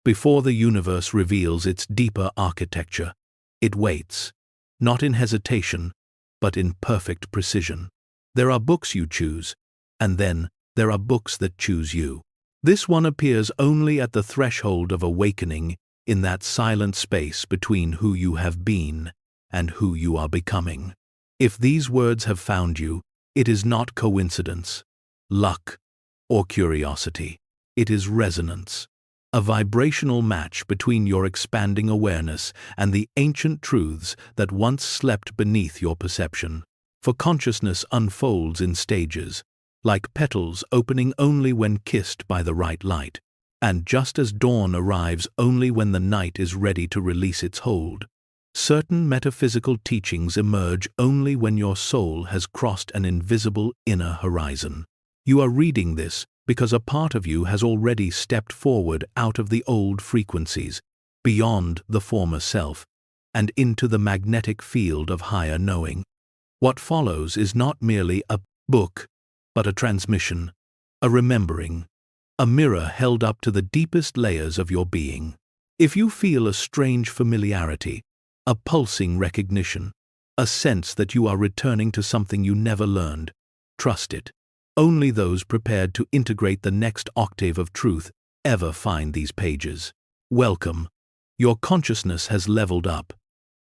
Before the universe reveals its deeper architecture, it waits, not in hesitation, but in perfect precision. There are books you choose, and then there are books that choose you. This one appears only at the threshold of awakening, in that silent space between who you have been and who you are becoming. If these words have found you, it is not coincidence, luck, or curiosity. It is resonance, a vibrational match between your expanding awareness and the ancient truths that once slept beneath your perception. For consciousness unfolds in stages, like petals opening only when kissed by the right light, and just as dawn arrives only when the night is ready to release its hold. Certain metaphysical teachings emerge only when your soul has crossed an invisible inner horizon. You are reading this because a part of you has already stepped forward out of the old frequencies, beyond the former self, and into the magnetic field of higher knowing. What follows is not merely a book, but a transmission, a remembering, a mirror held up to the deepest layers of your being. If you feel a strange familiarity, a pulsing recognition, a sense that you are returning to something you never learned, trust it. Only those prepared to integrate the next octave of truth ever find these pages. Welcome. Your consciousness has leveled up.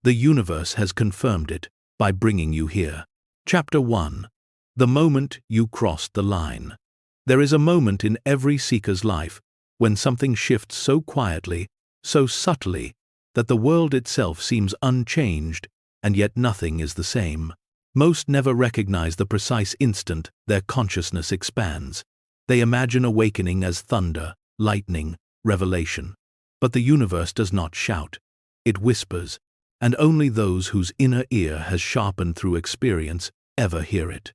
The universe has confirmed it by bringing you here. Chapter 1. The moment you crossed the line. There is a moment in every seeker's life when something shifts so quietly, so subtly, that the world itself seems unchanged, and yet nothing is the same. Most never recognize the precise instant their consciousness expands. They imagine awakening as thunder, lightning, revelation. But the universe does not shout. It whispers, and only those whose inner ear has sharpened through experience ever hear it.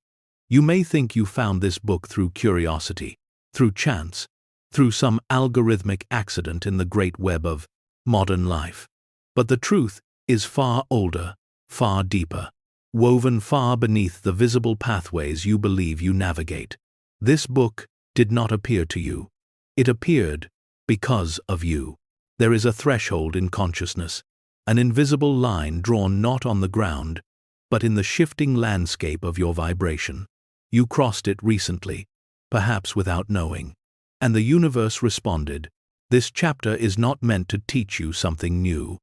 You may think you found this book through curiosity, through chance, through some algorithmic accident in the great web of modern life. But the truth is far older, far deeper, woven far beneath the visible pathways you believe you navigate. This book did not appear to you. It appeared because of you. There is a threshold in consciousness, an invisible line drawn not on the ground, but in the shifting landscape of your vibration. You crossed it recently, perhaps without knowing, and the universe responded. This chapter is not meant to teach you something new.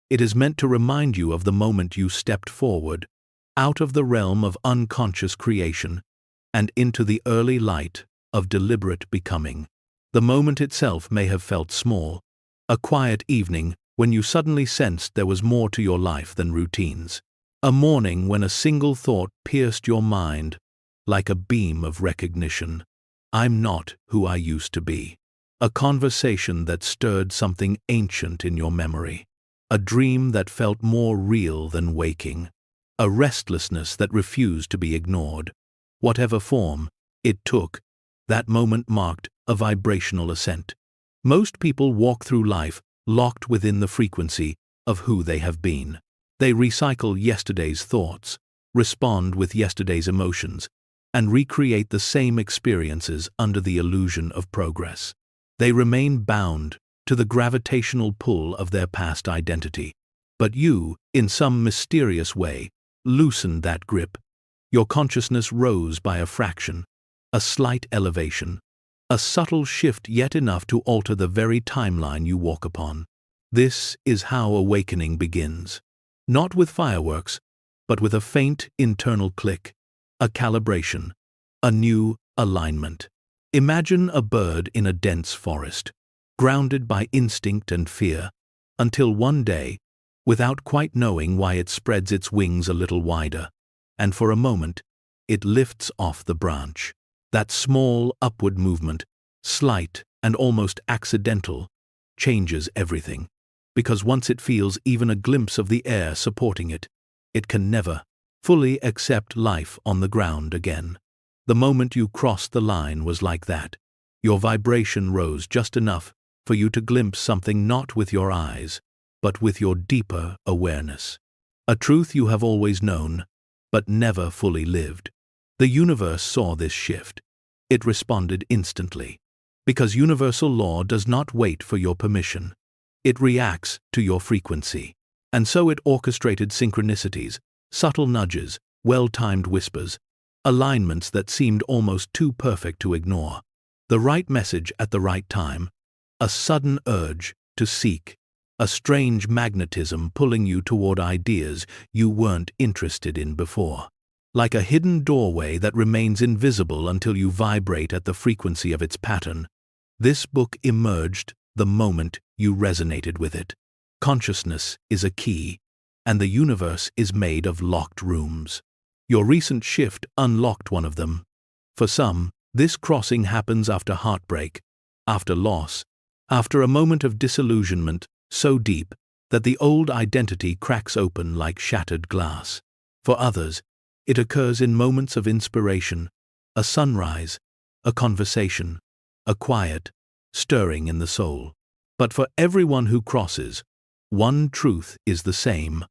It is meant to remind you of the moment you stepped forward, out of the realm of unconscious creation, and into the early light of deliberate becoming. The moment itself may have felt small, a quiet evening when you suddenly sensed there was more to your life than routines. A morning when a single thought pierced your mind like a beam of recognition. I'm not who I used to be. A conversation that stirred something ancient in your memory. A dream that felt more real than waking. A restlessness that refused to be ignored. Whatever form it took, that moment marked a vibrational ascent. Most people walk through life locked within the frequency of who they have been. They recycle yesterday's thoughts, respond with yesterday's emotions, and recreate the same experiences under the illusion of progress. They remain bound to the gravitational pull of their past identity. But you, in some mysterious way, loosened that grip. Your consciousness rose by a fraction, a slight elevation, a subtle shift yet enough to alter the very timeline you walk upon. This is how awakening begins. Not with fireworks, but with a faint internal click, a calibration, a new alignment. Imagine a bird in a dense forest, grounded by instinct and fear, until one day, without quite knowing why, it spreads its wings a little wider, and for a moment, it lifts off the branch. That small upward movement, slight and almost accidental, changes everything, because once it feels even a glimpse of the air supporting it, it can never fully accept life on the ground again. The moment you crossed the line was like that. Your vibration rose just enough for you to glimpse something not with your eyes, but with your deeper awareness. A truth you have always known, but never fully lived. The universe saw this shift. It responded instantly. Because universal law does not wait for your permission. It reacts to your frequency. And so it orchestrated synchronicities, subtle nudges, well-timed whispers, alignments that seemed almost too perfect to ignore. The right message at the right time, a sudden urge to seek, a strange magnetism pulling you toward ideas you weren't interested in before. Like a hidden doorway that remains invisible until you vibrate at the frequency of its pattern, this book emerged the moment you resonated with it. Consciousness is a key, and the universe is made of locked rooms. Your recent shift unlocked one of them. For some, this crossing happens after heartbreak, after loss, after a moment of disillusionment so deep that the old identity cracks open like shattered glass. For others, it occurs in moments of inspiration, a sunrise, a conversation, a quiet, stirring in the soul. But for everyone who crosses, one truth is the same.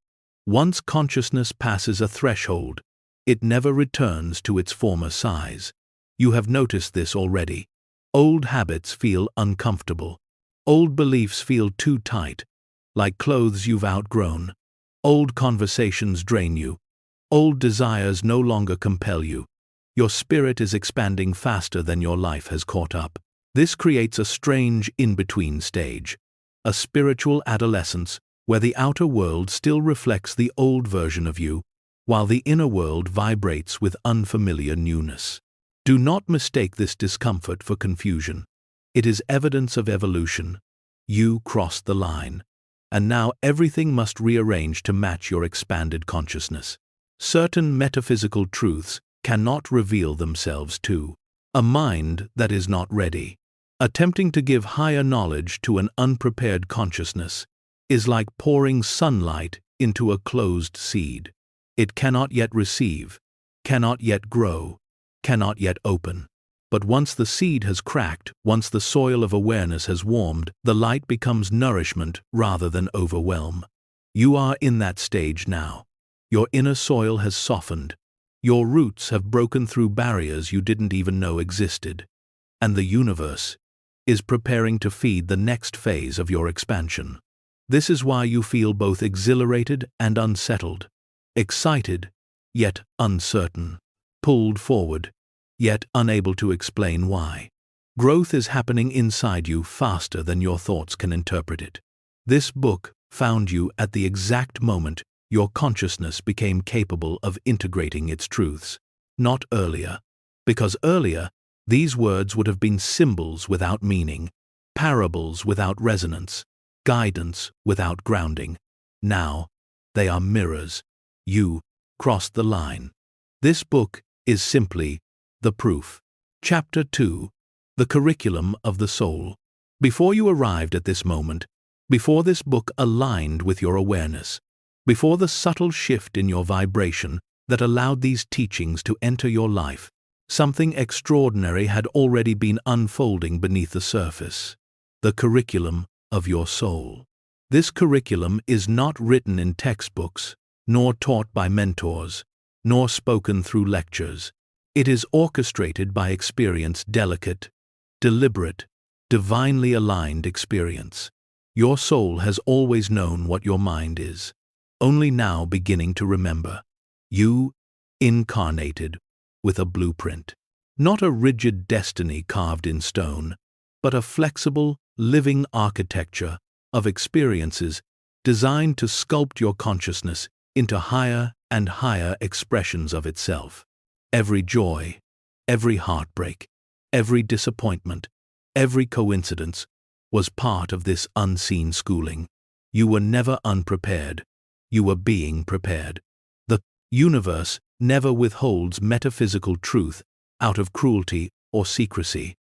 Once consciousness passes a threshold, it never returns to its former size. You have noticed this already. Old habits feel uncomfortable. Old beliefs feel too tight, like clothes you've outgrown. Old conversations drain you. Old desires no longer compel you. Your spirit is expanding faster than your life has caught up. This creates a strange in-between stage, a spiritual adolescence where the outer world still reflects the old version of you, while the inner world vibrates with unfamiliar newness. Do not mistake this discomfort for confusion. It is evidence of evolution. You crossed the line, and now everything must rearrange to match your expanded consciousness. Certain metaphysical truths cannot reveal themselves to a mind that is not ready. Attempting to give higher knowledge to an unprepared consciousness is like pouring sunlight into a closed seed. It cannot yet receive, cannot yet grow, cannot yet open. But once the seed has cracked, once the soil of awareness has warmed, the light becomes nourishment rather than overwhelm. You are in that stage now. Your inner soil has softened. Your roots have broken through barriers you didn't even know existed. And the universe is preparing to feed the next phase of your expansion. This is why you feel both exhilarated and unsettled, excited, yet uncertain, pulled forward, yet unable to explain why. Growth is happening inside you faster than your thoughts can interpret it. This book found you at the exact moment your consciousness became capable of integrating its truths, not earlier, because earlier these words would have been symbols without meaning, parables without resonance, guidance without grounding. Now, they are mirrors. You crossed the line. This book is simply the proof. Chapter 2. The Curriculum of the Soul. Before you arrived at this moment, before this book aligned with your awareness, before the subtle shift in your vibration that allowed these teachings to enter your life, something extraordinary had already been unfolding beneath the surface. The curriculum of your soul. This curriculum is not written in textbooks, nor taught by mentors, nor spoken through lectures. It is orchestrated by experience, delicate, deliberate, divinely aligned experience. Your soul has always known what your mind is, only now beginning to remember. You incarnated with a blueprint. Not a rigid destiny carved in stone, but a flexible, living architecture of experiences designed to sculpt your consciousness into higher and higher expressions of itself. Every joy, every heartbreak, every disappointment, every coincidence was part of this unseen schooling. You were never unprepared. You were being prepared. The universe never withholds metaphysical truth out of cruelty or secrecy,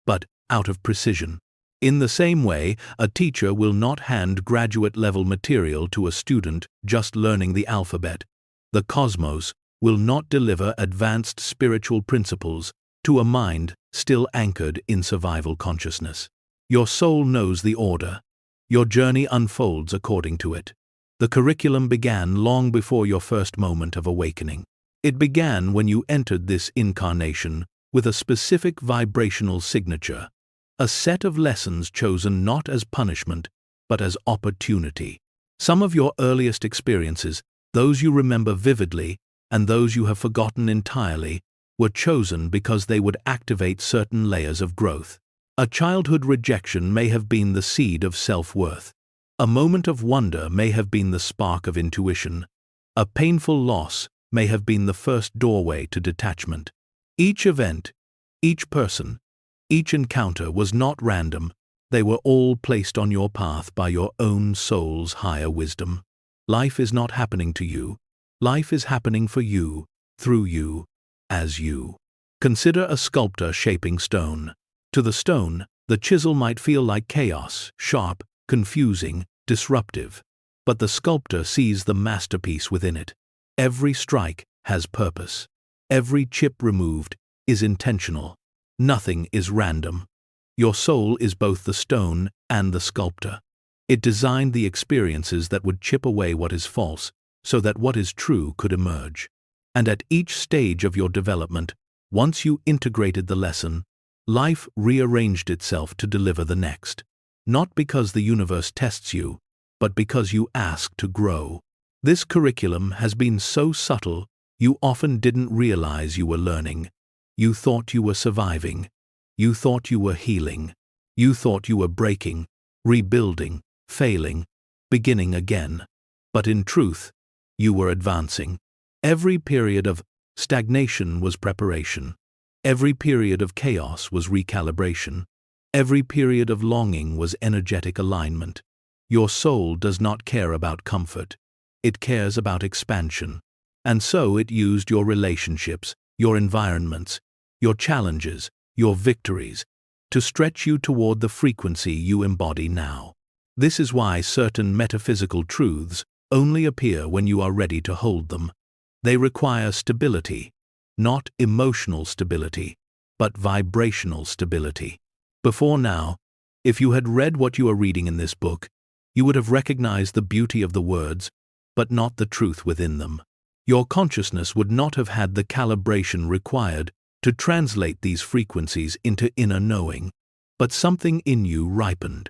but out of precision. In the same way, a teacher will not hand graduate-level material to a student just learning the alphabet. The cosmos will not deliver advanced spiritual principles to a mind still anchored in survival consciousness. Your soul knows the order. Your journey unfolds according to it. The curriculum began long before your first moment of awakening. It began when you entered this incarnation with a specific vibrational signature, a set of lessons chosen not as punishment, but as opportunity. Some of your earliest experiences, those you remember vividly and those you have forgotten entirely, were chosen because they would activate certain layers of growth. A childhood rejection may have been the seed of self-worth. A moment of wonder may have been the spark of intuition. A painful loss may have been the first doorway to detachment. Each event, each person, each encounter was not random. They were all placed on your path by your own soul's higher wisdom. Life is not happening to you. Life is happening for you, through you, as you. Consider a sculptor shaping stone. To the stone, the chisel might feel like chaos, sharp, confusing, disruptive. But the sculptor sees the masterpiece within it. Every strike has purpose. Every chip removed is intentional. Nothing is random. Your soul is both the stone and the sculptor. It designed the experiences that would chip away what is false, so that what is true could emerge. And at each stage of your development, once you integrated the lesson, life rearranged itself to deliver the next. Not because the universe tests you, but because you ask to grow. This curriculum has been so subtle, you often didn't realize you were learning. You thought you were surviving. You thought you were healing. You thought you were breaking, rebuilding, failing, beginning again. But in truth, you were advancing. Every period of stagnation was preparation. Every period of chaos was recalibration. Every period of longing was energetic alignment. Your soul does not care about comfort. It cares about expansion. And so it used your relationships, your environments, your challenges, your victories, to stretch you toward the frequency you embody now. This is why certain metaphysical truths only appear when you are ready to hold them. They require stability, not emotional stability, but vibrational stability. Before now, if you had read what you are reading in this book, you would have recognized the beauty of the words, but not the truth within them. Your consciousness would not have had the calibration required to translate these frequencies into inner knowing, but something in you ripened.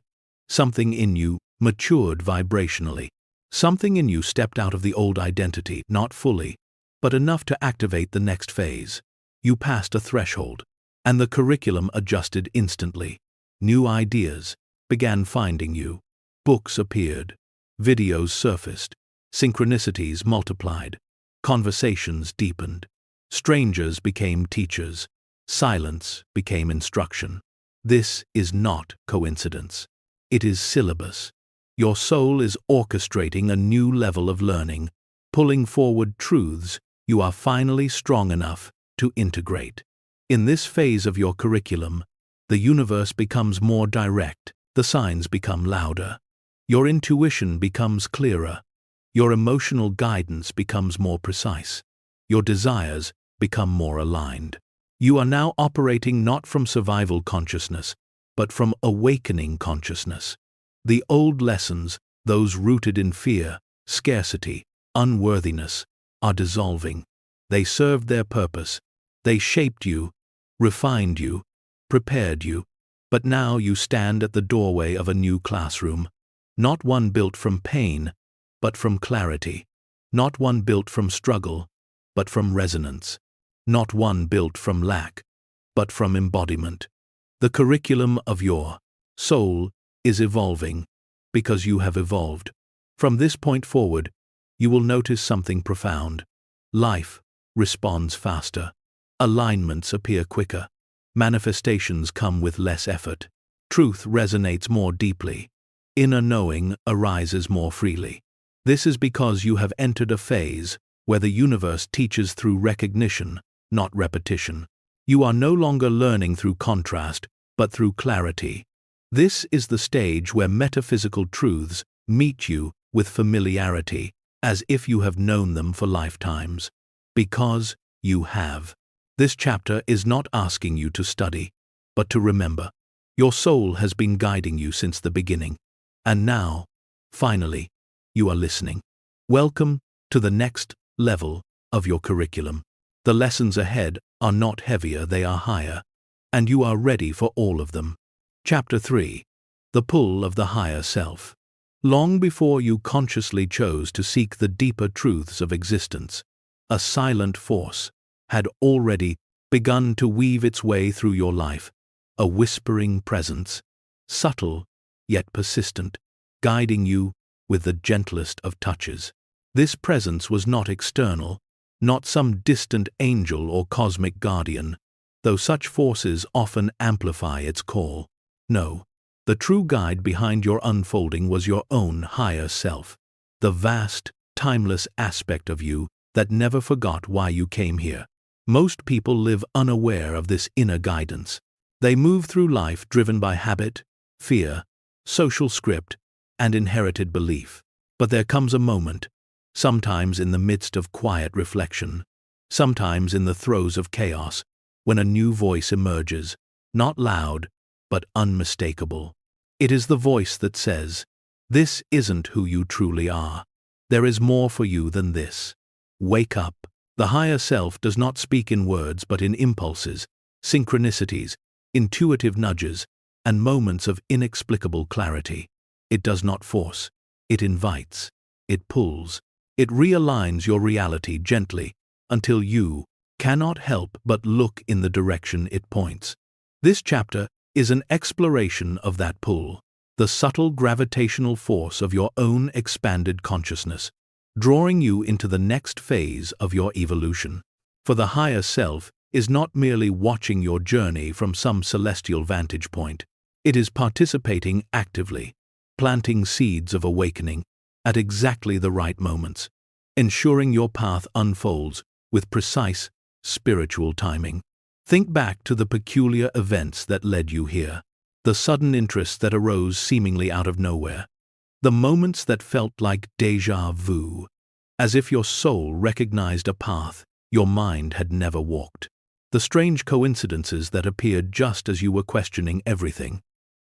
Something in you matured vibrationally. Something in you stepped out of the old identity, not fully, but enough to activate the next phase. You passed a threshold, and the curriculum adjusted instantly. New ideas began finding you. Books appeared. Videos surfaced. Synchronicities multiplied. Conversations deepened. Strangers became teachers. Silence became instruction. This is not coincidence. It is syllabus. Your soul is orchestrating a new level of learning, pulling forward truths you are finally strong enough to integrate. In this phase of your curriculum, the universe becomes more direct, the signs become louder. Your intuition becomes clearer. Your emotional guidance becomes more precise. Your desires become more aligned. You are now operating not from survival consciousness, but from awakening consciousness. The old lessons, those rooted in fear, scarcity, unworthiness, are dissolving. They served their purpose. They shaped you, refined you, prepared you. But now you stand at the doorway of a new classroom, not one built from pain, but from clarity. Not one built from struggle, but from resonance. Not one built from lack, but from embodiment. The curriculum of your soul is evolving because you have evolved. From this point forward, you will notice something profound. Life responds faster. Alignments appear quicker. Manifestations come with less effort. Truth resonates more deeply. Inner knowing arises more freely. This is because you have entered a phase where the universe teaches through recognition, not repetition. You are no longer learning through contrast, but through clarity. This is the stage where metaphysical truths meet you with familiarity, as if you have known them for lifetimes. Because you have. This chapter is not asking you to study, but to remember. Your soul has been guiding you since the beginning. And now, finally, you are listening. Welcome to the next level of your curriculum. The lessons ahead are not heavier, they are higher, and you are ready for all of them. Chapter 3. The Pull of the Higher Self. Long before you consciously chose to seek the deeper truths of existence, a silent force had already begun to weave its way through your life, a whispering presence, subtle yet persistent, guiding you with the gentlest of touches. This presence was not external, not some distant angel or cosmic guardian, though such forces often amplify its call. No, the true guide behind your unfolding was your own higher self, the vast, timeless aspect of you that never forgot why you came here. Most people live unaware of this inner guidance. They move through life driven by habit, fear, social script, and inherited belief. But there comes a moment, sometimes in the midst of quiet reflection, sometimes in the throes of chaos, when a new voice emerges, not loud, but unmistakable. It is the voice that says, "This isn't who you truly are. There is more for you than this. Wake up." The higher self does not speak in words but in impulses, synchronicities, intuitive nudges, and moments of inexplicable clarity. It does not force. It invites. It pulls. It realigns your reality gently until you cannot help but look in the direction it points. This chapter is an exploration of that pull, the subtle gravitational force of your own expanded consciousness, drawing you into the next phase of your evolution. For the higher self is not merely watching your journey from some celestial vantage point. It is participating actively, planting seeds of awakening at exactly the right moments, ensuring your path unfolds with precise spiritual timing. Think back to the peculiar events that led you here, the sudden interests that arose seemingly out of nowhere, the moments that felt like déjà vu, as if your soul recognized a path your mind had never walked, the strange coincidences that appeared just as you were questioning everything,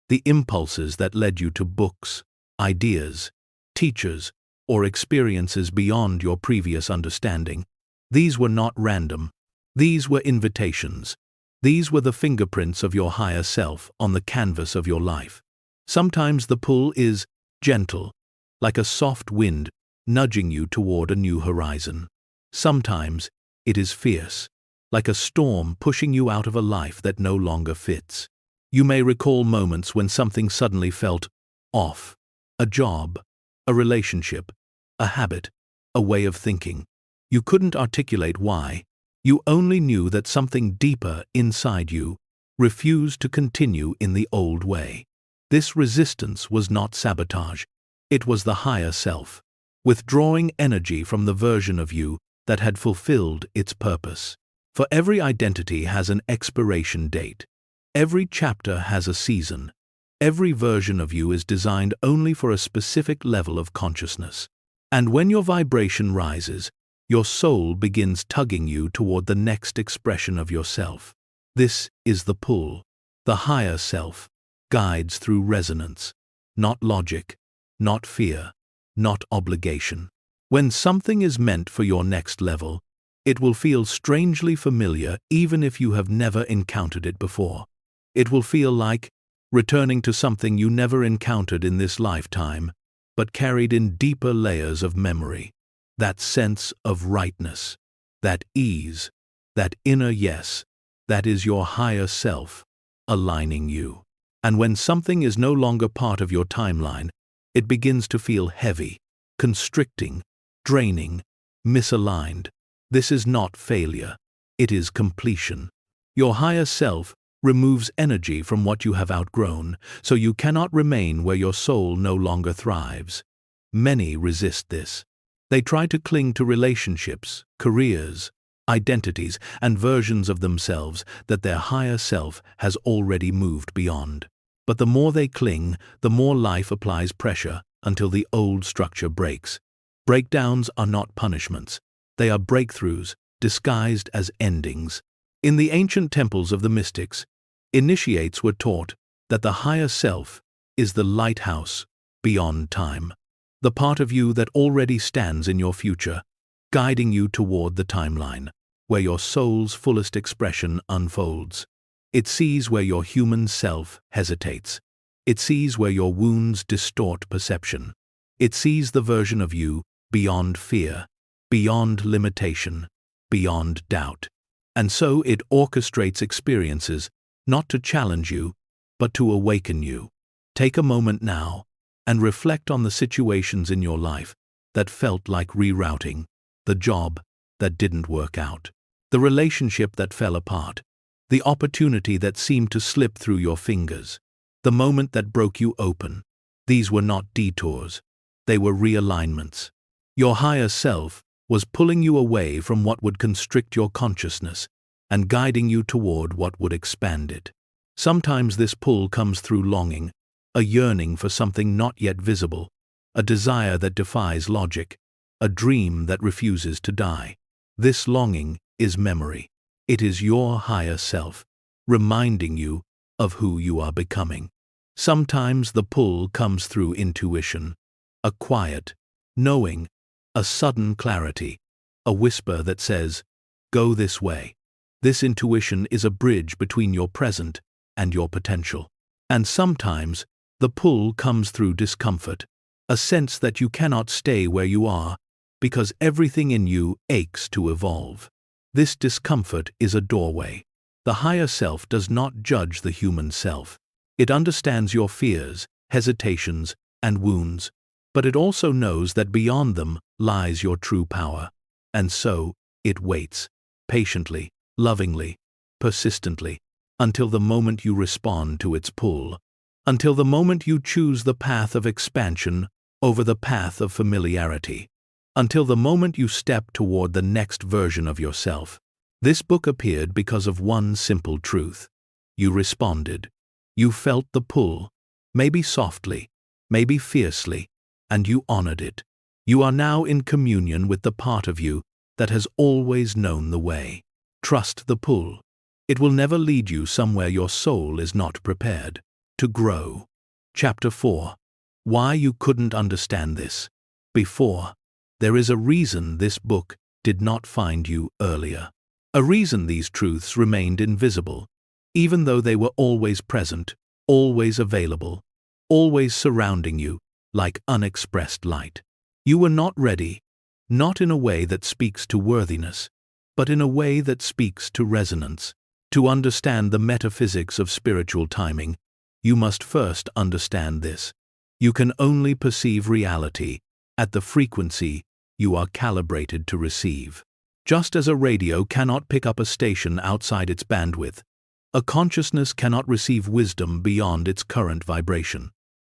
the impulses that led you to books, ideas, teachers, or experiences beyond your previous understanding. These were not random. These were invitations. These were the fingerprints of your higher self on the canvas of your life. Sometimes the pull is gentle, like a soft wind nudging you toward a new horizon. Sometimes it is fierce, like a storm pushing you out of a life that no longer fits. You may recall moments when something suddenly felt off. A job, a relationship, a habit, a way of thinking. You couldn't articulate why. You only knew that something deeper inside you refused to continue in the old way. This resistance was not sabotage. It was the higher self, withdrawing energy from the version of you that had fulfilled its purpose. For every identity has an expiration date. Every chapter has a season. Every version of you is designed only for a specific level of consciousness. And when your vibration rises, your soul begins tugging you toward the next expression of yourself. This is the pull. The higher self guides through resonance, not logic, not fear, not obligation. When something is meant for your next level, it will feel strangely familiar even if you have never encountered it before. It will feel like returning to something you never encountered in this lifetime, but carried in deeper layers of memory. That sense of rightness, that ease, that inner yes, that is your higher self aligning you. And when something is no longer part of your timeline, it begins to feel heavy, constricting, draining, misaligned. This is not failure. It is completion. Your higher self removes energy from what you have outgrown, so you cannot remain where your soul no longer thrives. Many resist this. They try to cling to relationships, careers, identities, and versions of themselves that their higher self has already moved beyond. But the more they cling, the more life applies pressure until the old structure breaks. Breakdowns are not punishments. They are breakthroughs disguised as endings. In the ancient temples of the mystics, initiates were taught that the higher self is the lighthouse beyond time, the part of you that already stands in your future, guiding you toward the timeline, where your soul's fullest expression unfolds. It sees where your human self hesitates. It sees where your wounds distort perception. It sees the version of you beyond fear, beyond limitation, beyond doubt. And so it orchestrates experiences, not to challenge you, but to awaken you. Take a moment now and reflect on the situations in your life that felt like rerouting, the job that didn't work out, the relationship that fell apart, the opportunity that seemed to slip through your fingers, the moment that broke you open. These were not detours. They were realignments. Your higher self was pulling you away from what would constrict your consciousness and guiding you toward what would expand it. Sometimes this pull comes through longing, a yearning for something not yet visible, a desire that defies logic, a dream that refuses to die. This longing is memory. It is your higher self, reminding you of who you are becoming. Sometimes the pull comes through intuition, a quiet, knowing, a sudden clarity, a whisper that says, "Go this way." This intuition is a bridge between your present and your potential. And sometimes the pull comes through discomfort, a sense that you cannot stay where you are because everything in you aches to evolve. This discomfort is a doorway. The higher self does not judge the human self. It understands your fears, hesitations, and wounds, but it also knows that beyond them lies your true power. And so it waits, patiently, lovingly, persistently, until the moment you respond to its pull, until the moment you choose the path of expansion over the path of familiarity, until the moment you step toward the next version of yourself. This book appeared because of one simple truth. You responded. You felt the pull, maybe softly, maybe fiercely, and you honored it. You are now in communion with the part of you that has always known the way. Trust the pull. It will never lead you somewhere your soul is not prepared to grow. Chapter 4. Why you couldn't understand this before. There is a reason this book did not find you earlier. A reason these truths remained invisible, even though they were always present, always available, always surrounding you like unexpressed light. You were not ready, not in a way that speaks to worthiness, but in a way that speaks to resonance. To understand the metaphysics of spiritual timing, you must first understand this. You can only perceive reality at the frequency you are calibrated to receive. Just as a radio cannot pick up a station outside its bandwidth, a consciousness cannot receive wisdom beyond its current vibration.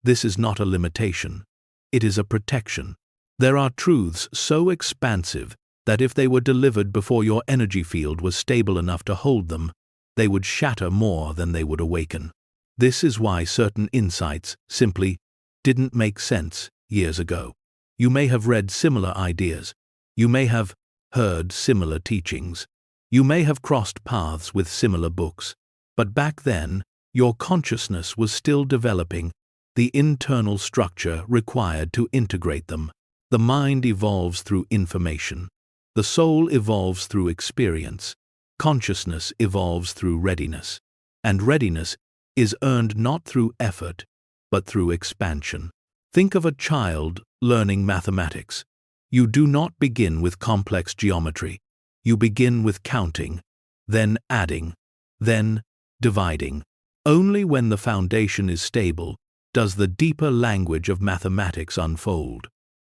This is not a limitation. It is a protection. There are truths so expansive that if they were delivered before your energy field was stable enough to hold them, they would shatter more than they would awaken. This is why certain insights simply didn't make sense years ago. You may have read similar ideas. You may have heard similar teachings. You may have crossed paths with similar books. But back then, your consciousness was still developing the internal structure required to integrate them. The mind evolves through information. The soul evolves through experience. Consciousness evolves through readiness. And readiness is earned not through effort, but through expansion. Think of a child learning mathematics. You do not begin with complex geometry. You begin with counting, then adding, then dividing. Only when the foundation is stable does the deeper language of mathematics unfold.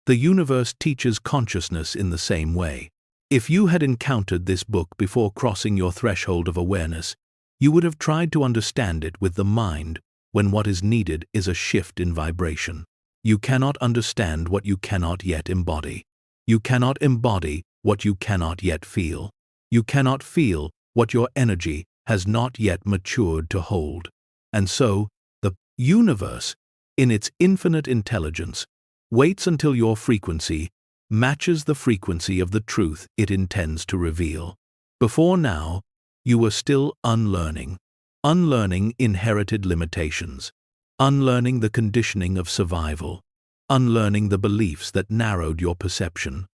The universe teaches consciousness in the same way. If you had encountered this book before crossing your threshold of awareness, you would have tried to understand it with the mind when what is needed is a shift in vibration. You cannot understand what you cannot yet embody. You cannot embody what you cannot yet feel. You cannot feel what your energy has not yet matured to hold. And so, the universe, in its infinite intelligence, waits until your frequency matches the frequency of the truth it intends to reveal. Before now, you were still unlearning inherited limitations, unlearning the conditioning of survival, unlearning the beliefs that narrowed your perception,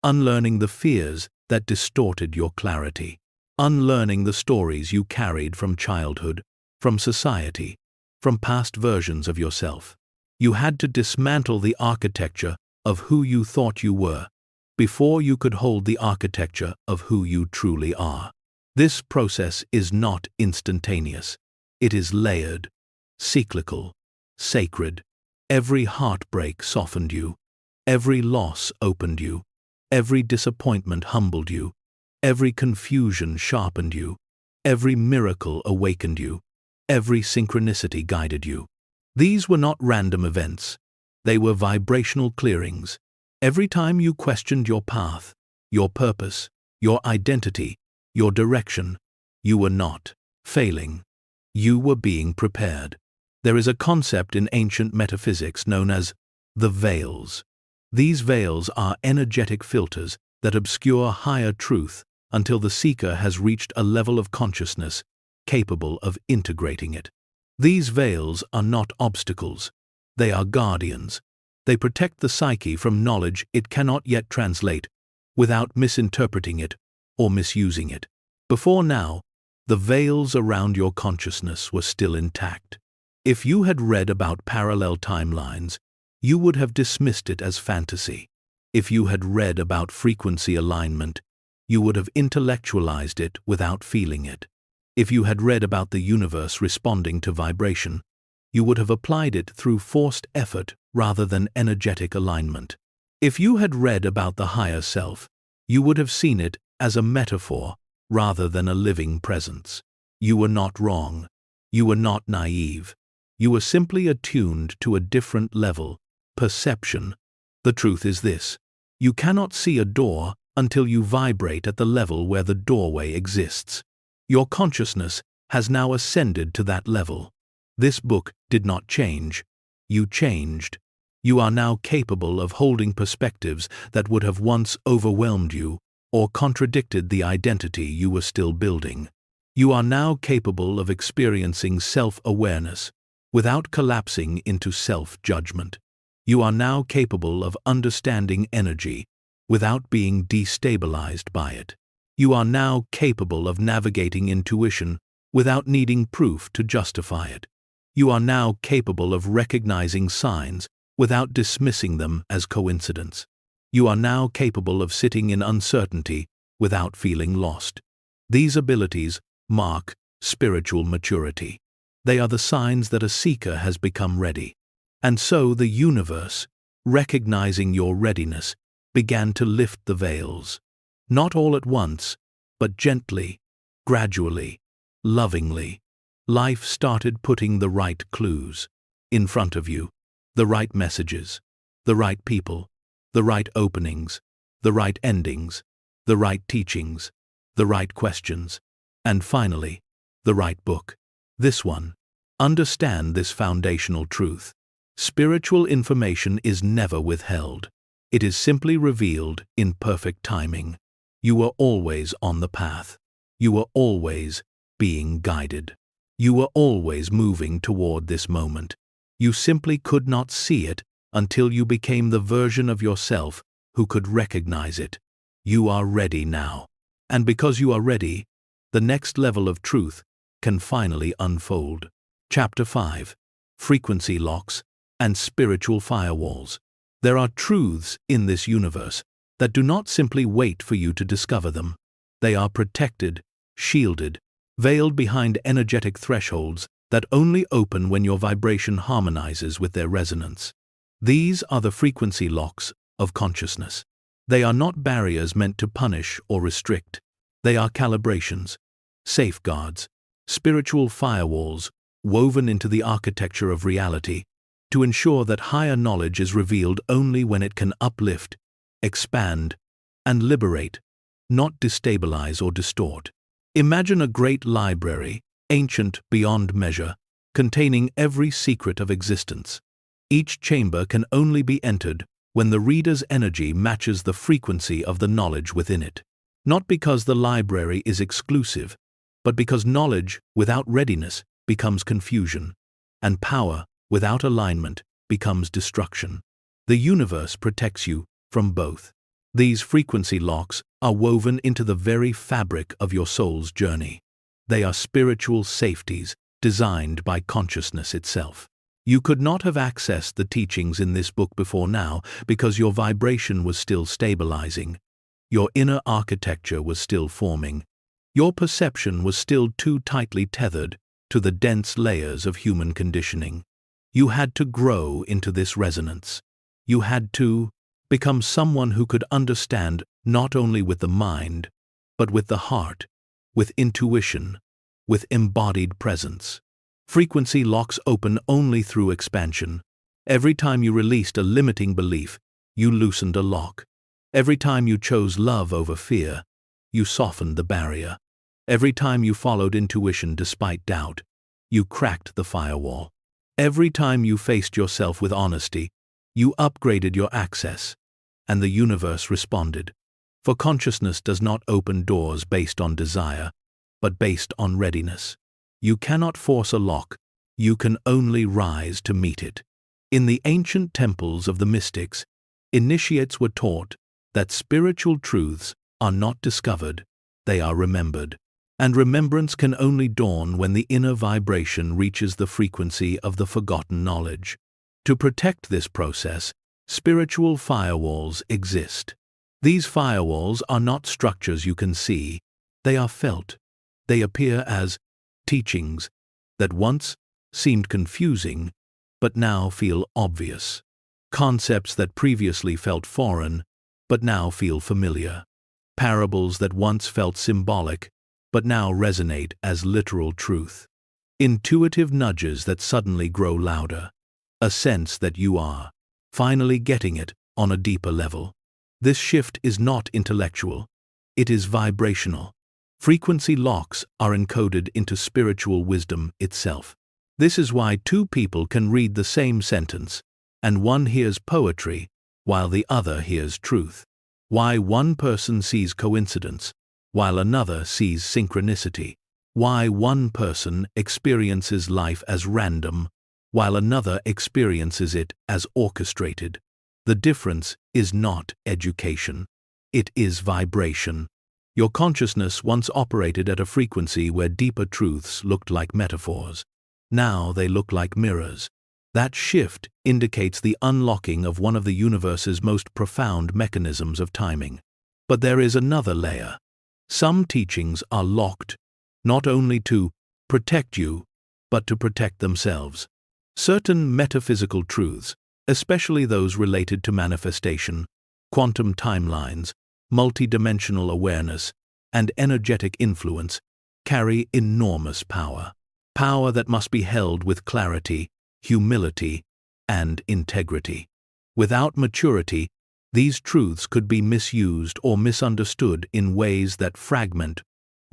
unlearning the fears that distorted your clarity. unlearning the stories you carried from childhood, from society, from past versions of yourself. You had to dismantle the architecture of who you thought you were before you could hold the architecture of who you truly are. This process is not instantaneous. It is layered, cyclical, sacred. Every heartbreak softened you. Every loss opened you. Every disappointment humbled you. Every confusion sharpened you. Every miracle awakened you. Every synchronicity guided you. These were not random events. They were vibrational clearings. Every time you questioned your path, your purpose, your identity, your direction, you were not failing. You were being prepared. There is a concept in ancient metaphysics known as the veils. These veils are energetic filters that obscure higher truth until the seeker has reached a level of consciousness capable of integrating it. These veils are not obstacles. They are guardians. They protect the psyche from knowledge it cannot yet translate without misinterpreting it or misusing it. Before now, the veils around your consciousness were still intact. If you had read about parallel timelines, you would have dismissed it as fantasy. If you had read about frequency alignment, you would have intellectualized it without feeling it. If you had read about the universe responding to vibration, you would have applied it through forced effort rather than energetic alignment. If you had read about the higher self, you would have seen it as a metaphor rather than a living presence. You were not wrong. You were not naive. You were simply attuned to a different level, perception. The truth is this: you cannot see a door until you vibrate at the level where the doorway exists. Your consciousness has now ascended to that level. This book did not change. You changed. You are now capable of holding perspectives that would have once overwhelmed you or contradicted the identity you were still building. You are now capable of experiencing self-awareness without collapsing into self-judgment. You are now capable of understanding energy without being destabilized by it. You are now capable of navigating intuition without needing proof to justify it. You are now capable of recognizing signs without dismissing them as coincidence. You are now capable of sitting in uncertainty without feeling lost. These abilities mark spiritual maturity. They are the signs that a seeker has become ready. And so the universe, recognizing your readiness, began to lift the veils. Not all at once, but gently, gradually, lovingly. Life started putting the right clues in front of you, the right messages, the right people, the right openings, the right endings, the right teachings, the right questions, and finally, the right book. This one. Understand this foundational truth. Spiritual information is never withheld. It is simply revealed in perfect timing. You were always on the path. You were always being guided. You were always moving toward this moment. You simply could not see it until you became the version of yourself who could recognize it. You are ready now. And because you are ready, the next level of truth can finally unfold. Chapter 5. Frequency Locks and Spiritual Firewalls. There are truths in this universe that do not simply wait for you to discover them. They are protected, shielded, veiled behind energetic thresholds that only open when your vibration harmonizes with their resonance. These are the frequency locks of consciousness. They are not barriers meant to punish or restrict. They are calibrations, safeguards, spiritual firewalls woven into the architecture of reality to ensure that higher knowledge is revealed only when it can uplift, expand, and liberate, not destabilize or distort. Imagine a great library, ancient beyond measure, containing every secret of existence. Each chamber can only be entered when the reader's energy matches the frequency of the knowledge within it. Not because the library is exclusive, but because knowledge without readiness becomes confusion, and power without alignment becomes destruction. The universe protects you from both. These frequency locks are woven into the very fabric of your soul's journey. They are spiritual safeties designed by consciousness itself. You could not have accessed the teachings in this book before now because your vibration was still stabilizing. Your inner architecture was still forming. Your perception was still too tightly tethered to the dense layers of human conditioning. You had to grow into this resonance. You had to become someone who could understand not only with the mind, but with the heart, with intuition, with embodied presence. Frequency locks open only through expansion. Every time you released a limiting belief, you loosened a lock. Every time you chose love over fear, you softened the barrier. Every time you followed intuition despite doubt, you cracked the firewall. Every time you faced yourself with honesty, you upgraded your access, and the universe responded. For consciousness does not open doors based on desire, but based on readiness. You cannot force a lock, you can only rise to meet it. In the ancient temples of the mystics, initiates were taught that spiritual truths are not discovered, they are remembered. And remembrance can only dawn when the inner vibration reaches the frequency of the forgotten knowledge. To protect this process, spiritual firewalls exist. These firewalls are not structures you can see, they are felt. They appear as teachings that once seemed confusing, but now feel obvious. Concepts that previously felt foreign, but now feel familiar. Parables that once felt symbolic, but now resonate as literal truth. Intuitive nudges that suddenly grow louder. A sense that you are finally getting it on a deeper level. This shift is not intellectual, it is vibrational. Frequency locks are encoded into spiritual wisdom itself. This is why two people can read the same sentence, and one hears poetry, while the other hears truth. Why one person sees coincidence, while another sees synchronicity. Why one person experiences life as random, while another experiences it as orchestrated. The difference is not education. It is vibration. Your consciousness once operated at a frequency where deeper truths looked like metaphors. Now they look like mirrors. That shift indicates the unlocking of one of the universe's most profound mechanisms of timing. But there is another layer. Some teachings are locked, not only to protect you, but to protect themselves. Certain metaphysical truths, especially those related to manifestation, quantum timelines, multidimensional awareness, and energetic influence, carry enormous power. Power that must be held with clarity, humility, and integrity. Without maturity, these truths could be misused or misunderstood in ways that fragment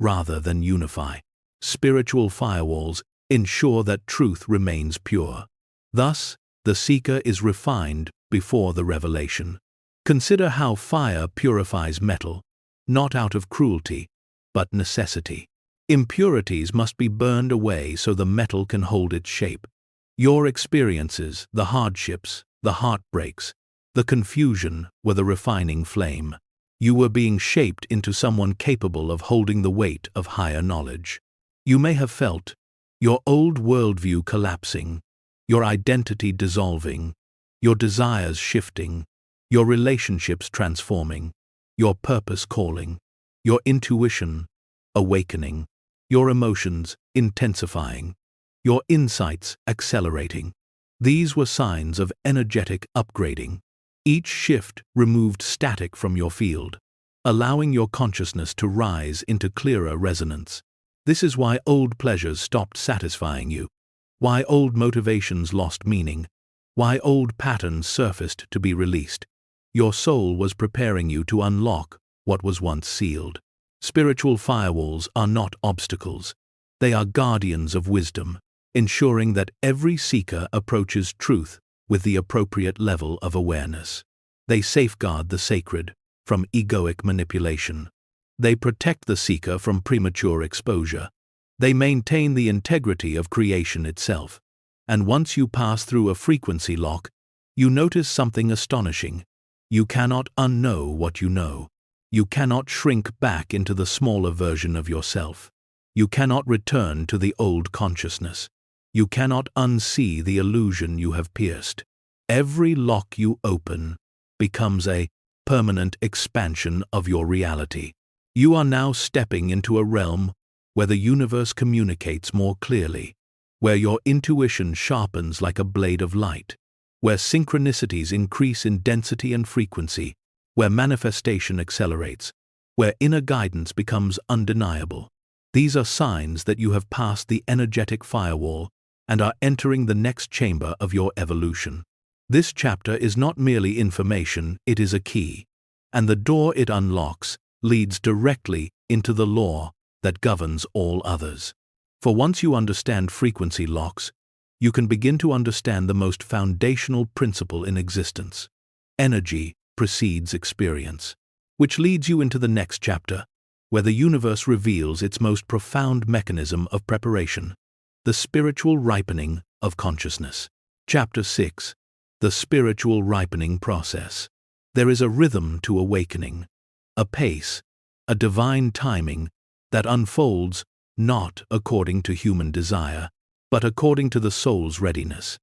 rather than unify. Spiritual firewalls ensure that truth remains pure. Thus, the seeker is refined before the revelation. Consider how fire purifies metal, not out of cruelty, but necessity. Impurities must be burned away so the metal can hold its shape. Your experiences, the hardships, the heartbreaks, the confusion were the refining flame. You were being shaped into someone capable of holding the weight of higher knowledge. You may have felt your old worldview collapsing, your identity dissolving, your desires shifting, your relationships transforming, your purpose calling, your intuition awakening, your emotions intensifying, your insights accelerating. These were signs of energetic upgrading. Each shift removed static from your field, allowing your consciousness to rise into clearer resonance. This is why old pleasures stopped satisfying you, why old motivations lost meaning, why old patterns surfaced to be released. Your soul was preparing you to unlock what was once sealed. Spiritual firewalls are not obstacles. They are guardians of wisdom, ensuring that every seeker approaches truth with the appropriate level of awareness. They safeguard the sacred from egoic manipulation. They protect the seeker from premature exposure. They maintain the integrity of creation itself. And once you pass through a frequency lock, you notice something astonishing. You cannot unknow what you know. You cannot shrink back into the smaller version of yourself. You cannot return to the old consciousness. You cannot unsee the illusion you have pierced. Every lock you open becomes a permanent expansion of your reality. You are now stepping into a realm where the universe communicates more clearly, where your intuition sharpens like a blade of light, where synchronicities increase in density and frequency, where manifestation accelerates, where inner guidance becomes undeniable. These are signs that you have passed the energetic firewall and are entering the next chamber of your evolution. This chapter is not merely information, it is a key, and the door it unlocks leads directly into the law that governs all others. For once you understand frequency locks, you can begin to understand the most foundational principle in existence. Energy precedes experience, which leads you into the next chapter, where the universe reveals its most profound mechanism of preparation, the spiritual ripening of consciousness. Chapter 6. The spiritual ripening process. There is a rhythm to awakening, a pace, a divine timing that unfolds not according to human desire, but according to the soul's readiness.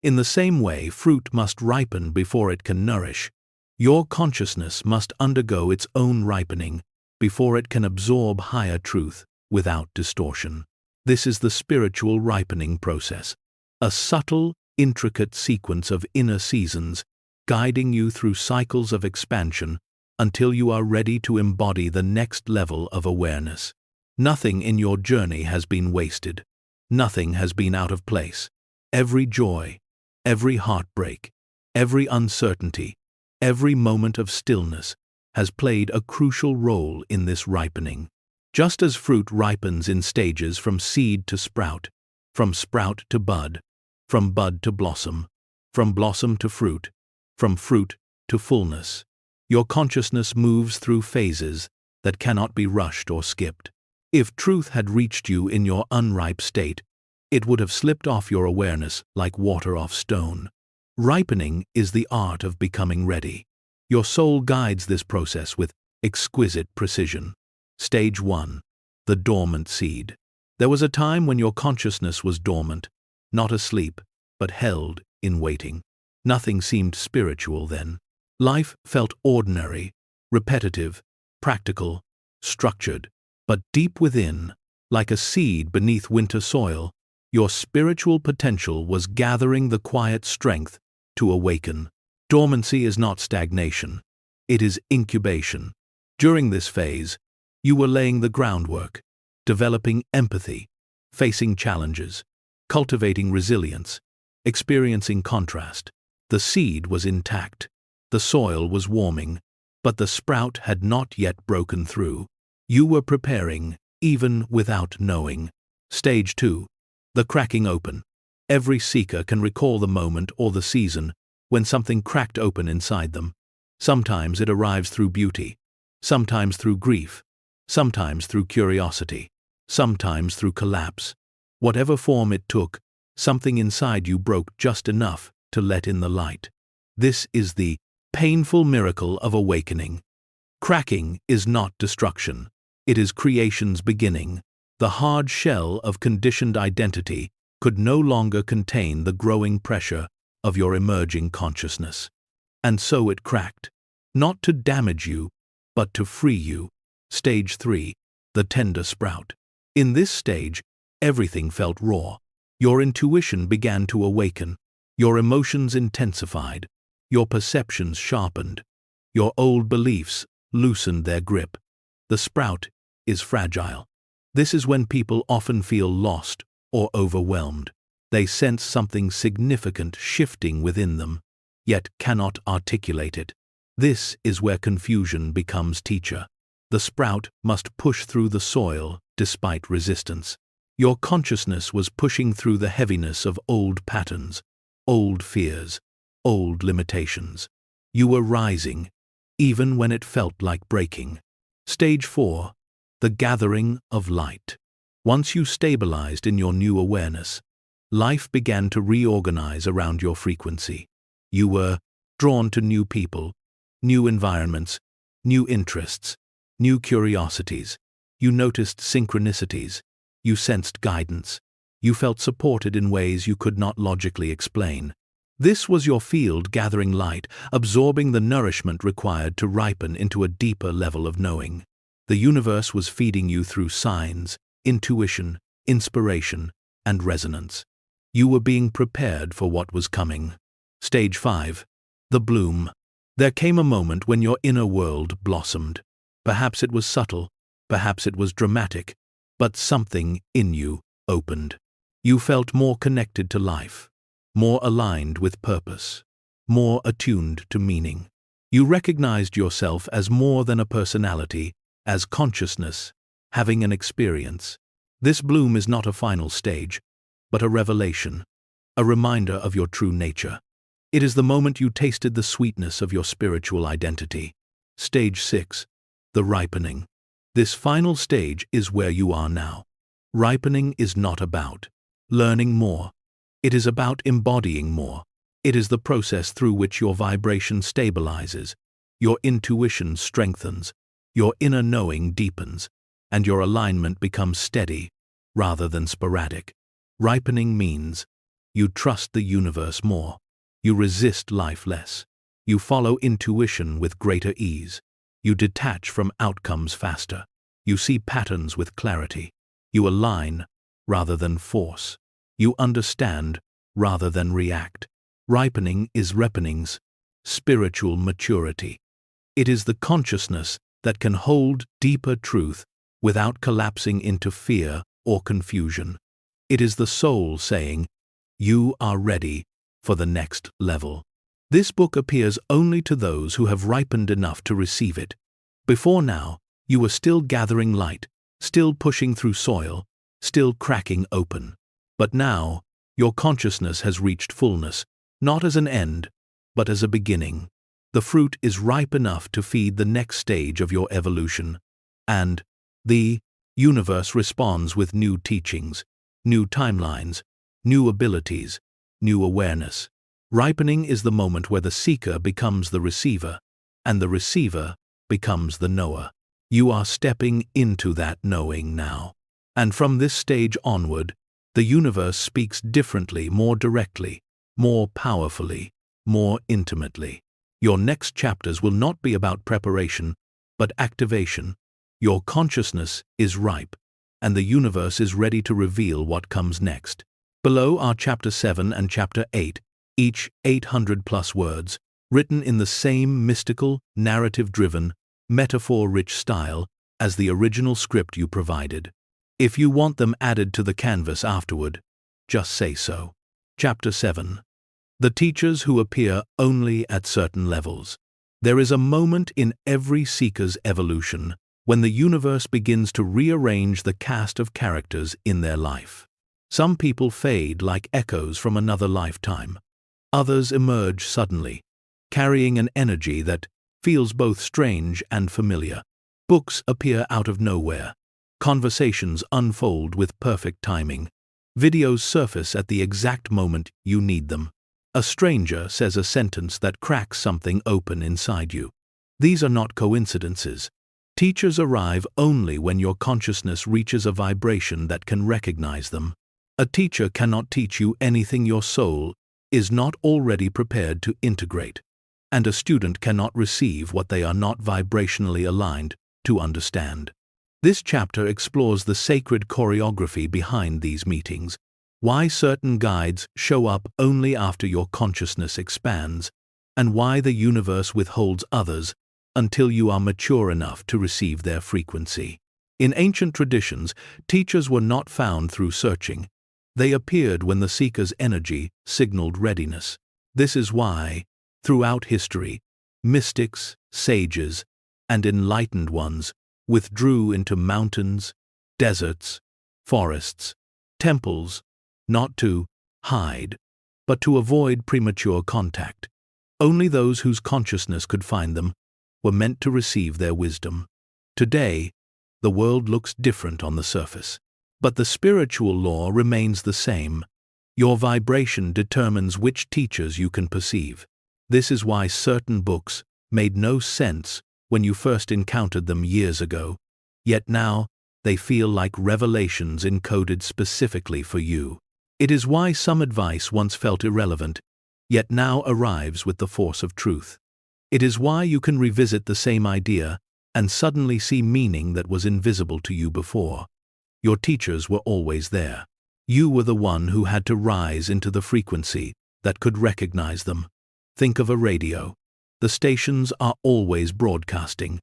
In the same way fruit must ripen before it can nourish, your consciousness must undergo its own ripening before it can absorb higher truth without distortion. This is the spiritual ripening process, a subtle, intricate sequence of inner seasons guiding you through cycles of expansion until you are ready to embody the next level of awareness. Nothing in your journey has been wasted. Nothing has been out of place. Every joy, every heartbreak, every uncertainty, every moment of stillness has played a crucial role in this ripening. Just as fruit ripens in stages from seed to sprout, from sprout to bud, from bud to blossom, from blossom to fruit, from fruit to fullness, your consciousness moves through phases that cannot be rushed or skipped. If truth had reached you in your unripe state, it would have slipped off your awareness like water off stone. Ripening is the art of becoming ready. Your soul guides this process with exquisite precision. Stage 1. The dormant seed. There was a time when your consciousness was dormant, not asleep, but held in waiting. Nothing seemed spiritual then. Life felt ordinary, repetitive, practical, structured. But deep within, like a seed beneath winter soil, your spiritual potential was gathering the quiet strength to awaken. Dormancy is not stagnation. It is incubation. During this phase, you were laying the groundwork, developing empathy, facing challenges, cultivating resilience, experiencing contrast. The seed was intact. The soil was warming, but the sprout had not yet broken through. You were preparing, even without knowing. Stage 2. The cracking open. Every seeker can recall the moment or the season when something cracked open inside them. Sometimes it arrives through beauty, sometimes through grief, sometimes through curiosity, sometimes through collapse. Whatever form it took, something inside you broke just enough to let in the light. This is the painful miracle of awakening. Cracking is not destruction. It is creation's beginning. The hard shell of conditioned identity could no longer contain the growing pressure of your emerging consciousness. And so it cracked, not to damage you, but to free you. Stage 3. The tender sprout. In this stage, everything felt raw. Your intuition began to awaken. Your emotions intensified. Your perceptions sharpened. Your old beliefs loosened their grip. The sprout is fragile. This is when people often feel lost or overwhelmed. They sense something significant shifting within them, yet cannot articulate it. This is where confusion becomes teacher. The sprout must push through the soil despite resistance. Your consciousness was pushing through the heaviness of old patterns, old fears, old limitations. You were rising, even when it felt like breaking. Stage 4. The gathering of light. Once you stabilized in your new awareness, life began to reorganize around your frequency. You were drawn to new people, new environments, new interests, new curiosities. You noticed synchronicities. You sensed guidance. You felt supported in ways you could not logically explain. This was your field gathering light, absorbing the nourishment required to ripen into a deeper level of knowing. The universe was feeding you through signs, intuition, inspiration, and resonance. You were being prepared for what was coming. Stage 5. The bloom. There came a moment when your inner world blossomed. Perhaps it was subtle, perhaps it was dramatic, but something in you opened. You felt more connected to life, more aligned with purpose, more attuned to meaning. You recognized yourself as more than a personality, as consciousness, having an experience. This bloom is not a final stage, but a revelation, a reminder of your true nature. It is the moment you tasted the sweetness of your spiritual identity. Stage 6. The ripening. This final stage is where you are now. Ripening is not about learning more. It is about embodying more. It is the process through which your vibration stabilizes, your intuition strengthens, your inner knowing deepens, and your alignment becomes steady rather than sporadic. Ripening means you trust the universe more. You resist life less. You follow intuition with greater ease. You detach from outcomes faster. You see patterns with clarity. You align rather than force. You understand rather than react. Ripening is ripening's spiritual maturity. It is the consciousness that can hold deeper truth without collapsing into fear or confusion. It is the soul saying, "You are ready for the next level." This book appears only to those who have ripened enough to receive it. Before now, you were still gathering light, still pushing through soil, still cracking open. But now, your consciousness has reached fullness, not as an end, but as a beginning. The fruit is ripe enough to feed the next stage of your evolution. And the universe responds with new teachings, new timelines, new abilities, new awareness. Ripening is the moment where the seeker becomes the receiver, and the receiver becomes the knower. You are stepping into that knowing now. And from this stage onward, the universe speaks differently, more directly, more powerfully, more intimately. Your next chapters will not be about preparation, but activation. Your consciousness is ripe, and the universe is ready to reveal what comes next. Below are Chapter 7 and Chapter 8, each 800+ words, written in the same mystical, narrative-driven, metaphor-rich style as the original script you provided. If you want them added to the canvas afterward, just say so. Chapter 7. The teachers who appear only at certain levels. There is a moment in every seeker's evolution when the universe begins to rearrange the cast of characters in their life. Some people fade like echoes from another lifetime. Others emerge suddenly, carrying an energy that feels both strange and familiar. Books appear out of nowhere. Conversations unfold with perfect timing. Videos surface at the exact moment you need them. A stranger says a sentence that cracks something open inside you. These are not coincidences. Teachers arrive only when your consciousness reaches a vibration that can recognize them. A teacher cannot teach you anything your soul is not already prepared to integrate, and a student cannot receive what they are not vibrationally aligned to understand. This chapter explores the sacred choreography behind these meetings, why certain guides show up only after your consciousness expands, and why the universe withholds others until you are mature enough to receive their frequency. In ancient traditions, teachers were not found through searching. They appeared when the seeker's energy signaled readiness. This is why, throughout history, mystics, sages, and enlightened ones withdrew into mountains, deserts, forests, temples, not to hide, but to avoid premature contact. Only those whose consciousness could find them were meant to receive their wisdom. Today, the world looks different on the surface, but the spiritual law remains the same. Your vibration determines which teachers you can perceive. This is why certain books, made no sense when you first encountered them years ago, yet now they feel like revelations encoded specifically for you. It is why some advice once felt irrelevant, yet now arrives with the force of truth. It is why you can revisit the same idea and suddenly see meaning that was invisible to you before. Your teachers were always there. You were the one who had to rise into the frequency that could recognize them. Think of a radio. The stations are always broadcasting,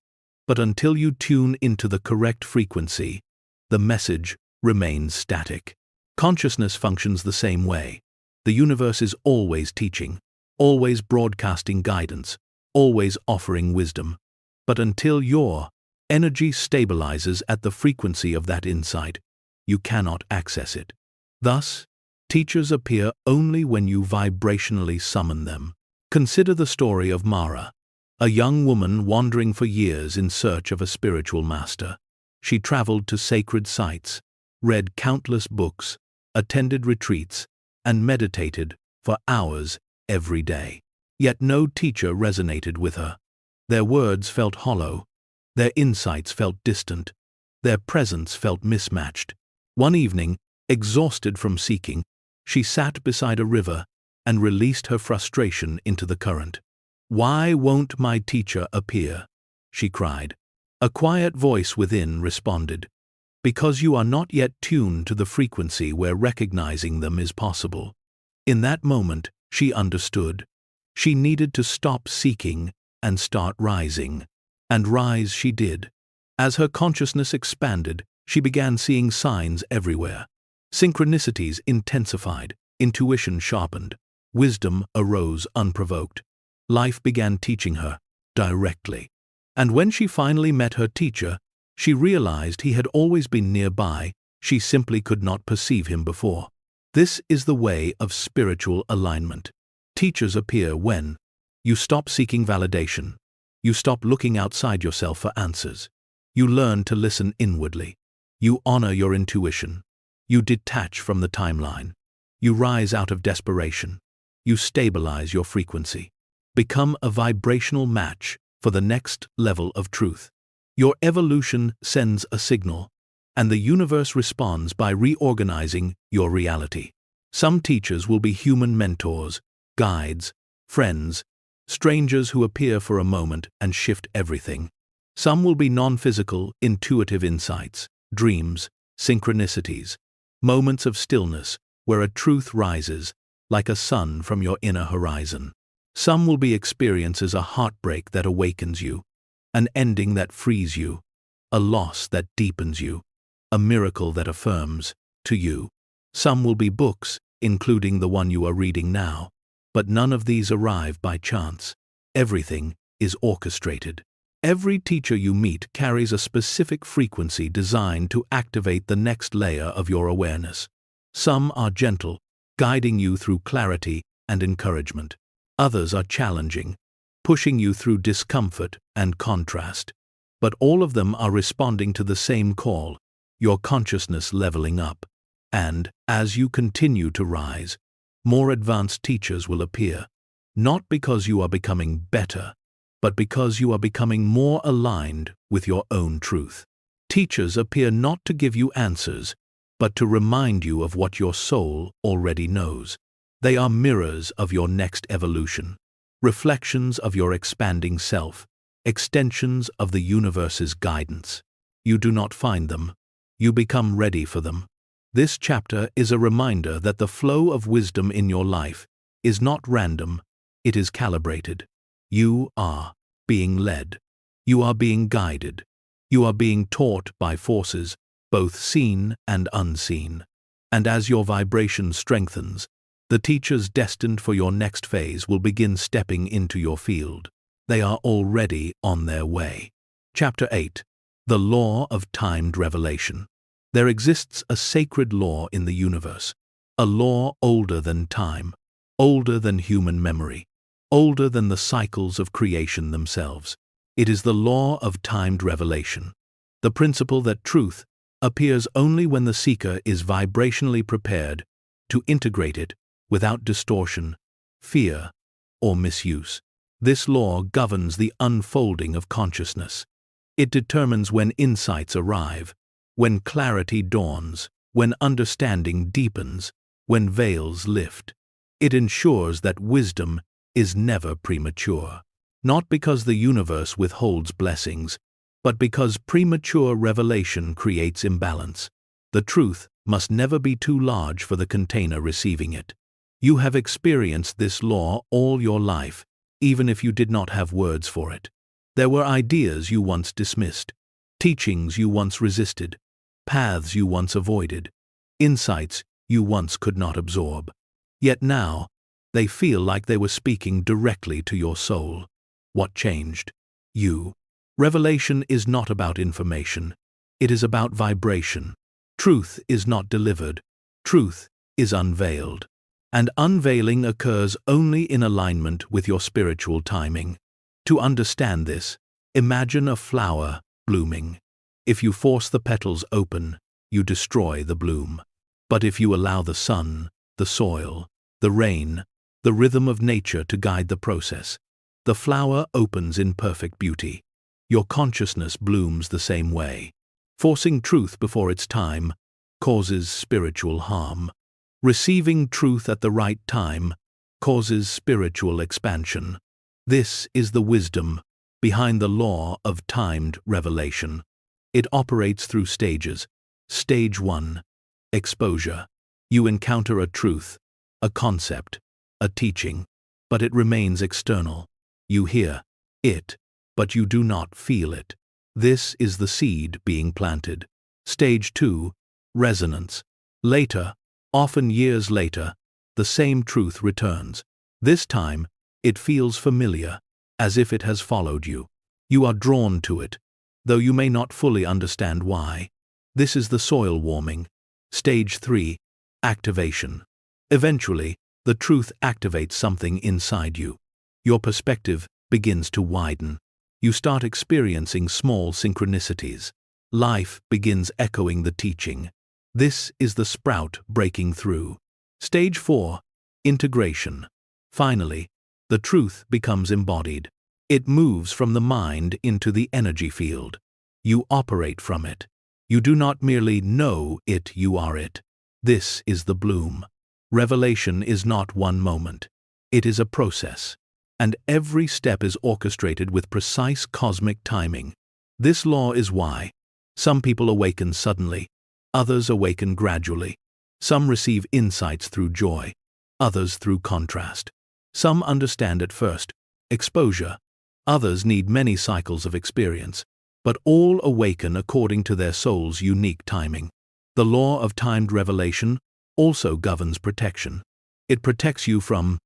but until you tune into the correct frequency, the message remains static. Consciousness functions the same way. The universe is always teaching, always broadcasting guidance, always offering wisdom. But until your energy stabilizes at the frequency of that insight, you cannot access it. Thus, teachers appear only when you vibrationally summon them. Consider the story of Mara, a young woman wandering for years in search of a spiritual master. She traveled to sacred sites, read countless books, attended retreats, and meditated for hours every day. Yet no teacher resonated with her. Their words felt hollow, their insights felt distant, their presence felt mismatched. One evening, exhausted from seeking, she sat beside a river and released her frustration into the current. "Why won't my teacher appear?" she cried. A quiet voice within responded, "Because you are not yet tuned to the frequency where recognizing them is possible." In that moment, she understood. She needed to stop seeking and start rising. And rise she did. As her consciousness expanded, she began seeing signs everywhere. Synchronicities intensified, intuition sharpened, wisdom arose unprovoked. Life began teaching her directly. And when she finally met her teacher, she realized he had always been nearby, she simply could not perceive him before. This is the way of spiritual alignment. Teachers appear when you stop seeking validation. You stop looking outside yourself for answers. You learn to listen inwardly. You honor your intuition. You detach from the timeline. You rise out of desperation. You stabilize your frequency. Become a vibrational match for the next level of truth. Your evolution sends a signal, and the universe responds by reorganizing your reality. Some teachers will be human mentors, guides, friends, strangers who appear for a moment and shift everything. Some will be non-physical, intuitive insights, dreams, synchronicities, moments of stillness where a truth rises like a sun from your inner horizon. Some will be experiences, a heartbreak that awakens you, an ending that frees you, a loss that deepens you, a miracle that affirms to you. Some will be books, including the one you are reading now, but none of these arrive by chance. Everything is orchestrated. Every teacher you meet carries a specific frequency designed to activate the next layer of your awareness. Some are gentle, guiding you through clarity and encouragement. Others are challenging, pushing you through discomfort and contrast. But all of them are responding to the same call, your consciousness leveling up. And, as you continue to rise, more advanced teachers will appear, not because you are becoming better, but because you are becoming more aligned with your own truth. Teachers appear not to give you answers, but to remind you of what your soul already knows. They are mirrors of your next evolution, reflections of your expanding self, extensions of the universe's guidance. You do not find them, you become ready for them. This chapter is a reminder that the flow of wisdom in your life is not random, it is calibrated. You are being led. You are being guided. You are being taught by forces, both seen and unseen. And as your vibration strengthens, the teachers destined for your next phase will begin stepping into your field. They are already on their way. Chapter 8. The Law of Timed Revelation. There exists a sacred law in the universe, a law older than time, older than human memory, older than the cycles of creation themselves. It is the law of timed revelation, the principle that truth appears only when the seeker is vibrationally prepared to integrate it without distortion, fear, or misuse. This law governs the unfolding of consciousness. It determines when insights arrive, when clarity dawns, when understanding deepens, when veils lift. It ensures that wisdom is never premature, not because the universe withholds blessings, but because premature revelation creates imbalance. The truth must never be too large for the container receiving it. You have experienced this law all your life, even if you did not have words for it. There were ideas you once dismissed, teachings you once resisted, paths you once avoided, insights you once could not absorb. Yet now, they feel like they were speaking directly to your soul. What changed? You. Revelation is not about information. It is about vibration. Truth is not delivered. Truth is unveiled. And unveiling occurs only in alignment with your spiritual timing. To understand this, imagine a flower blooming. If you force the petals open, you destroy the bloom. But if you allow the sun, the soil, the rain, the rhythm of nature to guide the process, the flower opens in perfect beauty. Your consciousness blooms the same way. Forcing truth before its time causes spiritual harm. Receiving truth at the right time causes spiritual expansion. This is the wisdom behind the law of timed revelation. It operates through stages. Stage 1. Exposure. You encounter a truth, a concept, a teaching, but it remains external. You hear it, but you do not feel it. This is the seed being planted. Stage 2. Resonance. Later, often years later, the same truth returns. This time, it feels familiar, as if it has followed you. You are drawn to it, though you may not fully understand why. This is the soil warming. Stage 3. Activation. Eventually, the truth activates something inside you. Your perspective begins to widen. You start experiencing small synchronicities. Life begins echoing the teaching. This is the sprout breaking through. Stage 4. Integration. Finally, the truth becomes embodied. It moves from the mind into the energy field. You operate from it. You do not merely know it, you are it. This is the bloom. Revelation is not one moment. It is a process. And every step is orchestrated with precise cosmic timing. This law is why some people awaken suddenly, others awaken gradually. Some receive insights through joy, others through contrast. Some understand at first, exposure. Others need many cycles of experience, but all awaken according to their soul's unique timing. The law of timed revelation also governs protection. It protects you from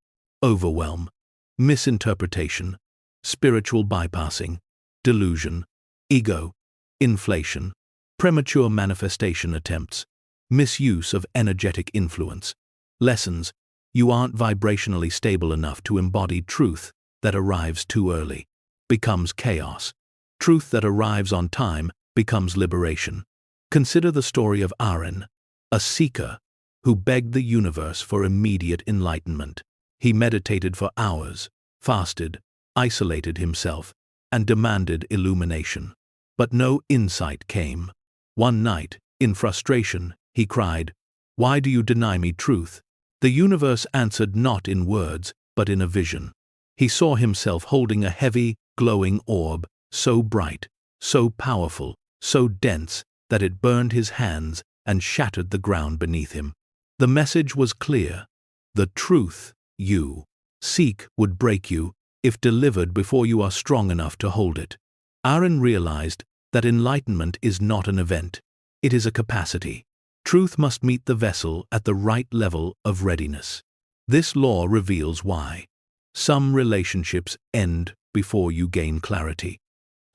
overwhelm, misinterpretation, spiritual bypassing, delusion, ego, inflation, premature manifestation attempts, misuse of energetic influence. Lessons: you aren't vibrationally stable enough to embody truth that arrives too early, becomes chaos. Truth that arrives on time becomes liberation. Consider the story of Aaron, a seeker who begged the universe for immediate enlightenment. He meditated for hours, fasted, isolated himself, and demanded illumination. But no insight came. One night, in frustration, he cried, "Why do you deny me truth?" The universe answered not in words, but in a vision. He saw himself holding a heavy, glowing orb, so bright, so powerful, so dense, that it burned his hands and shattered the ground beneath him. The message was clear. The truth you seek would break you if delivered before you are strong enough to hold it. Aaron realized that enlightenment is not an event, it is a capacity. Truth must meet the vessel at the right level of readiness. This law reveals why some relationships end before you gain clarity.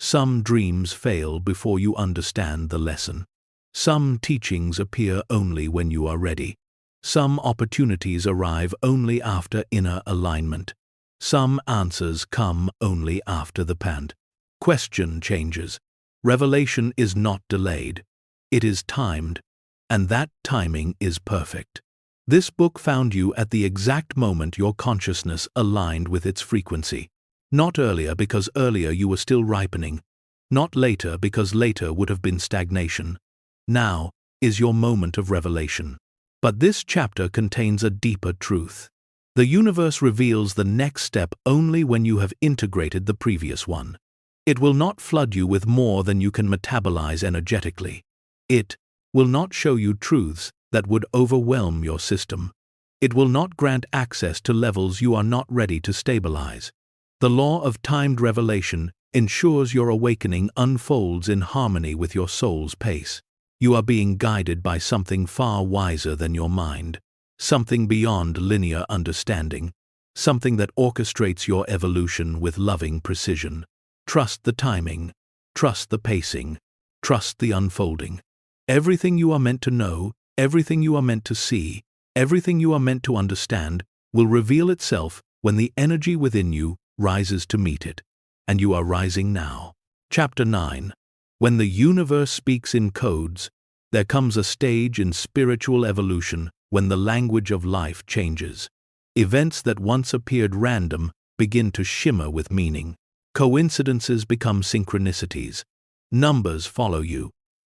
Some dreams fail before you understand the lesson. Some teachings appear only when you are ready. Some opportunities arrive only after inner alignment. Some answers come only after the question changes. Revelation is not delayed. It is timed, and that timing is perfect. This book found you at the exact moment your consciousness aligned with its frequency. Not earlier because earlier you were still ripening. Not later because later would have been stagnation. Now is your moment of revelation. But this chapter contains a deeper truth. The universe reveals the next step only when you have integrated the previous one. It will not flood you with more than you can metabolize energetically. It will not show you truths that would overwhelm your system. It will not grant access to levels you are not ready to stabilize. The law of timed revelation ensures your awakening unfolds in harmony with your soul's pace. You are being guided by something far wiser than your mind, something beyond linear understanding, something that orchestrates your evolution with loving precision. Trust the timing, trust the pacing, trust the unfolding. Everything you are meant to know, everything you are meant to see, everything you are meant to understand will reveal itself when the energy within you rises to meet it. And you are rising now. Chapter 9. When the universe speaks in codes, there comes a stage in spiritual evolution when the language of life changes. Events that once appeared random begin to shimmer with meaning. Coincidences become synchronicities. Numbers follow you.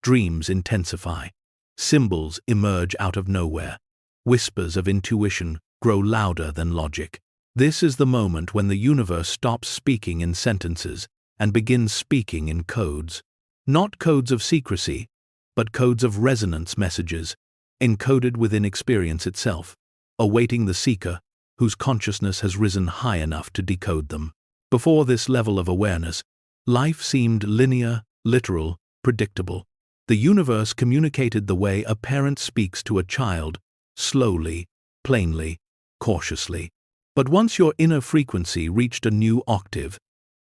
Dreams intensify. Symbols emerge out of nowhere. Whispers of intuition grow louder than logic. This is the moment when the universe stops speaking in sentences and begins speaking in codes. Not codes of secrecy, but codes of resonance messages, encoded within experience itself, awaiting the seeker whose consciousness has risen high enough to decode them. Before this level of awareness, life seemed linear, literal, predictable. The universe communicated the way a parent speaks to a child, slowly, plainly, cautiously. But once your inner frequency reached a new octave,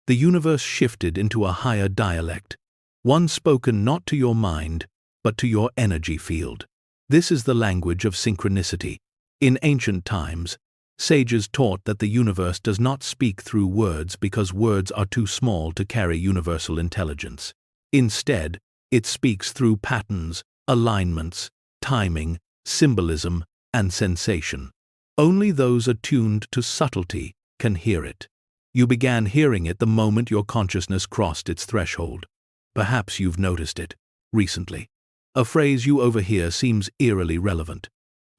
the universe shifted into a higher dialect, one spoken not to your mind, but to your energy field. This is the language of synchronicity. In ancient times, sages taught that the universe does not speak through words because words are too small to carry universal intelligence. Instead, it speaks through patterns, alignments, timing, symbolism, and sensation. Only those attuned to subtlety can hear it. You began hearing it the moment your consciousness crossed its threshold. Perhaps you've noticed it recently. A phrase you overhear seems eerily relevant.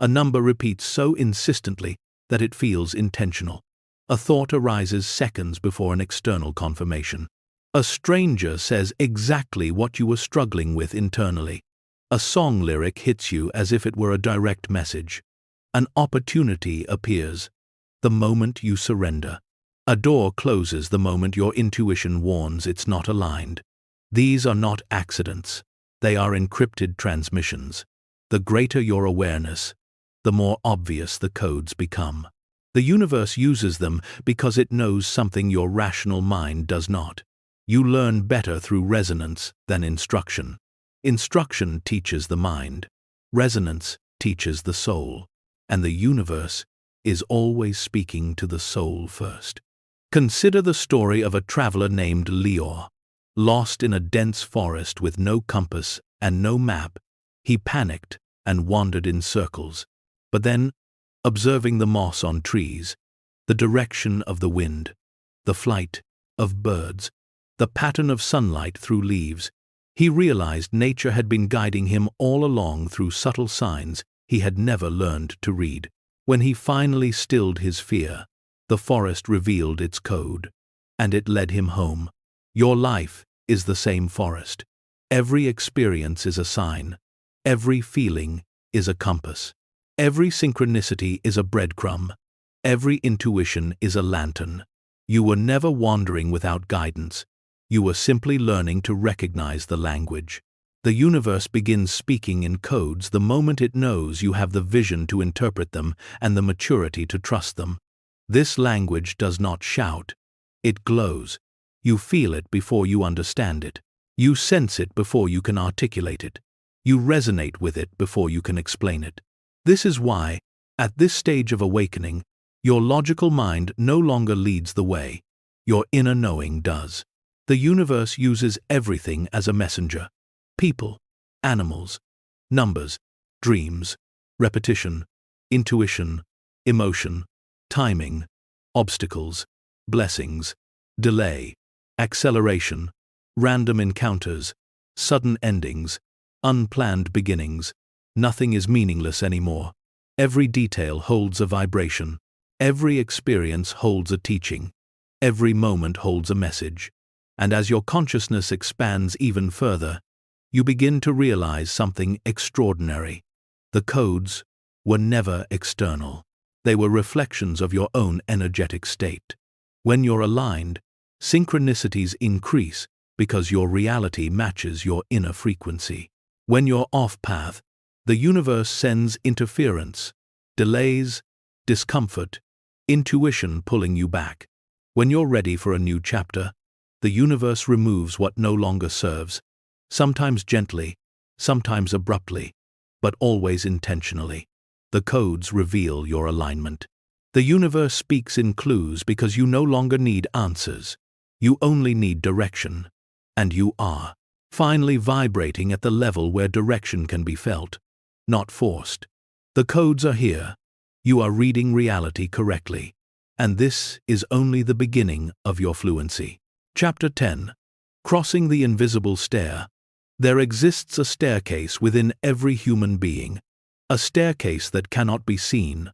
A number repeats so insistently that it feels intentional. A thought arises seconds before an external confirmation. A stranger says exactly what you were struggling with internally. A song lyric hits you as if it were a direct message. An opportunity appears the moment you surrender. A door closes the moment your intuition warns it's not aligned. These are not accidents. They are encrypted transmissions. The greater your awareness, the more obvious the codes become. The universe uses them because it knows something your rational mind does not. You learn better through resonance than instruction. Instruction teaches the mind. Resonance teaches the soul. And the universe is always speaking to the soul first. Consider the story of a traveler named Leor. Lost in a dense forest with no compass and no map, he panicked and wandered in circles. But then, observing the moss on trees, the direction of the wind, the flight of birds, the pattern of sunlight through leaves, he realized nature had been guiding him all along through subtle signs he had never learned to read. When he finally stilled his fear, the forest revealed its code, and it led him home. Your life is the same forest. Every experience is a sign. Every feeling is a compass. Every synchronicity is a breadcrumb. Every intuition is a lantern. You were never wandering without guidance. You were simply learning to recognize the language. The universe begins speaking in codes the moment it knows you have the vision to interpret them and the maturity to trust them. This language does not shout. It glows. You feel it before you understand it. You sense it before you can articulate it. You resonate with it before you can explain it. This is why, at this stage of awakening, your logical mind no longer leads the way. Your inner knowing does. The universe uses everything as a messenger. People, animals, numbers, dreams, repetition, intuition, emotion, timing, obstacles, blessings. delay, acceleration, random encounters, sudden endings, unplanned beginnings. Nothing is meaningless anymore. Every detail holds a vibration. Every experience holds a teaching. Every moment holds a message. And as your consciousness expands even further, you begin to realize something extraordinary. The codes were never external. They were reflections of your own energetic state. When you're aligned, synchronicities increase because your reality matches your inner frequency. When you're off path, the universe sends interference, delays, discomfort, intuition pulling you back. When you're ready for a new chapter, the universe removes what no longer serves, sometimes gently, sometimes abruptly, but always intentionally. The codes reveal your alignment. The universe speaks in clues because you no longer need answers. You only need direction. And you are finally vibrating at the level where direction can be felt, not forced. The codes are here. You are reading reality correctly. And this is only the beginning of your fluency. Chapter 10. Crossing the Invisible Stair. There exists a staircase within every human being, a staircase that cannot be seen,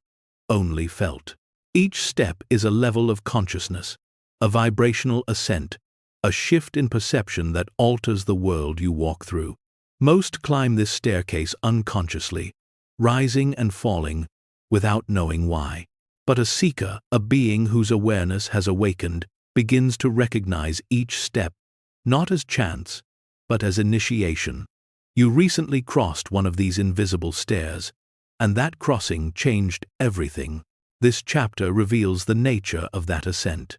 only felt. Each step is a level of consciousness, a vibrational ascent, a shift in perception that alters the world you walk through. Most climb this staircase unconsciously, rising and falling without knowing why. But a seeker, a being whose awareness has awakened, begins to recognize each step, not as chance, but as initiation. You recently crossed one of these invisible stairs, and that crossing changed everything. This chapter reveals the nature of that ascent.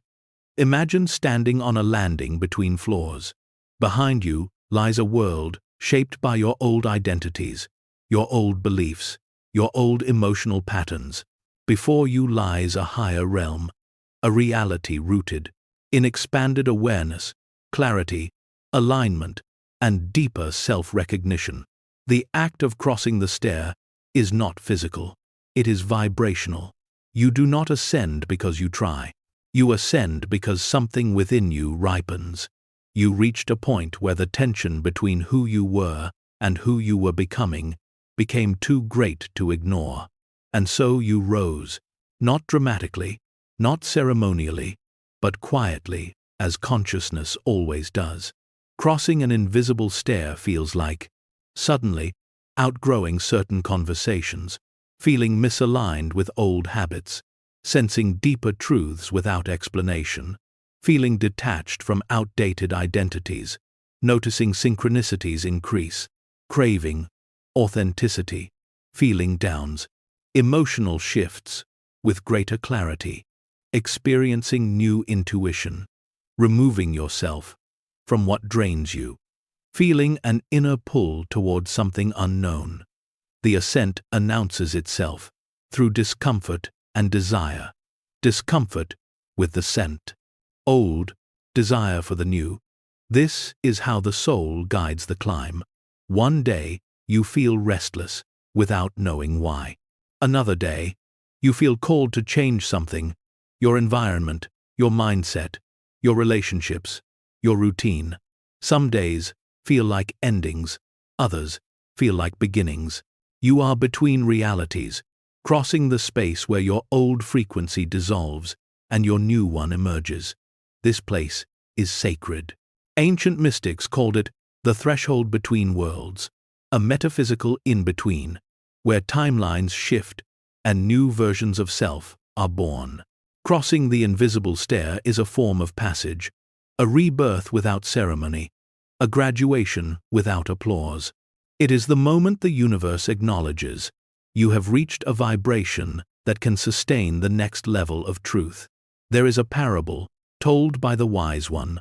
Imagine standing on a landing between floors. Behind you lies a world shaped by your old identities, your old beliefs, your old emotional patterns. Before you lies a higher realm, a reality rooted in expanded awareness, clarity, alignment, and deeper self-recognition. The act of crossing the stair is not physical. It is vibrational. You do not ascend because you try. You ascend because something within you ripens. You reached a point where the tension between who you were and who you were becoming became too great to ignore. And so you rose, not dramatically, not ceremonially, but quietly, as consciousness always does. Crossing an invisible stair feels like, suddenly, outgrowing certain conversations, feeling misaligned with old habits, sensing deeper truths without explanation, feeling detached from outdated identities, noticing synchronicities increase, craving authenticity, feeling downs, emotional shifts with greater clarity, experiencing new intuition, removing yourself from what drains you, feeling an inner pull toward something unknown. The ascent announces itself through discomfort and desire. Discomfort with the scent. Old, desire for the new. This is how the soul guides the climb. One day, you feel restless without knowing why. Another day, you feel called to change something, your environment, your mindset, your relationships, your routine. Some days feel like endings, others feel like beginnings. You are between realities, crossing the space where your old frequency dissolves and your new one emerges. This place is sacred. Ancient mystics called it the threshold between worlds, a metaphysical in-between, where timelines shift and new versions of self are born. Crossing the invisible stair is a form of passage, a rebirth without ceremony, a graduation without applause. It is the moment the universe acknowledges you have reached a vibration that can sustain the next level of truth. There is a parable told by the wise one,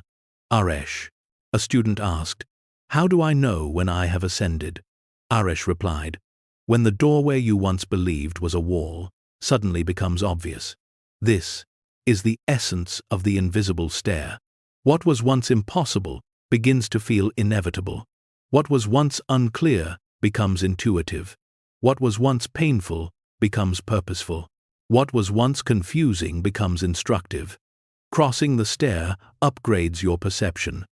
Aresh. A student asked, "How do I know when I have ascended?" Aresh replied, "When the doorway you once believed was a wall suddenly becomes obvious." This is the essence of the invisible stair. What was once impossible begins to feel inevitable. What was once unclear becomes intuitive. What was once painful becomes purposeful. What was once confusing becomes instructive. Crossing the stair upgrades your perception.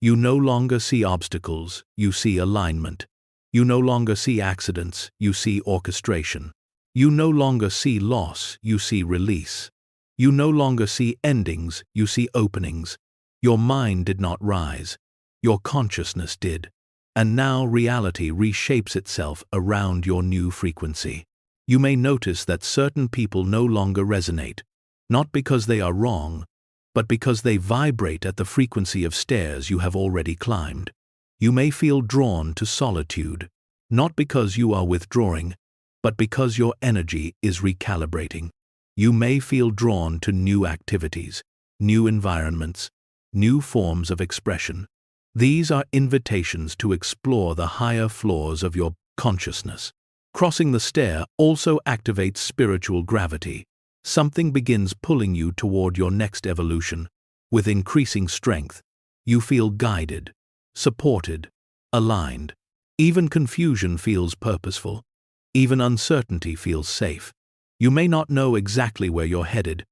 You no longer see obstacles, you see alignment. You no longer see accidents, you see orchestration. You no longer see loss, you see release. You no longer see endings, you see openings. Your mind did not rise. Your consciousness did. And now reality reshapes itself around your new frequency. You may notice that certain people no longer resonate, not because they are wrong, but because they vibrate at the frequency of stairs you have already climbed. You may feel drawn to solitude, not because you are withdrawing, but because your energy is recalibrating. You may feel drawn to new activities, new environments, new forms of expression. These are invitations to explore the higher floors of your consciousness. Crossing the stair also activates spiritual gravity. Something begins pulling you toward your next evolution. With increasing strength, you feel guided, supported, aligned. Even confusion feels purposeful. Even uncertainty feels safe. You may not know exactly where you're headed,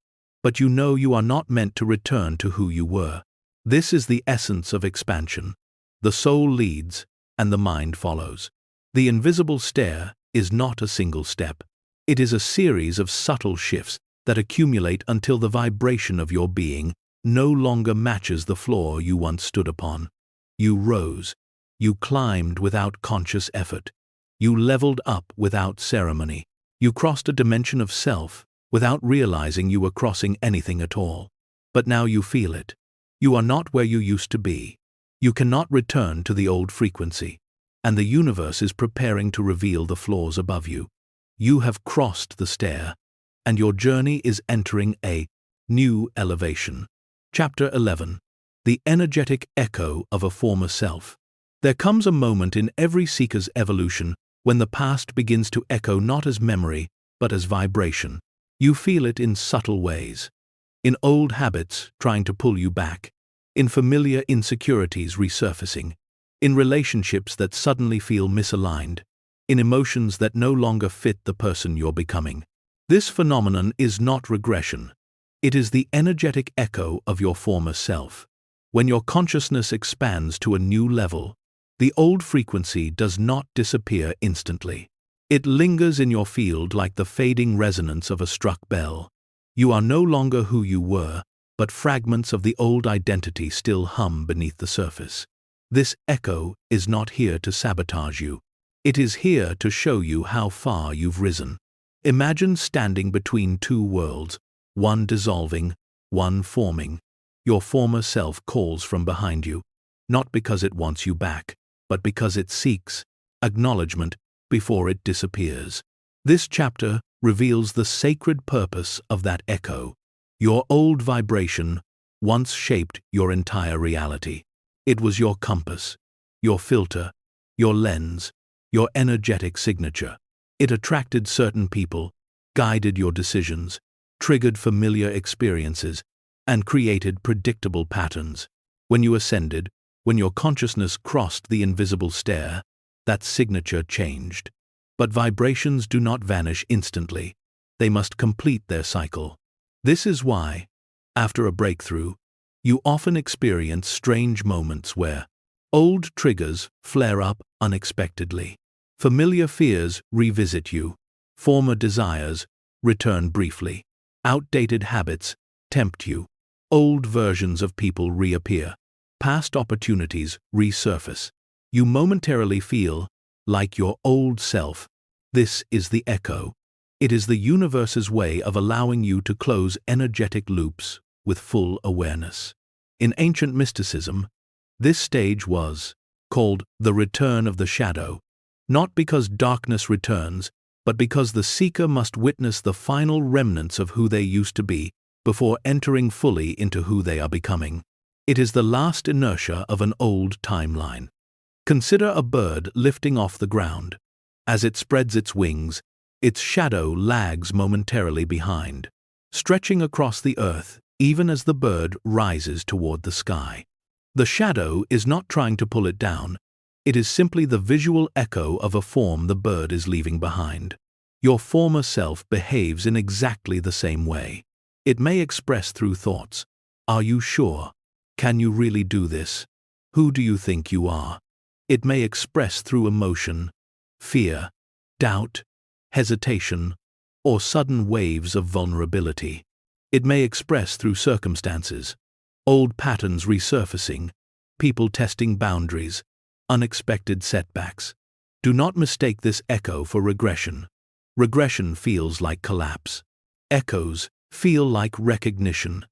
but you know you are not meant to return to who you were. This is the essence of expansion. The soul leads, and the mind follows. The invisible stair is not a single step. It is a series of subtle shifts that accumulate until the vibration of your being no longer matches the floor you once stood upon. You rose. You climbed without conscious effort. You leveled up without ceremony. You crossed a dimension of self without realizing you were crossing anything at all. But now you feel it. You are not where you used to be. You cannot return to the old frequency, and the universe is preparing to reveal the floors above you. You have crossed the stair, and your journey is entering a new elevation. Chapter 11. The energetic echo of a former self. There comes a moment in every seeker's evolution when the past begins to echo not as memory, but as vibration. You feel it in subtle ways. In old habits trying to pull you back. In familiar insecurities resurfacing. In relationships that suddenly feel misaligned. In emotions that no longer fit the person you're becoming. This phenomenon is not regression. It is the energetic echo of your former self. When your consciousness expands to a new level, the old frequency does not disappear instantly. It lingers in your field like the fading resonance of a struck bell. You are no longer who you were, but fragments of the old identity still hum beneath the surface. This echo is not here to sabotage you. It is here to show you how far you've risen. Imagine standing between two worlds, one dissolving, one forming. Your former self calls from behind you, not because it wants you back, but because it seeks acknowledgement before it disappears. This chapter reveals the sacred purpose of that echo. Your old vibration once shaped your entire reality. It was your compass, your filter, your lens, your energetic signature. It attracted certain people, guided your decisions, triggered familiar experiences, and created predictable patterns. When you ascended, when your consciousness crossed the invisible stair, that signature changed. But vibrations do not vanish instantly. They must complete their cycle. This is why, after a breakthrough, you often experience strange moments where old triggers flare up unexpectedly. Familiar fears revisit you. Former desires return briefly. Outdated habits tempt you. Old versions of people reappear. Past opportunities resurface. You momentarily feel like your old self. This is the echo. It is the universe's way of allowing you to close energetic loops with full awareness. In ancient mysticism, this stage was called the return of the shadow, not because darkness returns, but because the seeker must witness the final remnants of who they used to be before entering fully into who they are becoming. It is the last inertia of an old timeline. Consider a bird lifting off the ground. As it spreads its wings, its shadow lags momentarily behind, stretching across the earth even as the bird rises toward the sky. The shadow is not trying to pull it down. It is simply the visual echo of a form the bird is leaving behind. Your former self behaves in exactly the same way. It may express through thoughts, Are you sure? Can you really do this? Who do you think you are? It may express through emotion, fear, doubt, hesitation, or sudden waves of vulnerability. It may express through circumstances, old patterns resurfacing, people testing boundaries, unexpected setbacks. Do not mistake this echo for regression. Regression feels like collapse. Echoes feel like recognition.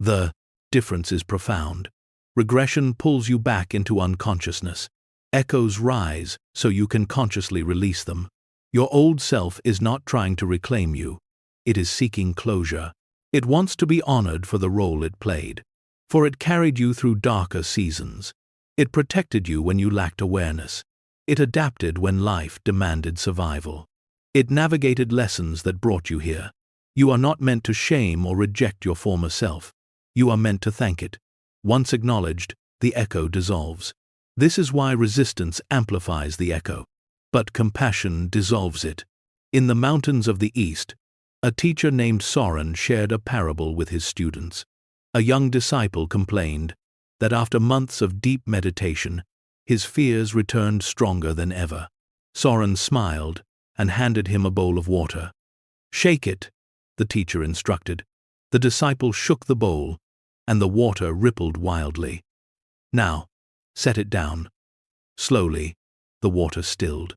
The difference is profound. Regression pulls you back into unconsciousness. Echoes rise so you can consciously release them. Your old self is not trying to reclaim you. It is seeking closure. It wants to be honored for the role it played. For it carried you through darker seasons. It protected you when you lacked awareness. It adapted when life demanded survival. It navigated lessons that brought you here. You are not meant to shame or reject your former self. You are meant to thank it. Once acknowledged, the echo dissolves. This is why resistance amplifies the echo, but compassion dissolves it. In the mountains of the East, a teacher named Soren shared a parable with his students. A young disciple complained that after months of deep meditation, his fears returned stronger than ever. Soren smiled and handed him a bowl of water. "Shake it," the teacher instructed. The disciple shook the bowl, and the water rippled wildly. "Now, set it down." Slowly, the water stilled.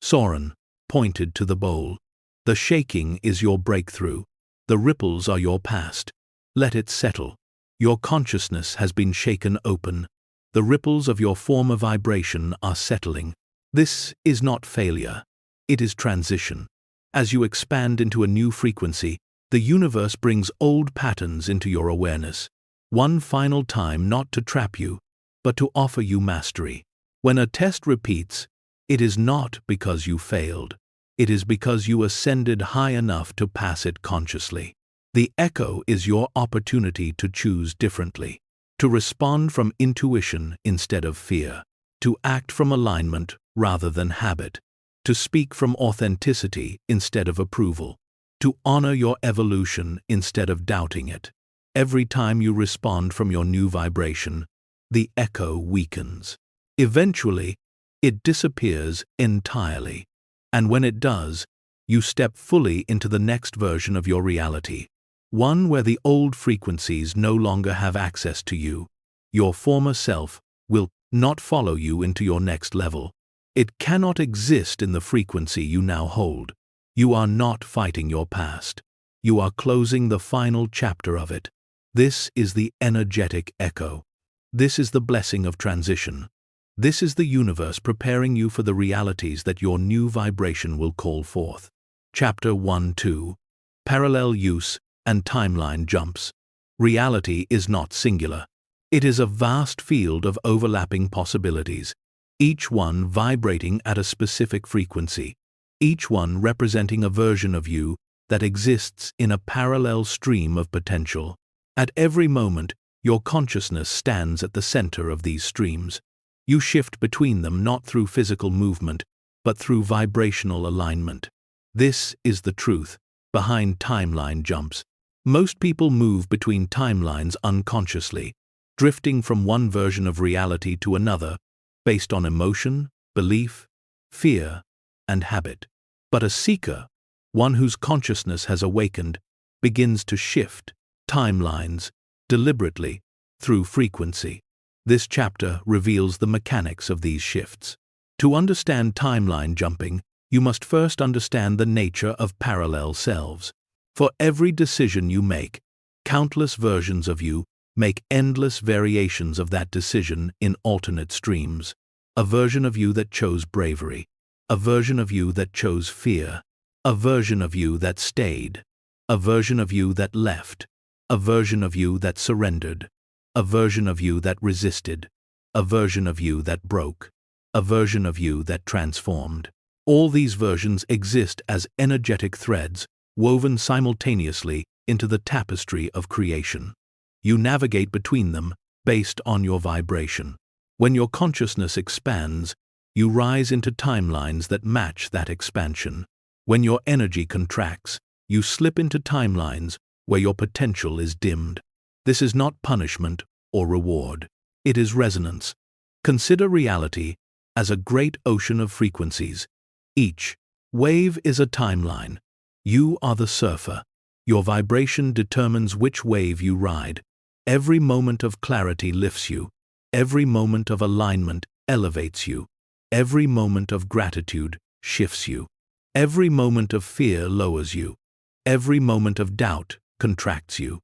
Soren pointed to the bowl. "The shaking is your breakthrough. The ripples are your past. Let it settle. Your consciousness has been shaken open. The ripples of your former vibration are settling. This is not failure. It is transition. As you expand into a new frequency, the universe brings old patterns into your awareness. One final time, not to trap you, but to offer you mastery. When a test repeats, it is not because you failed. It is because you ascended high enough to pass it consciously. The echo is your opportunity to choose differently, to respond from intuition instead of fear, to act from alignment rather than habit, to speak from authenticity instead of approval, to honor your evolution instead of doubting it. Every time you respond from your new vibration, the echo weakens. Eventually, it disappears entirely. And when it does, you step fully into the next version of your reality. One where the old frequencies no longer have access to you. Your former self will not follow you into your next level. It cannot exist in the frequency you now hold. You are not fighting your past. You are closing the final chapter of it. This is the energetic echo. This is the blessing of transition. This is the universe preparing you for the realities that your new vibration will call forth. Chapter 1-2. Parallel Use and Timeline Jumps. Reality is not singular. It is a vast field of overlapping possibilities, each one vibrating at a specific frequency, each one representing a version of you that exists in a parallel stream of potential. At every moment, your consciousness stands at the center of these streams. You shift between them not through physical movement, but through vibrational alignment. This is the truth behind timeline jumps. Most people move between timelines unconsciously, drifting from one version of reality to another based on emotion, belief, fear, and habit. But a seeker, one whose consciousness has awakened, begins to shift timelines deliberately through frequency. This chapter reveals the mechanics of these shifts. To understand timeline jumping, you must first understand the nature of parallel selves. For every decision you make, countless versions of you make endless variations of that decision in alternate streams. A version of you that chose bravery, a version of you that chose fear, a version of you that stayed, a version of you that left, a version of you that surrendered, a version of you that resisted, a version of you that broke, a version of you that transformed. All these versions exist as energetic threads woven simultaneously into the tapestry of creation. You navigate between them based on your vibration. When your consciousness expands, you rise into timelines that match that expansion. When your energy contracts, you slip into timelines where your potential is dimmed. This is not punishment or reward. It is resonance. Consider reality as a great ocean of frequencies. Each wave is a timeline. You are the surfer. Your vibration determines which wave you ride. Every moment of clarity lifts you. Every moment of alignment elevates you. Every moment of gratitude shifts you. Every moment of fear lowers you. Every moment of doubt contracts you.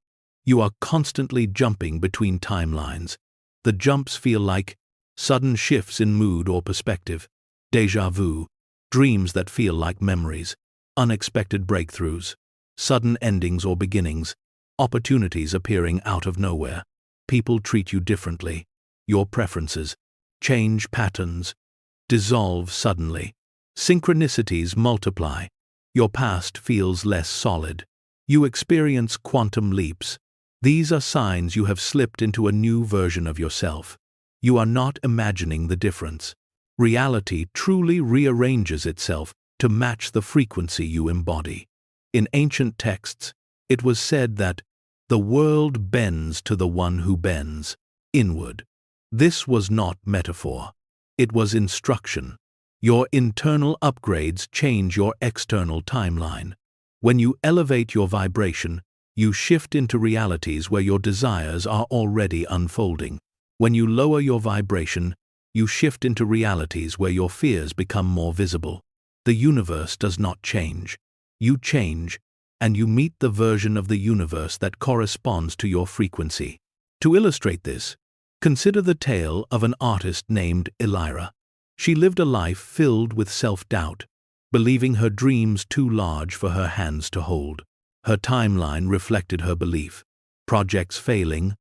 You are constantly jumping between timelines. The jumps feel like sudden shifts in mood or perspective, déjà vu, dreams that feel like memories, unexpected breakthroughs, sudden endings or beginnings, opportunities appearing out of nowhere. People treat you differently. Your preferences change, patterns dissolve suddenly. Synchronicities multiply. Your past feels less solid. You experience quantum leaps. These are signs you have slipped into a new version of yourself. You are not imagining the difference. Reality truly rearranges itself to match the frequency you embody. In ancient texts, it was said that the world bends to the one who bends inward. This was not metaphor. It was instruction. Your internal upgrades change your external timeline. When you elevate your vibration, you shift into realities where your desires are already unfolding. When you lower your vibration, you shift into realities where your fears become more visible. The universe does not change. You change, and you meet the version of the universe that corresponds to your frequency. To illustrate this, consider the tale of an artist named Elira. She lived a life filled with self-doubt, believing her dreams too large for her hands to hold. Her timeline reflected her belief. Projects failing,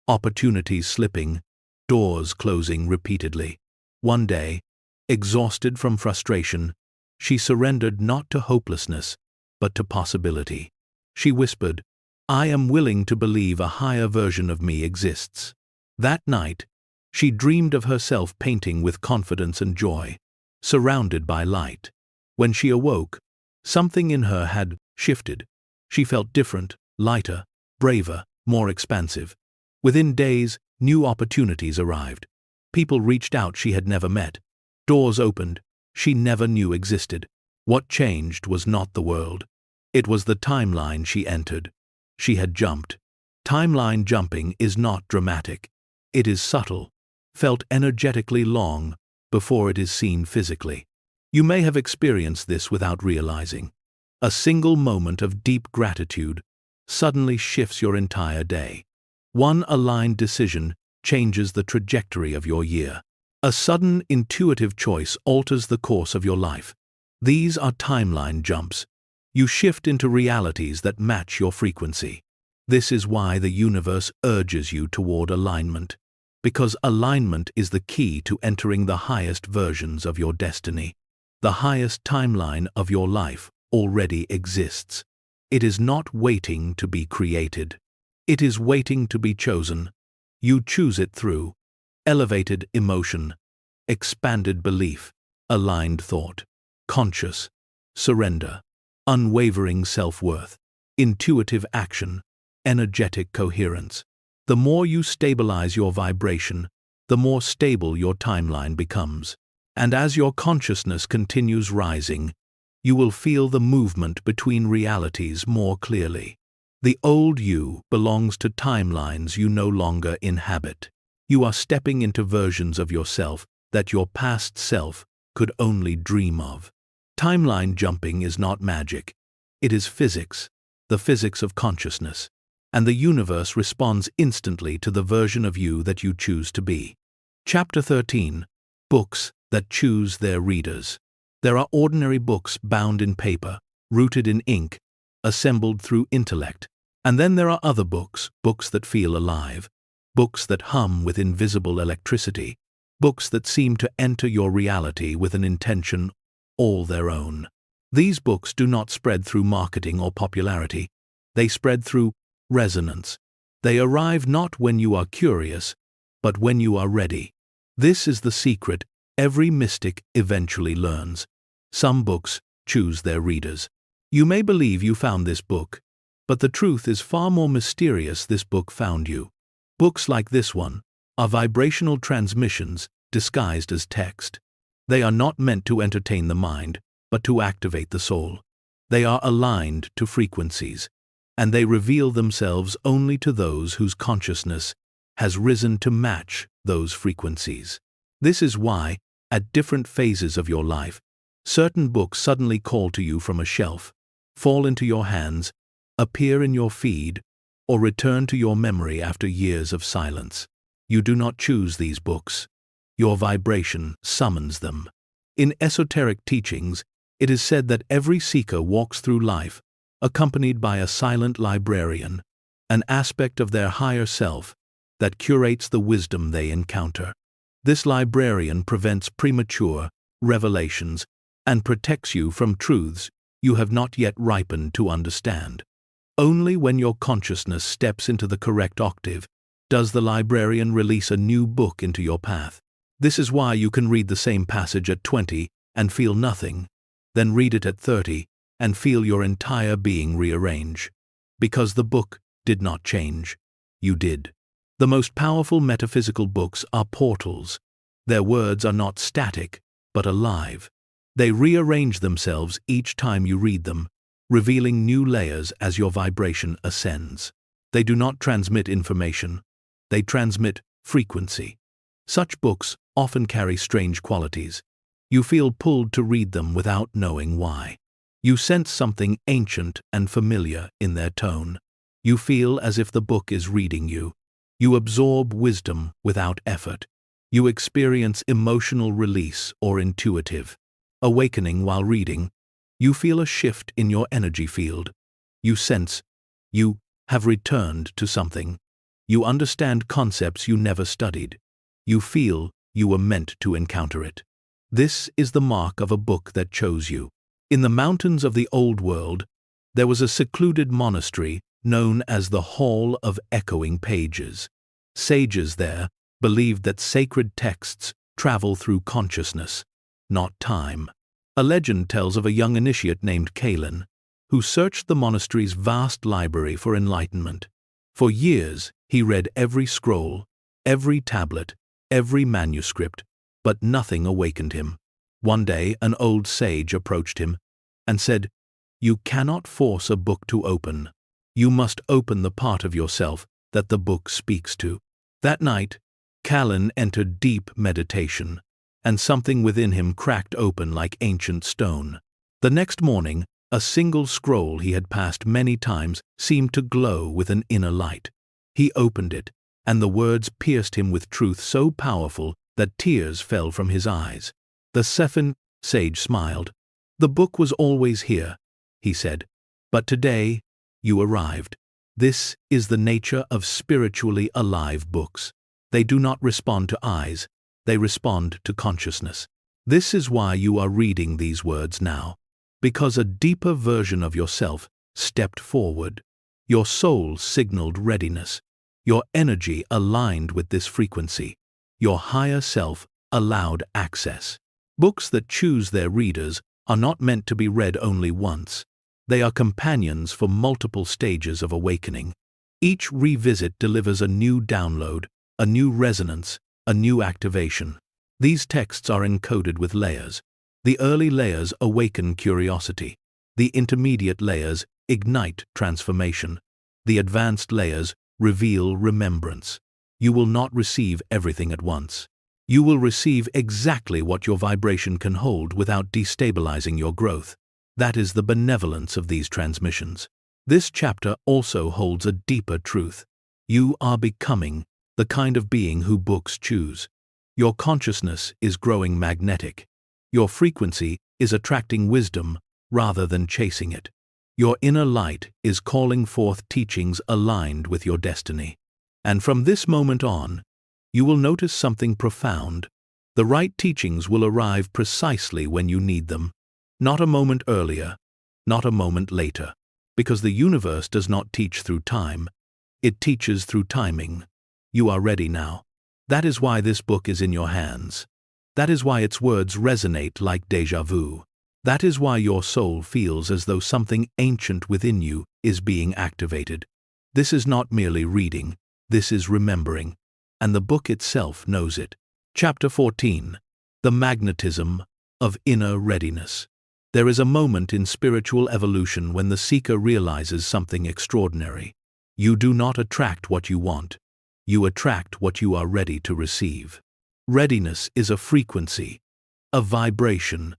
opportunities slipping, doors closing repeatedly. One day, exhausted from frustration, she surrendered not to hopelessness, but to possibility. She whispered, "I am willing to believe a higher version of me exists." That night, she dreamed of herself painting with confidence and joy, surrounded by light. When she awoke, something in her had shifted. She felt different, lighter, braver, more expansive. Within days, new opportunities arrived. People reached out she had never met. Doors opened she never knew existed. What changed was not the world. It was the timeline she entered. She had jumped. Timeline jumping is not dramatic. It is subtle, felt energetically long before it is seen physically. You may have experienced this without realizing. A single moment of deep gratitude suddenly shifts your entire day. One aligned decision changes the trajectory of your year. A sudden, intuitive choice alters the course of your life. These are timeline jumps. You shift into realities that match your frequency. This is why the universe urges you toward alignment, because alignment is the key to entering the highest versions of your destiny. The highest timeline of your life already exists. It is not waiting to be created. It is waiting to be chosen. You choose it through elevated emotion, expanded belief, aligned thought, conscious surrender, unwavering self-worth, intuitive action, energetic coherence. The more you stabilize your vibration, the more stable your timeline becomes. And as your consciousness continues rising, you will feel the movement between realities more clearly. The old you belongs to timelines you no longer inhabit. You are stepping into versions of yourself that your past self could only dream of. Timeline jumping is not magic. It is physics, the physics of consciousness. And the universe responds instantly to the version of you that you choose to be. Chapter 13. Books that choose their readers. There are ordinary books bound in paper, rooted in ink, assembled through intellect. And then there are other books, books that feel alive, books that hum with invisible electricity, books that seem to enter your reality with an intention all their own. These books do not spread through marketing or popularity. They spread through resonance. They arrive not when you are curious, but when you are ready. This is the secret every mystic eventually learns. Some books choose their readers. You may believe you found this book. But the truth is far more mysterious. This book found you. Books like this one are vibrational transmissions disguised as text. They are not meant to entertain the mind, but to activate the soul. They are aligned to frequencies, and they reveal themselves only to those whose consciousness has risen to match those frequencies. This is why, at different phases of your life, certain books suddenly call to you from a shelf, fall into your hands, appear in your feed, or return to your memory after years of silence. You do not choose these books. Your vibration summons them. In esoteric teachings, it is said that every seeker walks through life accompanied by a silent librarian, an aspect of their higher self that curates the wisdom they encounter. This librarian prevents premature revelations and protects you from truths you have not yet ripened to understand. Only when your consciousness steps into the correct octave does the librarian release a new book into your path. This is why you can read the same passage at 20 and feel nothing, then read it at 30 and feel your entire being rearrange. Because the book did not change. You did. The most powerful metaphysical books are portals. Their words are not static, but alive. They rearrange themselves each time you read them, revealing new layers as your vibration ascends. They do not transmit information. They transmit frequency. Such books often carry strange qualities. You feel pulled to read them without knowing why. You sense something ancient and familiar in their tone. You feel as if the book is reading you. You absorb wisdom without effort. You experience emotional release or intuitive awakening while reading. You feel a shift in your energy field. You sense you have returned to something. You understand concepts you never studied. You feel you were meant to encounter it. This is the mark of a book that chose you. In the mountains of the Old World, there was a secluded monastery known as the Hall of Echoing Pages. Sages there believed that sacred texts travel through consciousness, not time. A legend tells of a young initiate named Kalin, who searched the monastery's vast library for enlightenment. For years, he read every scroll, every tablet, every manuscript, but nothing awakened him. One day, an old sage approached him and said, "You cannot force a book to open. You must open the part of yourself that the book speaks to." That night, Kalin entered deep meditation, and something within him cracked open like ancient stone. The next morning, a single scroll he had passed many times seemed to glow with an inner light. He opened it, and the words pierced him with truth so powerful that tears fell from his eyes. The Sephin sage smiled. "The book was always here," he said, "but today you arrived." This is the nature of spiritually alive books. They do not respond to eyes, they respond to consciousness. This is why you are reading these words now, because a deeper version of yourself stepped forward. Your soul signaled readiness. Your energy aligned with this frequency. Your higher self allowed access. Books that choose their readers are not meant to be read only once. They are companions for multiple stages of awakening. Each revisit delivers a new download, a new resonance, a new activation. These texts are encoded with layers. The early layers awaken curiosity. The intermediate layers ignite transformation. The advanced layers reveal remembrance. You will not receive everything at once. You will receive exactly what your vibration can hold without destabilizing your growth. That is the benevolence of these transmissions. This chapter also holds a deeper truth. You are becoming the kind of being who books choose. Your consciousness is growing magnetic. Your frequency is attracting wisdom rather than chasing it. Your inner light is calling forth teachings aligned with your destiny. And from this moment on, you will notice something profound. The right teachings will arrive precisely when you need them. Not a moment earlier, not a moment later, because the universe does not teach through time, it teaches through timing. You are ready now. That is why this book is in your hands. That is why its words resonate like déjà vu. That is why your soul feels as though something ancient within you is being activated. This is not merely reading, this is remembering, and the book itself knows it. Chapter 14. The Magnetism of Inner Readiness. There is a moment in spiritual evolution when the seeker realizes something extraordinary. You do not attract what you want. You attract what you are ready to receive. Readiness is a frequency, a vibration,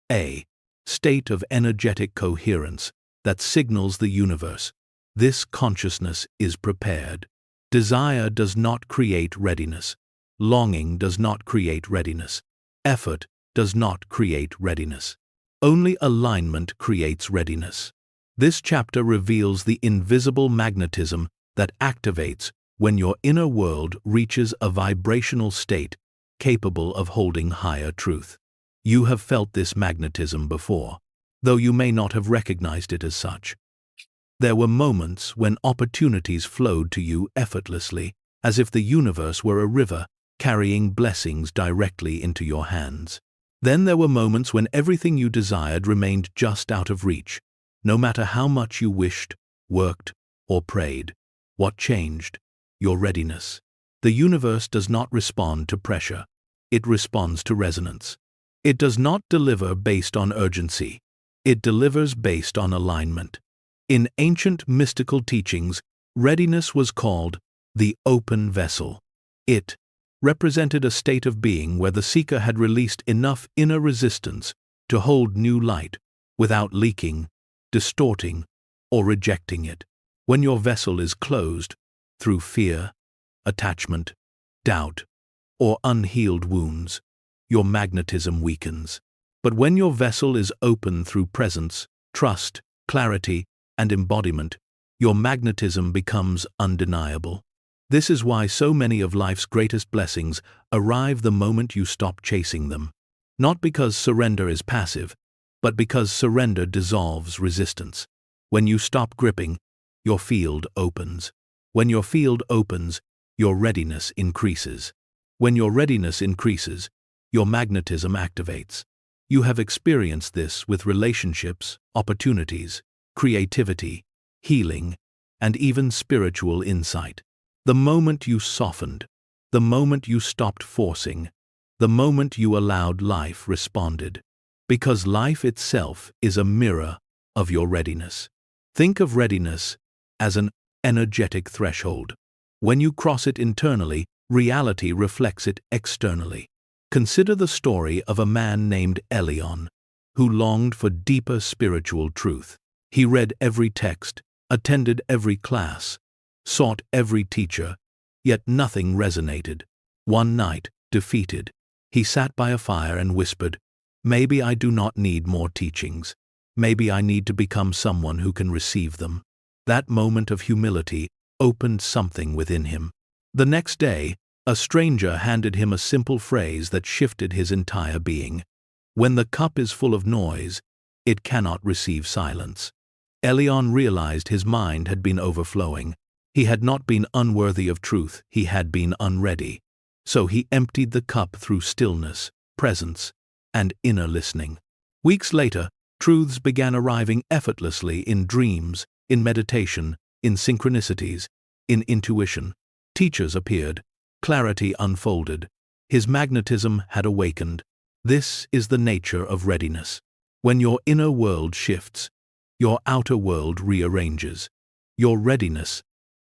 a state of energetic coherence that signals the universe. This consciousness is prepared. Desire does not create readiness. Longing does not create readiness. Effort does not create readiness. Only alignment creates readiness. This chapter reveals the invisible magnetism that activates when your inner world reaches a vibrational state capable of holding higher truth. You have felt this magnetism before, though you may not have recognized it as such. There were moments when opportunities flowed to you effortlessly, as if the universe were a river carrying blessings directly into your hands. Then there were moments when everything you desired remained just out of reach, no matter how much you wished, worked, or prayed. What changed? Your readiness. The universe does not respond to pressure. It responds to resonance. It does not deliver based on urgency. It delivers based on alignment. In ancient mystical teachings, readiness was called the open vessel. It represented a state of being where the seeker had released enough inner resistance to hold new light without leaking, distorting, or rejecting it. When your vessel is closed through fear, attachment, doubt, or unhealed wounds, your magnetism weakens. But when your vessel is open through presence, trust, clarity, and embodiment, your magnetism becomes undeniable. This is why so many of life's greatest blessings arrive the moment you stop chasing them. Not because surrender is passive, but because surrender dissolves resistance. When you stop gripping, your field opens. When your field opens, your readiness increases. When your readiness increases, your magnetism activates. You have experienced this with relationships, opportunities, creativity, healing, and even spiritual insight. The moment you softened, the moment you stopped forcing, the moment you allowed life responded. Because life itself is a mirror of your readiness. Think of readiness as an energetic threshold. When you cross it internally, reality reflects it externally. Consider the story of a man named Elion, who longed for deeper spiritual truth. He read every text, attended every class, sought every teacher, yet nothing resonated. One night, defeated, he sat by a fire and whispered, "Maybe I do not need more teachings. Maybe I need to become someone who can receive them." That moment of humility opened something within him. The next day, a stranger handed him a simple phrase that shifted his entire being. When the cup is full of noise, it cannot receive silence. Elion realized his mind had been overflowing. He had not been unworthy of truth, he had been unready. So he emptied the cup through stillness, presence, and inner listening. Weeks later, truths began arriving effortlessly in dreams, in meditation, in synchronicities, in intuition. Teachers appeared. Clarity unfolded. His magnetism had awakened. This is the nature of readiness. When your inner world shifts, your outer world rearranges. Your readiness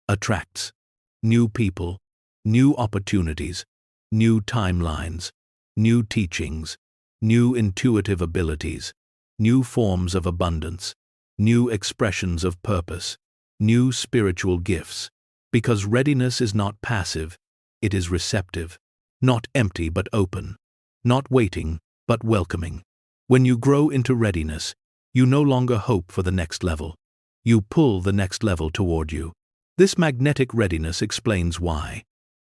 attracts new people, new opportunities, new timelines, new teachings, new intuitive abilities, new forms of abundance, new expressions of purpose, new spiritual gifts. Because readiness is not passive, it is receptive, not empty but open, not waiting but welcoming. When you grow into readiness, you no longer hope for the next level. You pull the next level toward you. This magnetic readiness explains why.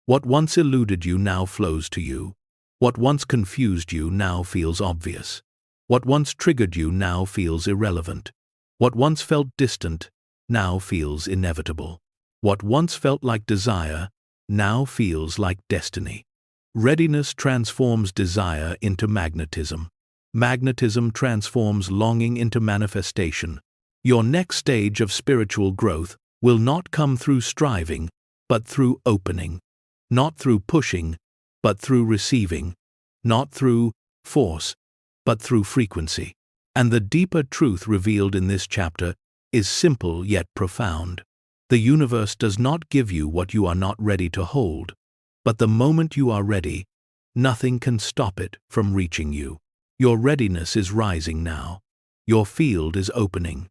What once eluded you now flows to you. What once confused you now feels obvious. What once triggered you now feels irrelevant. What once felt distant now feels inevitable. What once felt like desire now feels like destiny. Readiness transforms desire into magnetism. Magnetism transforms longing into manifestation. Your next stage of spiritual growth will not come through striving, but through opening. Not through pushing, but through receiving. Not through force, but through frequency. And the deeper truth revealed in this chapter is simple yet profound. The universe does not give you what you are not ready to hold, but the moment you are ready, nothing can stop it from reaching you. Your readiness is rising now. Your field is opening.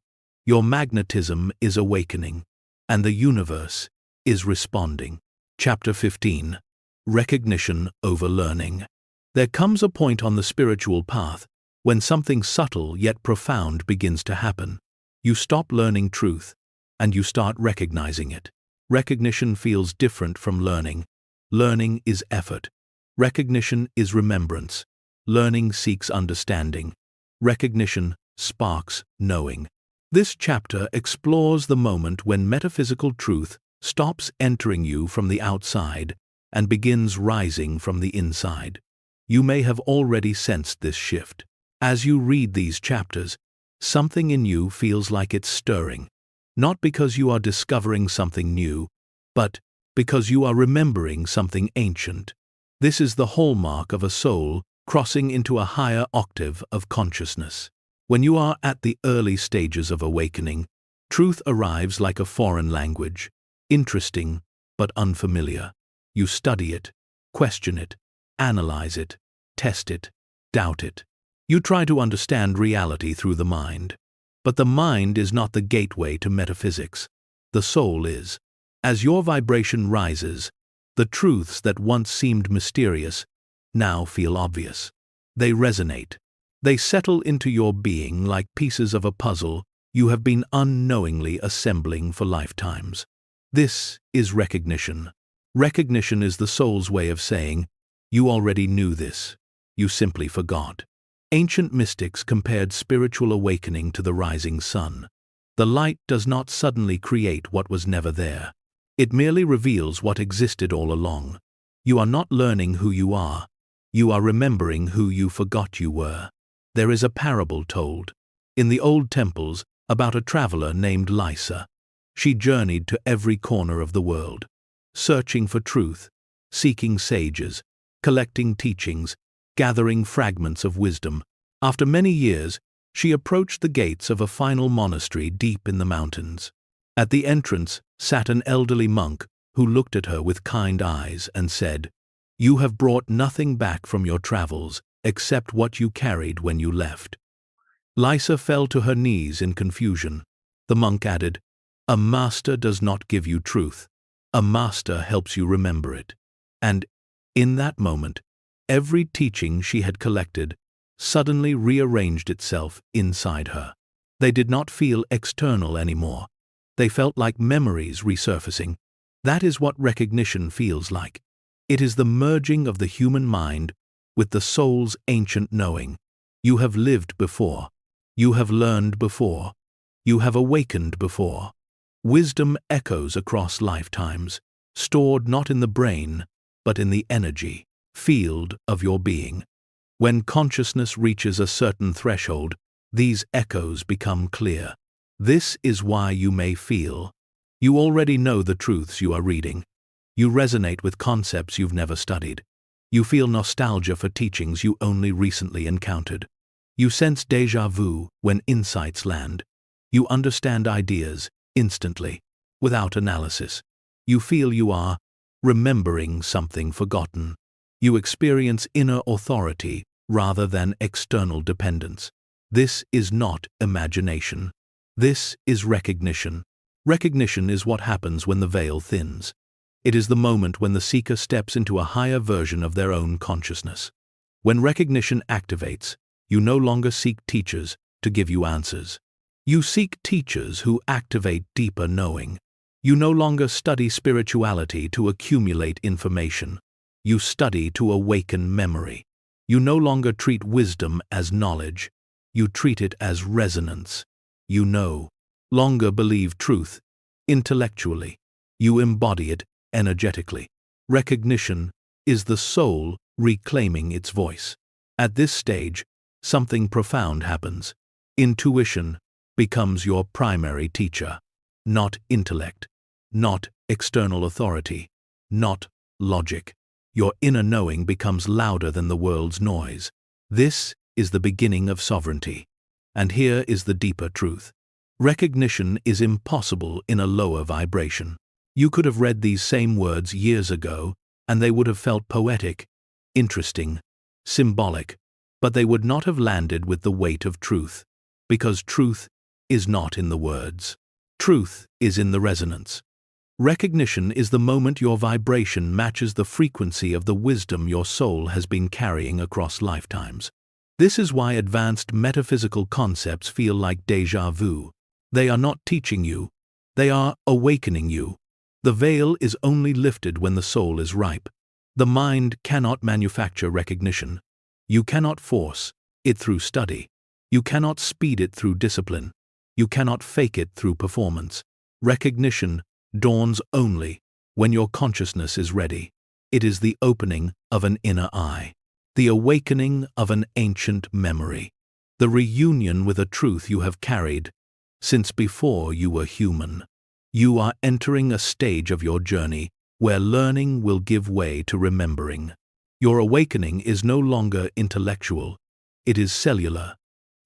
Your magnetism is awakening. And the universe is responding. Chapter 15. Recognition over learning. There comes a point on the spiritual path when something subtle yet profound begins to happen. You stop learning truth, and you start recognizing it. Recognition feels different from learning. Learning is effort. Recognition is remembrance. Learning seeks understanding. Recognition sparks knowing. This chapter explores the moment when metaphysical truth stops entering you from the outside and begins rising from the inside. You may have already sensed this shift. As you read these chapters, something in you feels like it's stirring, not because you are discovering something new, but because you are remembering something ancient. This is the hallmark of a soul crossing into a higher octave of consciousness. When you are at the early stages of awakening, truth arrives like a foreign language, interesting but unfamiliar. You study it, question it, analyze it, test it, doubt it. You try to understand reality through the mind. But the mind is not the gateway to metaphysics. The soul is. As your vibration rises, the truths that once seemed mysterious now feel obvious. They resonate. They settle into your being like pieces of a puzzle you have been unknowingly assembling for lifetimes. This is recognition. Recognition is the soul's way of saying, you already knew this. You simply forgot. Ancient mystics compared spiritual awakening to the rising sun. The light does not suddenly create what was never there. It merely reveals what existed all along. You are not learning who you are. You are remembering who you forgot you were. There is a parable told in the old temples about a traveler named Lysa. She journeyed to every corner of the world, searching for truth, seeking sages, collecting teachings, gathering fragments of wisdom. After many years, she approached the gates of a final monastery deep in the mountains. At the entrance sat an elderly monk who looked at her with kind eyes and said, "You have brought nothing back from your travels except what you carried when you left." Lysa fell to her knees in confusion. The monk added, "A master does not give you truth. A master helps you remember it." And in that moment, every teaching she had collected suddenly rearranged itself inside her. They did not feel external anymore. They felt like memories resurfacing. That is what recognition feels like. It is the merging of the human mind with the soul's ancient knowing. You have lived before. You have learned before. You have awakened before. Wisdom echoes across lifetimes, stored not in the brain, but in the energy field of your being. When consciousness reaches a certain threshold, these echoes become clear. This is why you may feel. You already know the truths you are reading. You resonate with concepts you've never studied. You feel nostalgia for teachings you only recently encountered. You sense déjà vu when insights land. You understand ideas instantly, without analysis. You feel you are remembering something forgotten. You experience inner authority rather than external dependence. This is not imagination. This is recognition. Recognition is what happens when the veil thins. It is the moment when the seeker steps into a higher version of their own consciousness. When recognition activates, you no longer seek teachers to give you answers. You seek teachers who activate deeper knowing. You no longer study spirituality to accumulate information. You study to awaken memory. You no longer treat wisdom as knowledge. You treat it as resonance. You no longer believe truth intellectually. You embody it energetically. Recognition is the soul reclaiming its voice. At this stage, something profound happens. Intuition becomes your primary teacher. Not intellect, not external authority, not logic. Your inner knowing becomes louder than the world's noise. This is the beginning of sovereignty. And here is the deeper truth. Recognition is impossible in a lower vibration. You could have read these same words years ago, and they would have felt poetic, interesting, symbolic, but they would not have landed with the weight of truth, because truth is not in the words. Truth is in the resonance. Recognition is the moment your vibration matches the frequency of the wisdom your soul has been carrying across lifetimes. This is why advanced metaphysical concepts feel like déjà vu. They are not teaching you, they are awakening you. The veil is only lifted when the soul is ripe. The mind cannot manufacture recognition. You cannot force it through study. You cannot speed it through discipline. You cannot fake it through performance. Recognition dawns only when your consciousness is ready. It is the opening of an inner eye, the awakening of an ancient memory, the reunion with a truth you have carried since before you were human. You are entering a stage of your journey where learning will give way to remembering. Your awakening is no longer intellectual. It is cellular,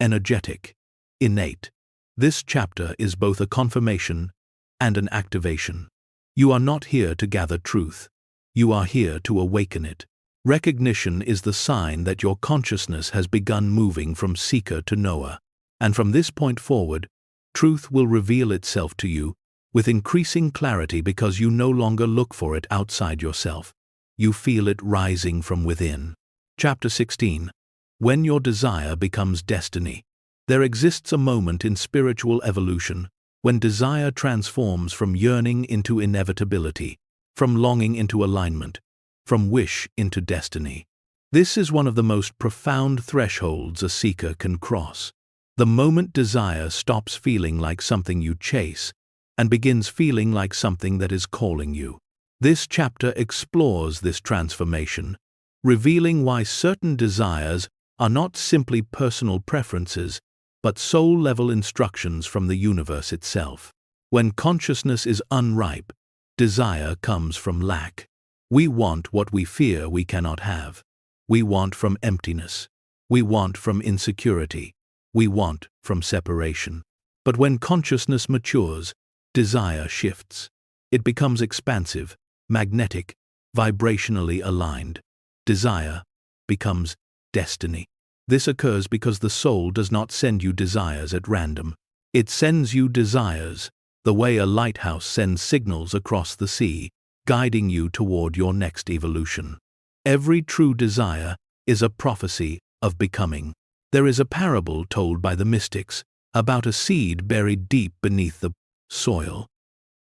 energetic, innate. This chapter is both a confirmation and an activation. You are not here to gather truth. You are here to awaken it. Recognition is the sign that your consciousness has begun moving from seeker to knower. And from this point forward, truth will reveal itself to you with increasing clarity because you no longer look for it outside yourself. You feel it rising from within. Chapter 16. When your desire becomes destiny. There exists a moment in spiritual evolution when desire transforms from yearning into inevitability, from longing into alignment, from wish into destiny. This is one of the most profound thresholds a seeker can cross. The moment desire stops feeling like something you chase and begins feeling like something that is calling you. This chapter explores this transformation, revealing why certain desires are not simply personal preferences, but soul-level instructions from the universe itself. When consciousness is unripe, desire comes from lack. We want what we fear we cannot have. We want from emptiness. We want from insecurity. We want from separation. But when consciousness matures, desire shifts. It becomes expansive, magnetic, vibrationally aligned. Desire becomes destiny. This occurs because the soul does not send you desires at random. It sends you desires, the way a lighthouse sends signals across the sea, guiding you toward your next evolution. Every true desire is a prophecy of becoming. There is a parable told by the mystics about a seed buried deep beneath the soil.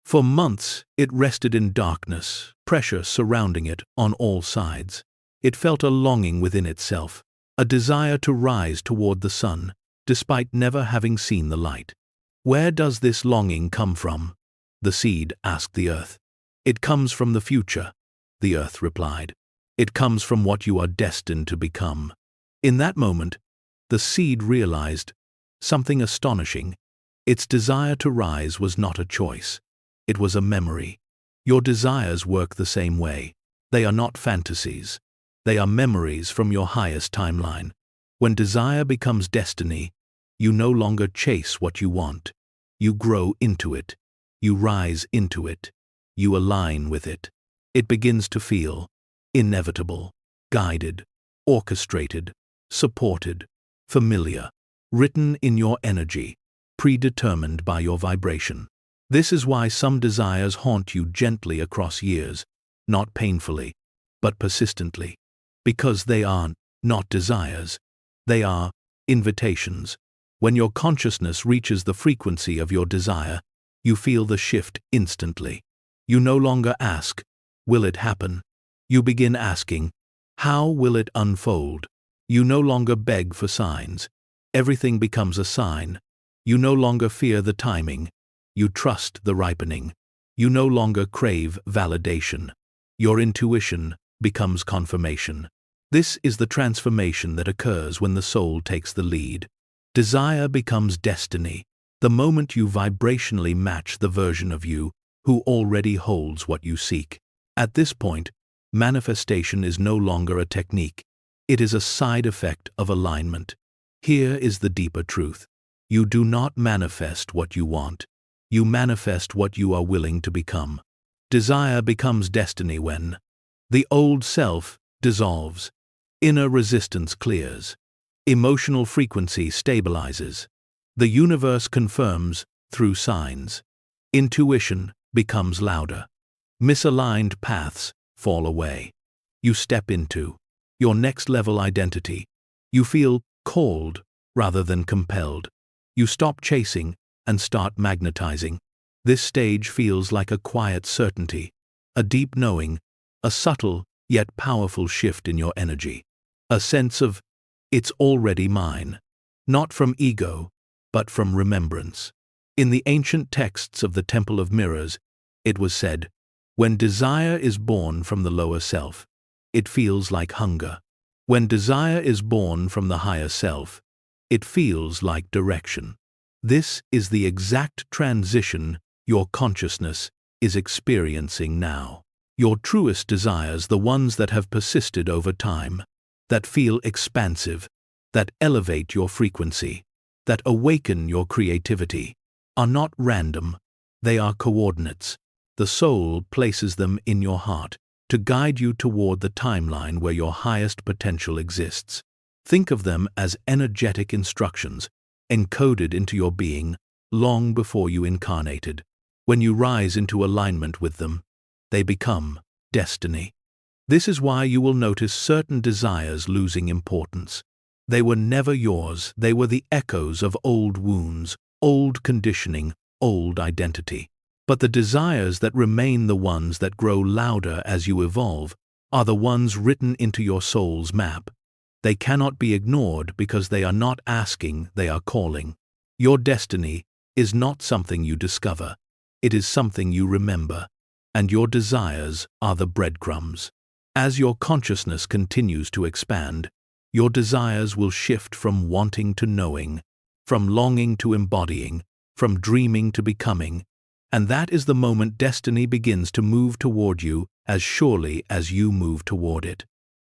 For months it rested in darkness, pressure surrounding it on all sides. It felt a longing within itself, a desire to rise toward the sun, despite never having seen the light. Where does this longing come from? The seed asked the earth. It comes from the future, the earth replied. It comes from what you are destined to become. In that moment, the seed realized something astonishing. Its desire to rise was not a choice. It was a memory. Your desires work the same way. They are not fantasies. They are memories from your highest timeline. When desire becomes destiny, you no longer chase what you want. You grow into it. You rise into it. You align with it. It begins to feel inevitable, guided, orchestrated, supported, familiar, written in your energy, predetermined by your vibration. This is why some desires haunt you gently across years, not painfully, but persistently. Because they are not desires, they are invitations. When your consciousness reaches the frequency of your desire, you feel the shift instantly. You no longer ask, will it happen? You begin asking, how will it unfold? You no longer beg for signs. Everything becomes a sign. You no longer fear the timing. You trust the ripening. You no longer crave validation. Your intuition becomes confirmation. This is the transformation that occurs when the soul takes the lead. Desire becomes destiny. the moment you vibrationally match the version of you who already holds what you seek. At this point, manifestation is no longer a technique. It is a side effect of alignment. Here is the deeper truth. You do not manifest what you want. You manifest what you are willing to become. Desire becomes destiny when the old self dissolves, inner resistance clears, emotional frequency stabilizes, the universe confirms through signs, intuition becomes louder, misaligned paths fall away. You step into your next level identity. You feel called rather than compelled. You stop chasing and start magnetizing. This stage feels like a quiet certainty, a deep knowing, a subtle yet powerful shift in your energy. A sense of, it's already mine, not from ego, but from remembrance. In the ancient texts of the Temple of Mirrors, it was said, when desire is born from the lower self, it feels like hunger. When desire is born from the higher self, it feels like direction. This is the exact transition your consciousness is experiencing now. Your truest desires, the ones that have persisted over time, that feel expansive, that elevate your frequency, that awaken your creativity, are not random. They are coordinates. The soul places them in your heart to guide you toward the timeline where your highest potential exists. Think of them as energetic instructions encoded into your being long before you incarnated. When you rise into alignment with them, they become destiny. This is why you will notice certain desires losing importance. They were never yours. They were the echoes of old wounds, old conditioning, old identity. But the desires that remain, the ones that grow louder as you evolve, are the ones written into your soul's map. They cannot be ignored because they are not asking, they are calling. Your destiny is not something you discover. It is something you remember, and your desires are the breadcrumbs. As your consciousness continues to expand, your desires will shift from wanting to knowing, from longing to embodying, from dreaming to becoming, and that is the moment destiny begins to move toward you as surely as you move toward it.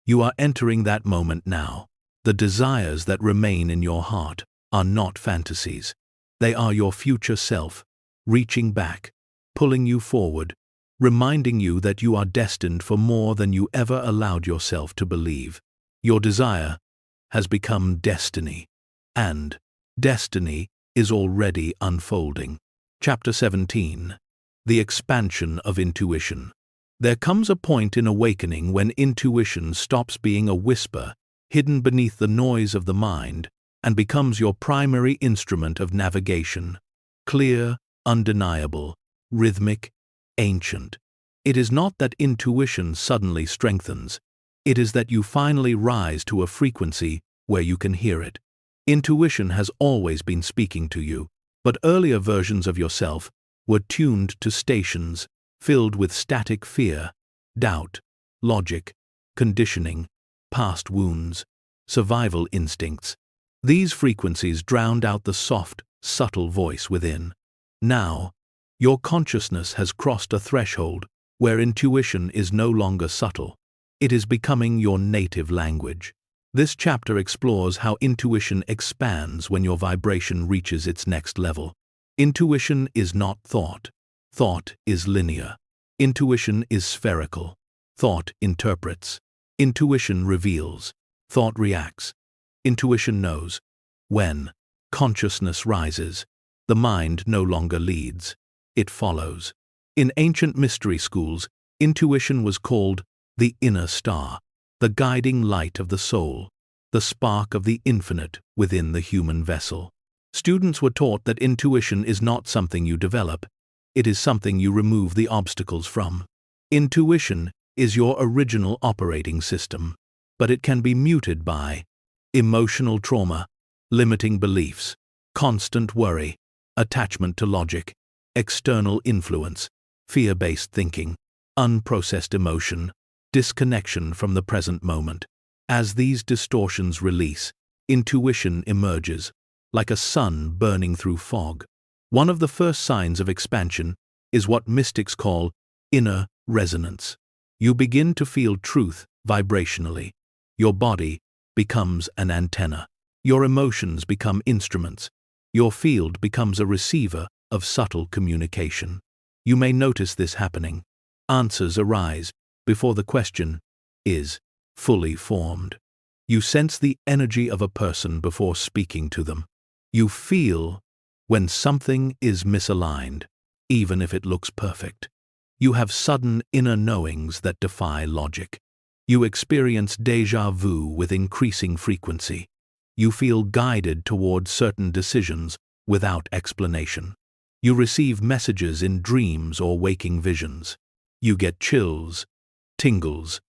You are entering that moment now. The desires that remain in your heart are not fantasies. They are your future self, reaching back, pulling you forward, reminding you that you are destined for more than you ever allowed yourself to believe. Your desire has become destiny, and destiny is already unfolding. Chapter 17. The Expansion of Intuition. There comes a point in awakening when intuition stops being a whisper hidden beneath the noise of the mind and becomes your primary instrument of navigation. Clear, undeniable, rhythmic, ancient. It is not that intuition suddenly strengthens. It is that you finally rise to a frequency where you can hear it. Intuition has always been speaking to you, but earlier versions of yourself were tuned to stations filled with static fear, doubt, logic, conditioning, past wounds, survival instincts. These frequencies drowned out the soft, subtle voice within. Now, your consciousness has crossed a threshold where intuition is no longer subtle. It is becoming your native language. This chapter explores how intuition expands when your vibration reaches its next level. Intuition is not thought. Thought is linear. Intuition is spherical. Thought interprets. Intuition reveals. Thought reacts. Intuition knows. When consciousness rises, the mind no longer leads. It follows. In ancient mystery schools, intuition was called the inner star, the guiding light of the soul, the spark of the infinite within the human vessel. Students were taught that intuition is not something you develop, it is something you remove the obstacles from. Intuition is your original operating system, but it can be muted by emotional trauma, limiting beliefs, constant worry, attachment to logic, external influence, fear-based thinking, unprocessed emotion, disconnection from the present moment. As these distortions release, intuition emerges, like a sun burning through fog. One of the first signs of expansion is what mystics call inner resonance. You begin to feel truth vibrationally. Your body becomes an antenna. Your emotions become instruments. Your field becomes a receiver of subtle communication. You may notice this happening. Answers arise before the question is fully formed. You sense the energy of a person before speaking to them. You feel when something is misaligned, even if it looks perfect. You have sudden inner knowings that defy logic. You experience déjà vu with increasing frequency. You feel guided toward certain decisions without explanation. You receive messages in dreams or waking visions. You get chills, tingles,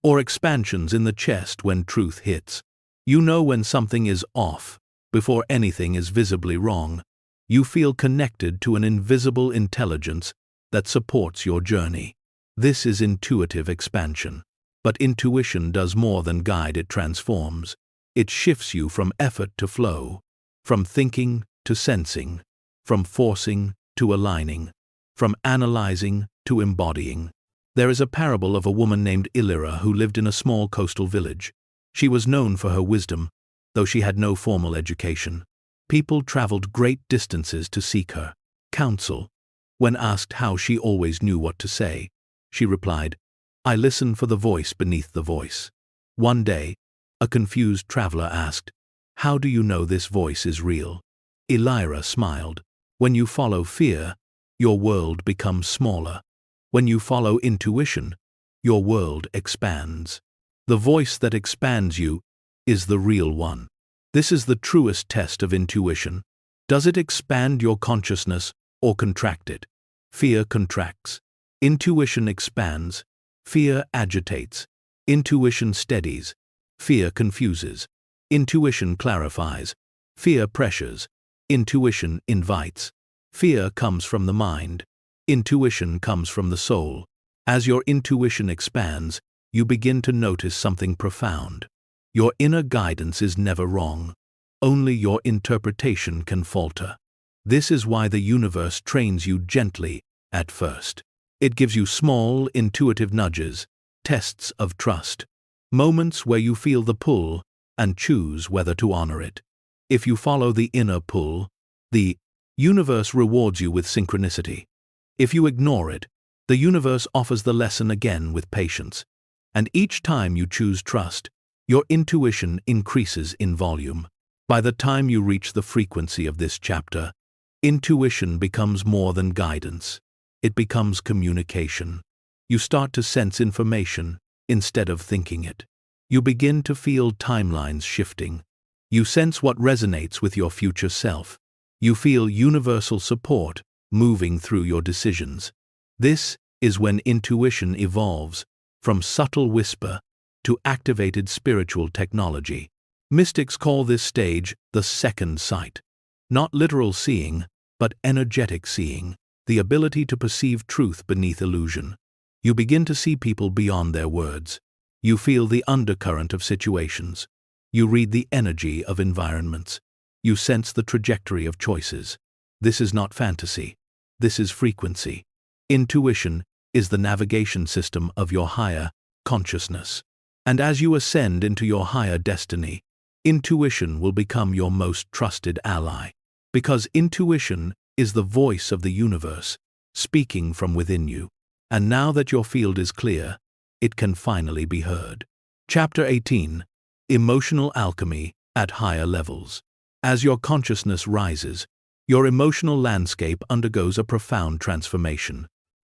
or expansions in the chest when truth hits. You know when something is off before anything is visibly wrong. You feel connected to an invisible intelligence that supports your journey. This is intuitive expansion. But intuition does more than guide, it transforms. It shifts you from effort to flow, from thinking to sensing, from forcing to aligning, from analyzing to embodying. There is a parable of a woman named Illyra who lived in a small coastal village. She was known for her wisdom, though she had no formal education. People traveled great distances to seek her counsel. When asked how she always knew what to say, she replied, "I listen for the voice beneath the voice." One day, a confused traveler asked, "How do you know this voice is real?" Illyra smiled. "When you follow fear, your world becomes smaller. When you follow intuition, your world expands. The voice that expands you is the real one." This is the truest test of intuition. Does it expand your consciousness or contract it? Fear contracts. Intuition expands. Fear agitates. Intuition steadies. Fear confuses. Intuition clarifies. Fear pressures. Intuition invites. Fear comes from the mind. Intuition comes from the soul. As your intuition expands, you begin to notice something profound. Your inner guidance is never wrong. Only your interpretation can falter. This is why the universe trains you gently at first. It gives you small, intuitive nudges, tests of trust, moments where you feel the pull and choose whether to honor it. If you follow the inner pull, the universe rewards you with synchronicity. If you ignore it, the universe offers the lesson again with patience. And each time you choose trust, your intuition increases in volume. By the time you reach the frequency of this chapter, intuition becomes more than guidance. It becomes communication. You start to sense information instead of thinking it. You begin to feel timelines shifting. You sense what resonates with your future self. You feel universal support moving through your decisions. This is when intuition evolves from subtle whisper to activated spiritual technology. Mystics call this stage the second sight. Not literal seeing, but energetic seeing, the ability to perceive truth beneath illusion. You begin to see people beyond their words. You feel the undercurrent of situations. You read the energy of environments. You sense the trajectory of choices. This is not fantasy. This is frequency. Intuition is the navigation system of your higher consciousness. And as you ascend into your higher destiny, intuition will become your most trusted ally. Because intuition is the voice of the universe, speaking from within you. And now that your field is clear, it can finally be heard. Chapter 18. Emotional Alchemy at Higher Levels. As your consciousness rises, your emotional landscape undergoes a profound transformation.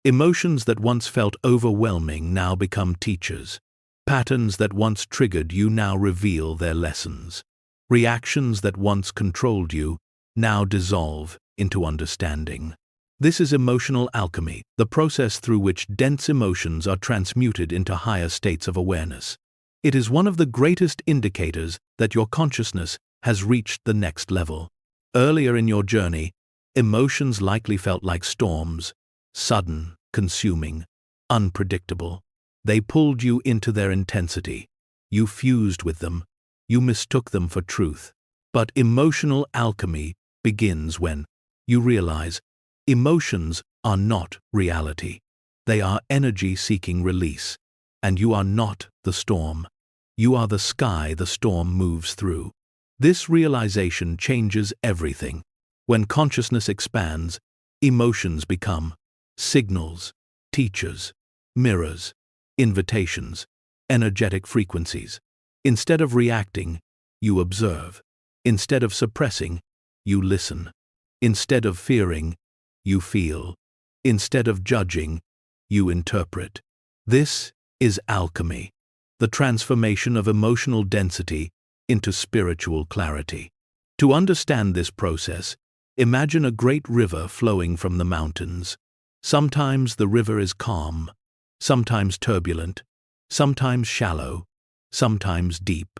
Emotions that once felt overwhelming now become teachers. Patterns that once triggered you now reveal their lessons. Reactions that once controlled you now dissolve into understanding. This is emotional alchemy, the process through which dense emotions are transmuted into higher states of awareness. It is one of the greatest indicators that your consciousness has reached the next level. Earlier in your journey, emotions likely felt like storms, sudden, consuming, unpredictable. They pulled you into their intensity. You fused with them. You mistook them for truth. But emotional alchemy begins when you realize emotions are not reality. They are energy seeking release, and you are not the storm. You are the sky the storm moves through. This realization changes everything. When consciousness expands, emotions become signals, teachers, mirrors, invitations, energetic frequencies. Instead of reacting, you observe. Instead of suppressing, you listen. Instead of fearing, you feel. Instead of judging, you interpret. This is alchemy, the transformation of emotional density into spiritual clarity. To understand this process, imagine a great river flowing from the mountains. Sometimes the river is calm, sometimes turbulent, sometimes shallow, sometimes deep.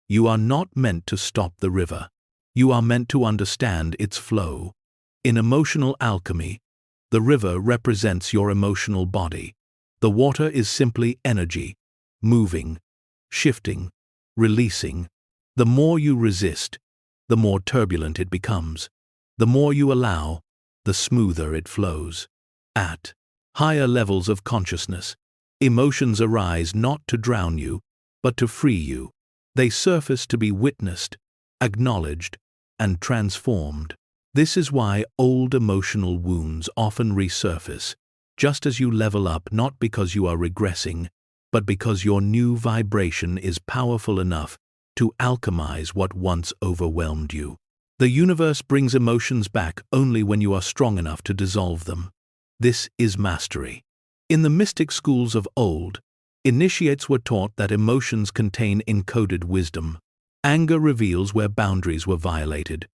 You are not meant to stop the river. You are meant to understand its flow. In emotional alchemy, the river represents your emotional body. The water is simply energy, moving, shifting, releasing. The more you resist, the more turbulent it becomes. The more you allow, the smoother it flows. At higher levels of consciousness, emotions arise not to drown you, but to free you. They surface to be witnessed, acknowledged, and transformed. This is why old emotional wounds often resurface, just as you level up, not because you are regressing, but because your new vibration is powerful enough to alchemize what once overwhelmed you. The universe brings emotions back only when you are strong enough to dissolve them. This is mastery. In the mystic schools of old, initiates were taught that emotions contain encoded wisdom. Anger reveals where boundaries were violated.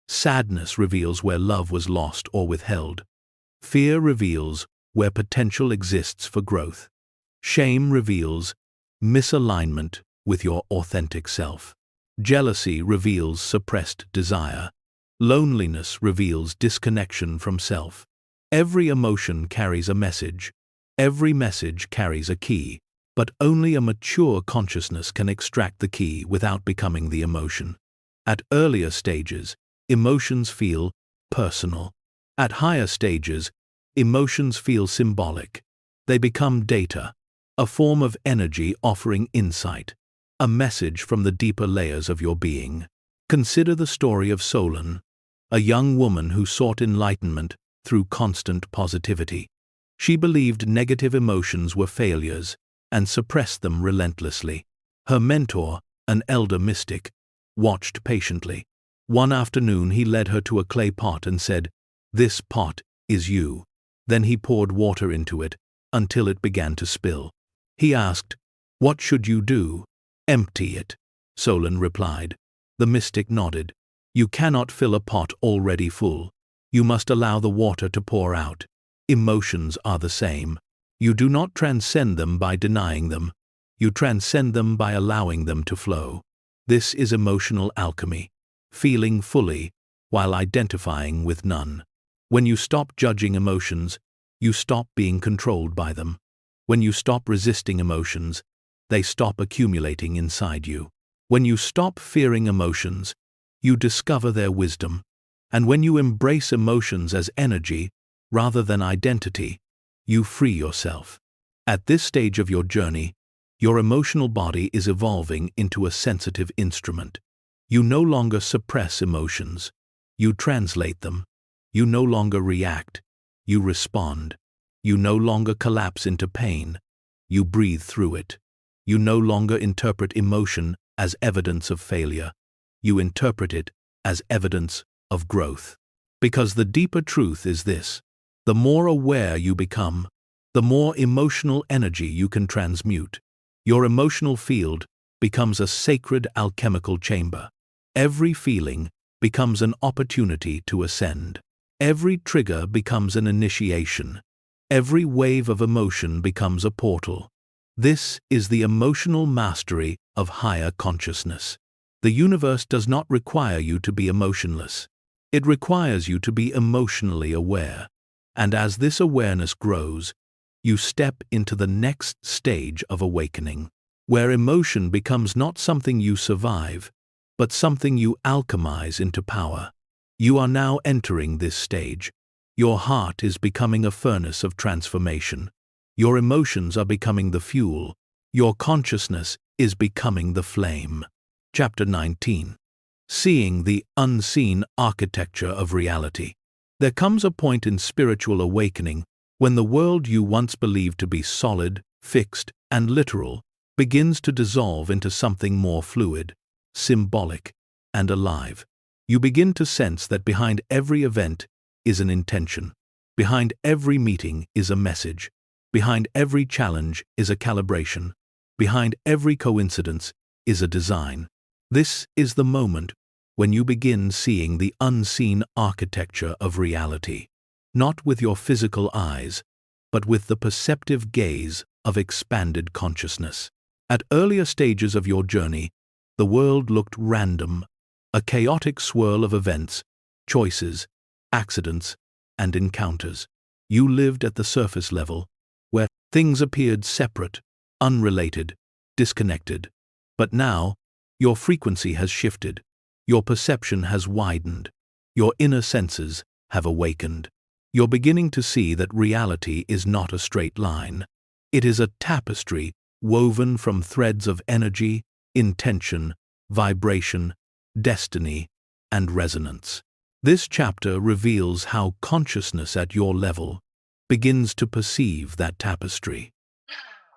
Sadness reveals where love was lost or withheld. Fear reveals where potential exists for growth. Shame reveals misalignment with your authentic self. Jealousy reveals suppressed desire. Loneliness reveals disconnection from self. Every emotion carries a message. Every message carries a key, but only a mature consciousness can extract the key without becoming the emotion. At earlier stages, emotions feel personal. At higher stages, emotions feel symbolic. They become data, a form of energy offering insight, a message from the deeper layers of your being. Consider the story of Solon, a young woman who sought enlightenment through constant positivity. She believed negative emotions were failures and suppressed them relentlessly. Her mentor, an elder mystic, watched patiently. One afternoon he led her to a clay pot and said, "This pot is you." Then he poured water into it until it began to spill. He asked, "What should you do?" "Empty it," Solon replied. The mystic nodded. "You cannot fill a pot already full. You must allow the water to pour out." Emotions are the same. You do not transcend them by denying them. You transcend them by allowing them to flow. This is emotional alchemy, feeling fully while identifying with none. When you stop judging emotions, you stop being controlled by them. When you stop resisting emotions, they stop accumulating inside you. When you stop fearing emotions, you discover their wisdom. And when you embrace emotions as energy rather than identity, you free yourself. At this stage of your journey, your emotional body is evolving into a sensitive instrument. You no longer suppress emotions. You translate them. You no longer react. You respond. You no longer collapse into pain. You breathe through it. You no longer interpret emotion as evidence of failure. You interpret it as evidence of growth. Because the deeper truth is this: the more aware you become, the more emotional energy you can transmute. Your emotional field becomes a sacred alchemical chamber. Every feeling becomes an opportunity to ascend. Every trigger becomes an initiation. Every wave of emotion becomes a portal. This is the emotional mastery of higher consciousness. The universe does not require you to be emotionless. It requires you to be emotionally aware. And as this awareness grows, you step into the next stage of awakening, where emotion becomes not something you survive, but something you alchemize into power. You are now entering this stage. Your heart is becoming a furnace of transformation. Your emotions are becoming the fuel. Your consciousness is becoming the flame. Chapter 19. Seeing the unseen architecture of reality. There comes a point in spiritual awakening when the world you once believed to be solid, fixed, and literal begins to dissolve into something more fluid, symbolic, and alive. You begin to sense that behind every event is an intention. Behind every meeting is a message. Behind every challenge is a calibration. Behind every coincidence is a design. This is the moment when you begin seeing the unseen architecture of reality, not with your physical eyes, but with the perceptive gaze of expanded consciousness. At earlier stages of your journey, the world looked random, a chaotic swirl of events, choices, accidents, and encounters. You lived at the surface level, where things appeared separate, unrelated, disconnected. But now, your frequency has shifted, your perception has widened, your inner senses have awakened. You're beginning to see that reality is not a straight line. It is a tapestry woven from threads of energy, intention, vibration, destiny, and resonance. This chapter reveals how consciousness at your level begins to perceive that tapestry.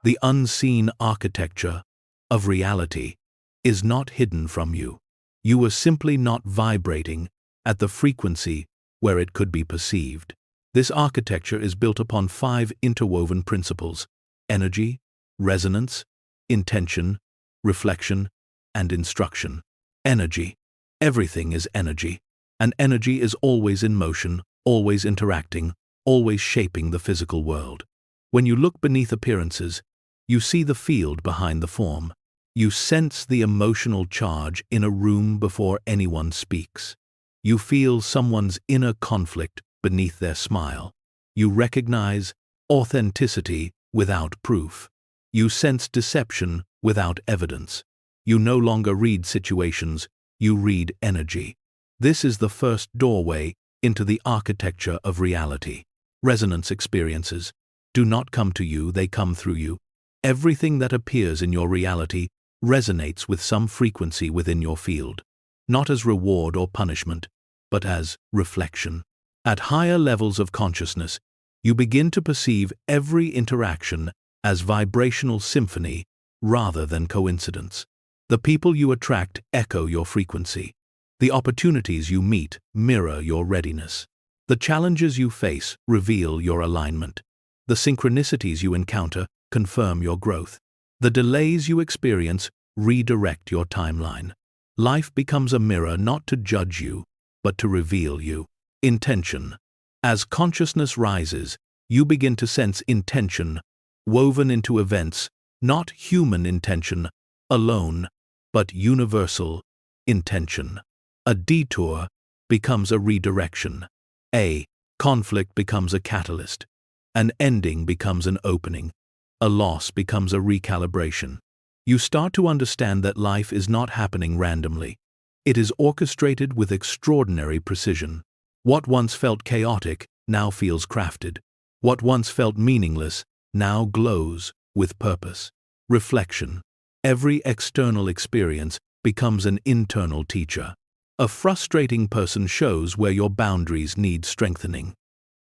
The unseen architecture of reality is not hidden from you. You are simply not vibrating at the frequency where it could be perceived. This architecture is built upon 5 interwoven principles: energy, resonance, intention, reflection, and instruction. Energy. Everything is energy, and energy is always in motion, always interacting, always shaping the physical world. When you look beneath appearances, you see the field behind the form. You sense the emotional charge in a room before anyone speaks. You feel someone's inner conflict beneath their smile. You recognize authenticity without proof. You sense deception without evidence. You no longer read situations, you read energy. This is the first doorway into the architecture of reality. Resonance experiences do not come to you, they come through you. Everything that appears in your reality resonates with some frequency within your field, not as reward or punishment, but as reflection. At higher levels of consciousness, you begin to perceive every interaction as vibrational symphony rather than coincidence. The people you attract echo your frequency. The opportunities you meet mirror your readiness. The challenges you face reveal your alignment. The synchronicities you encounter confirm your growth. The delays you experience redirect your timeline. Life becomes a mirror not to judge you, but to reveal you. Intention. As consciousness rises, you begin to sense intention woven into events, not human intention alone, but universal intention. A detour becomes a redirection. A conflict becomes a catalyst. An ending becomes an opening. A loss becomes a recalibration. You start to understand that life is not happening randomly. It is orchestrated with extraordinary precision. What once felt chaotic now feels crafted. What once felt meaningless now glows with purpose. Reflection. Every external experience becomes an internal teacher. A frustrating person shows where your boundaries need strengthening.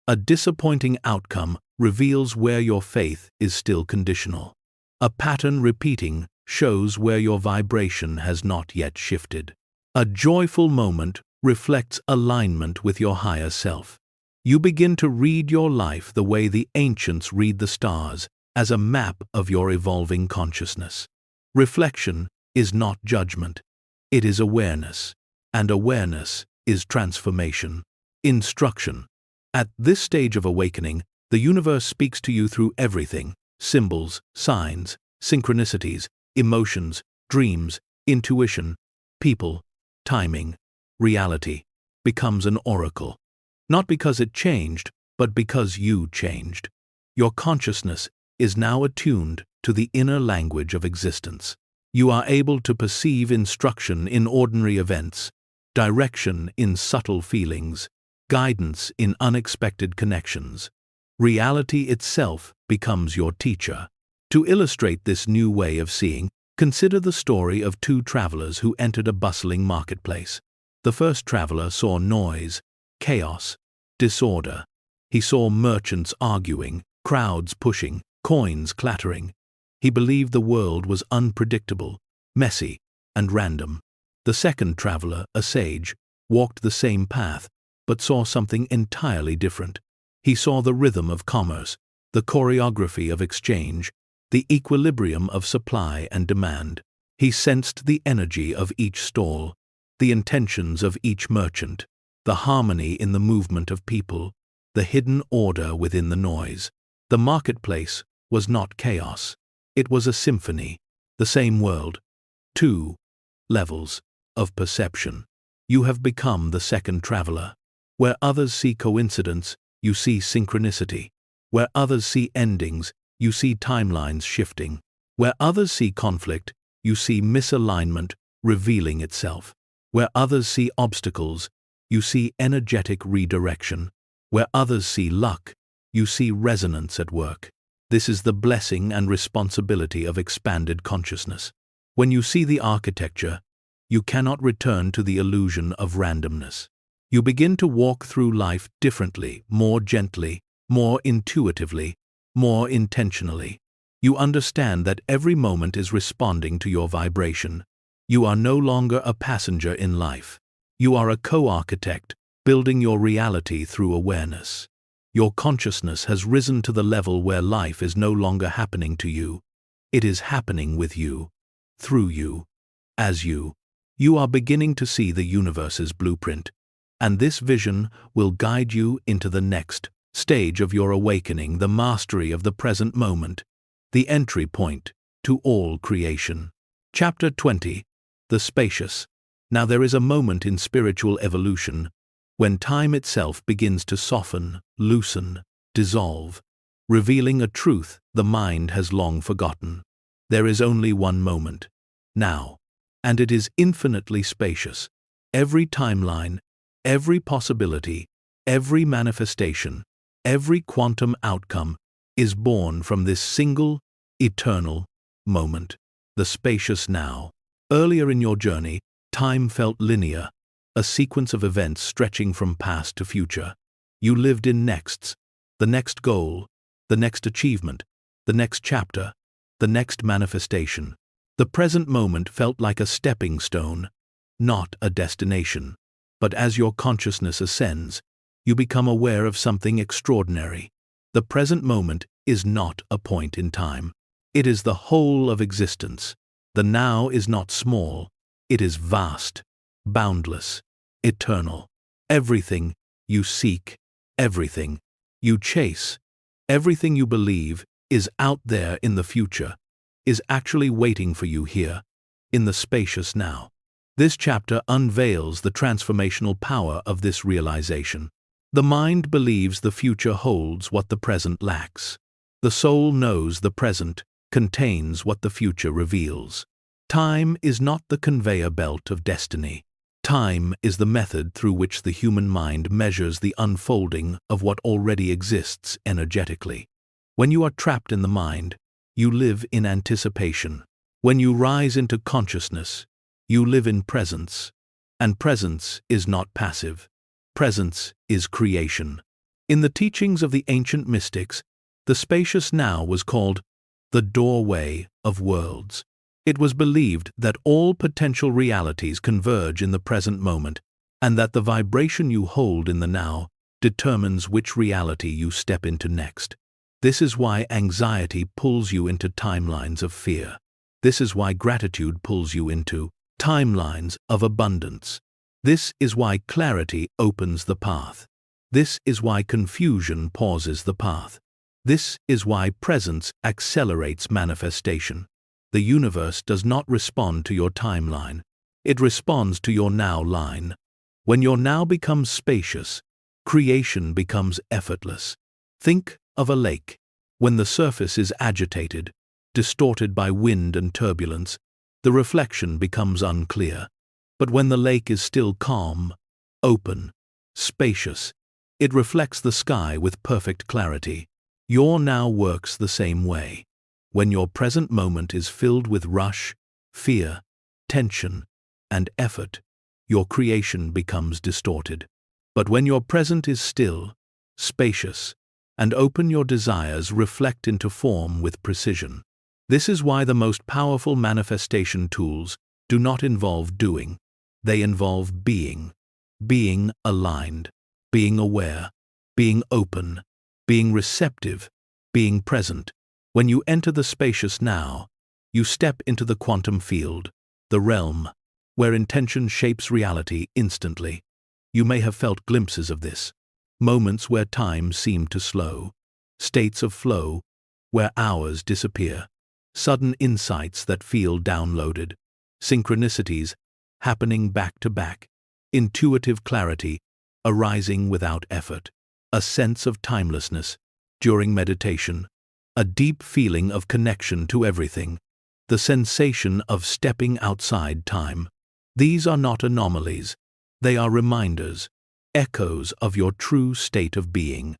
A disappointing outcome reveals where your faith is still conditional. A pattern repeating shows where your vibration has not yet shifted. A joyful moment reflects alignment with your higher self. You begin to read your life the way the ancients read the stars, as a map of your evolving consciousness. Reflection is not judgment. It is awareness. And awareness is transformation. Instruction. At this stage of awakening, the universe speaks to you through everything: symbols, signs, synchronicities, emotions, dreams, intuition, people, timing. Reality becomes an oracle. Not because it changed, but because you changed. Your consciousness is now attuned to the inner language of existence. You are able to perceive instruction in ordinary events, direction in subtle feelings, guidance in unexpected connections. Reality itself becomes your teacher. To illustrate this new way of seeing, consider the story of two travelers who entered a bustling marketplace. The first traveler saw noise, chaos, disorder. He saw merchants arguing, crowds pushing, coins clattering. He believed the world was unpredictable, messy, and random. The second traveler, a sage, walked the same path, but saw something entirely different. He saw the rhythm of commerce, the choreography of exchange, the equilibrium of supply and demand. He sensed the energy of each stall, the intentions of each merchant, the harmony in the movement of people, the hidden order within the noise. The marketplace was not chaos. It was a symphony, the same world, two levels of perception. You have become the second traveler. Where others see coincidence, you see synchronicity. Where others see endings, you see timelines shifting. Where others see conflict, you see misalignment revealing itself. Where others see obstacles, you see energetic redirection. Where others see luck, you see resonance at work. This is the blessing and responsibility of expanded consciousness. When you see the architecture, you cannot return to the illusion of randomness. You begin to walk through life differently, more gently, more intuitively, more intentionally. You understand that every moment is responding to your vibration. You are no longer a passenger in life. You are a co-architect, building your reality through awareness. Your consciousness has risen to the level where life is no longer happening to you. It is happening with you, through you, as you. You are beginning to see the universe's blueprint, and this vision will guide you into the next stage of your awakening, the mastery of the present moment, the entry point to all creation. Chapter 20. The Spacious. Now there is a moment in spiritual evolution when time itself begins to soften, loosen, dissolve, revealing a truth the mind has long forgotten. There is only one moment, now, and it is infinitely spacious. Every timeline, every possibility, every manifestation, every quantum outcome is born from this single, eternal moment, the spacious now. Earlier in your journey, time felt linear, a sequence of events stretching from past to future. You lived in nexts, the next goal, the next achievement, the next chapter, the next manifestation. The present moment felt like a stepping stone, not a destination. But as your consciousness ascends, you become aware of something extraordinary. The present moment is not a point in time. It is the whole of existence. The now is not small. It is vast, boundless, eternal. Everything you seek, everything you chase, everything you believe is out there in the future, is actually waiting for you here, in the spacious now. This chapter unveils the transformational power of this realization. The mind believes the future holds what the present lacks. The soul knows the present contains what the future reveals. Time is not the conveyor belt of destiny. Time is the method through which the human mind measures the unfolding of what already exists energetically. When you are trapped in the mind, you live in anticipation. When you rise into consciousness, you live in presence. And presence is not passive. Presence is creation. In the teachings of the ancient mystics, the spacious now was called the doorway of worlds. It was believed that all potential realities converge in the present moment, and that the vibration you hold in the now determines which reality you step into next. This is why anxiety pulls you into timelines of fear. This is why gratitude pulls you into timelines of abundance. This is why clarity opens the path. This is why confusion pauses the path. This is why presence accelerates manifestation. The universe does not respond to your timeline. It responds to your now line. When your now becomes spacious, creation becomes effortless. Think of a lake. When the surface is agitated, distorted by wind and turbulence, the reflection becomes unclear. But when the lake is still calm, open, spacious, it reflects the sky with perfect clarity. Your now works the same way. When your present moment is filled with rush, fear, tension, and effort, your creation becomes distorted. But when your present is still, spacious, and open, your desires reflect into form with precision. This is why the most powerful manifestation tools do not involve doing. They involve being. Being aligned, being aware, being open, being receptive, being present. When you enter the spacious now, you step into the quantum field, the realm where intention shapes reality instantly. You may have felt glimpses of this, moments where time seemed to slow, states of flow where hours disappear, sudden insights that feel downloaded, synchronicities happening back to back, intuitive clarity arising without effort, a sense of timelessness during meditation, a deep feeling of connection to everything, the sensation of stepping outside time. These are not anomalies. They are reminders, echoes of your true state of being.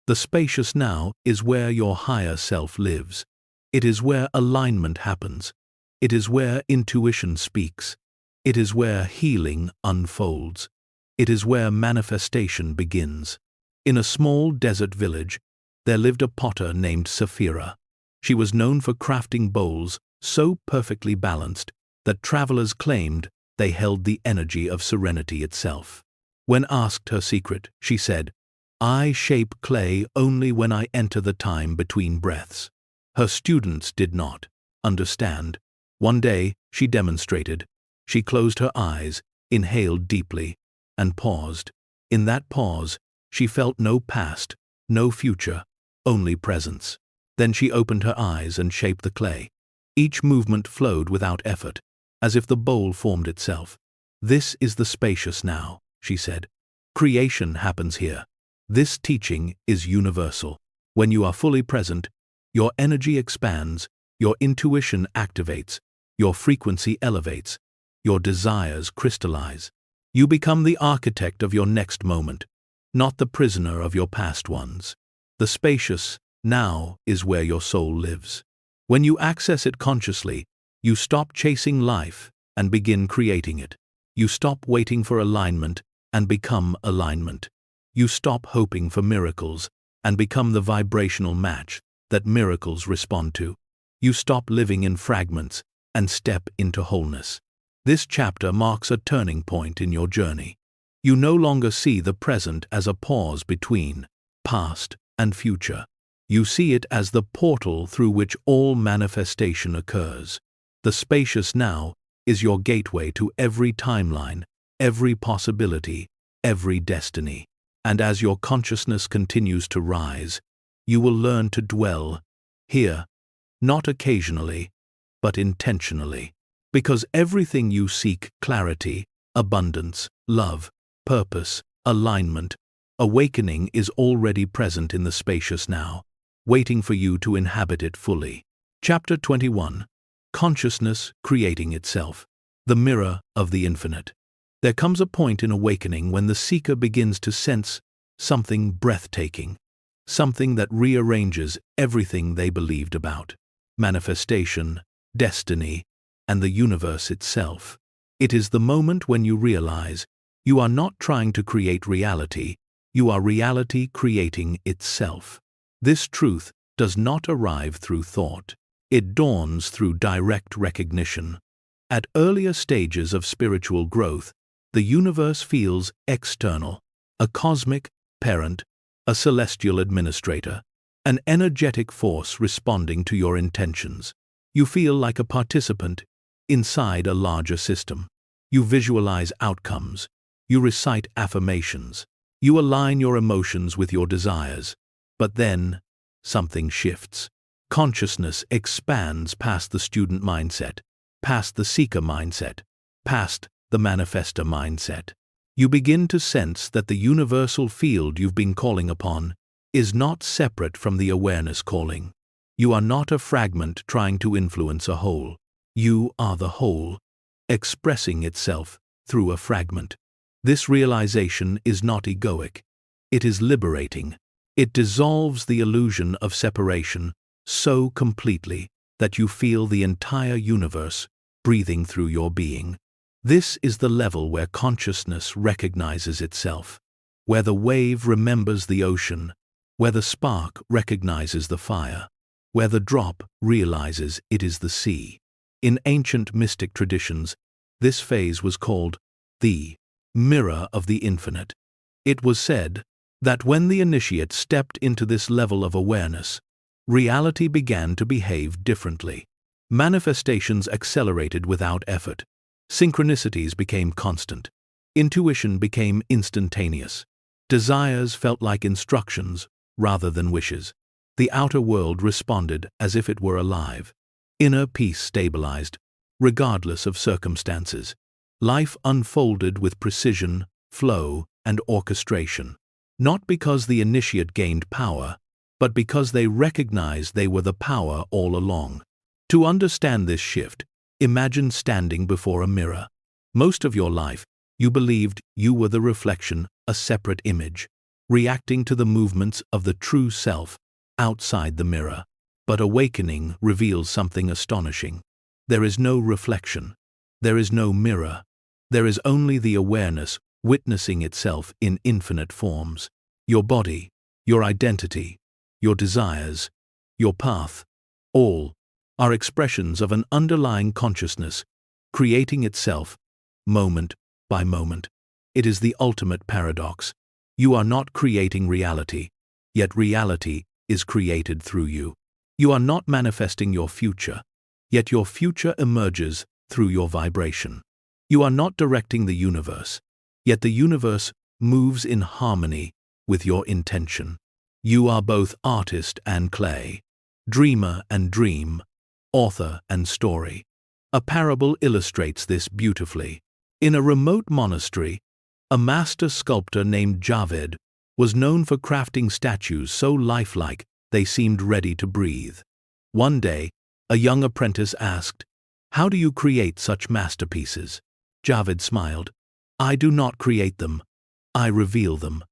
The spacious now is where your higher self lives. It is where alignment happens. It is where intuition speaks. It is where healing unfolds. It is where manifestation begins. In a small desert village, there lived a potter named Sapphira. She was known for crafting bowls so perfectly balanced that travelers claimed they held the energy of serenity itself. When asked her secret, she said, "I shape clay only when I enter the time between breaths." Her students did not understand. One day, she demonstrated. She closed her eyes, inhaled deeply, and paused. In that pause, she felt no past, no future, only presence. Then she opened her eyes and shaped the clay. Each movement flowed without effort, as if the bowl formed itself. "This is the spacious now," she said. "Creation happens here. This teaching is universal. When you are fully present, your energy expands, your intuition activates, your frequency elevates, your desires crystallize. You become the architect of your next moment, not the prisoner of your past ones. The spacious now is where your soul lives. When you access it consciously, you stop chasing life and begin creating it. You stop waiting for alignment and become alignment. You stop hoping for miracles and become the vibrational match that miracles respond to. You stop living in fragments and step into wholeness. This chapter marks a turning point in your journey. You no longer see the present as a pause between past and future. You see it as the portal through which all manifestation occurs. The spacious now is your gateway to every timeline, every possibility, every destiny. And as your consciousness continues to rise, you will learn to dwell here, not occasionally, but intentionally. Because everything you seek, clarity, abundance, love, purpose, alignment, awakening, is already present in the spacious now, waiting for you to inhabit it fully. Chapter 21. Consciousness creating itself. The mirror of the infinite. There comes a point in awakening when the seeker begins to sense something breathtaking, something that rearranges everything they believed about manifestation, destiny, and the universe itself. It is the moment when you realize you are not trying to create reality, you are reality creating itself. This truth does not arrive through thought. It dawns through direct recognition. At earlier stages of spiritual growth, the universe feels external, a cosmic parent, a celestial administrator, an energetic force responding to your intentions. You feel like a participant inside a larger system. You visualize outcomes. You recite affirmations. You align your emotions with your desires. But then, something shifts. Consciousness expands past the student mindset, past the seeker mindset, past the manifester mindset. You begin to sense that the universal field you've been calling upon is not separate from the awareness calling. You are not a fragment trying to influence a whole. You are the whole, expressing itself through a fragment. This realization is not egoic. It is liberating. It dissolves the illusion of separation so completely that you feel the entire universe breathing through your being. This is the level where consciousness recognizes itself, where the wave remembers the ocean, where the spark recognizes the fire, where the drop realizes it is the sea. In ancient mystic traditions, this phase was called the mirror of the infinite. It was said that when the initiate stepped into this level of awareness, reality began to behave differently. Manifestations accelerated without effort. Synchronicities became constant. Intuition became instantaneous. Desires felt like instructions rather than wishes. The outer world responded as if it were alive. Inner peace stabilized, regardless of circumstances. Life unfolded with precision, flow, and orchestration. Not because the initiate gained power, but because they recognized they were the power all along. To understand this shift, imagine standing before a mirror. Most of your life, you believed you were the reflection, a separate image, reacting to the movements of the true self outside the mirror. But awakening reveals something astonishing. There is no reflection. There is no mirror. There is only the awareness witnessing itself in infinite forms. Your body, your identity, your desires, your path, all are expressions of an underlying consciousness creating itself moment by moment. It is the ultimate paradox. You are not creating reality, yet reality is created through you. You are not manifesting your future, yet your future emerges through your vibration. You are not directing the universe, yet the universe moves in harmony with your intention. You are both artist and clay, dreamer and dream, author and story. A parable illustrates this beautifully. In a remote monastery, a master sculptor named Javed was known for crafting statues so lifelike they seemed ready to breathe. One day, a young apprentice asked, "How do you create such masterpieces?" Javed smiled. "I do not create them. I reveal them."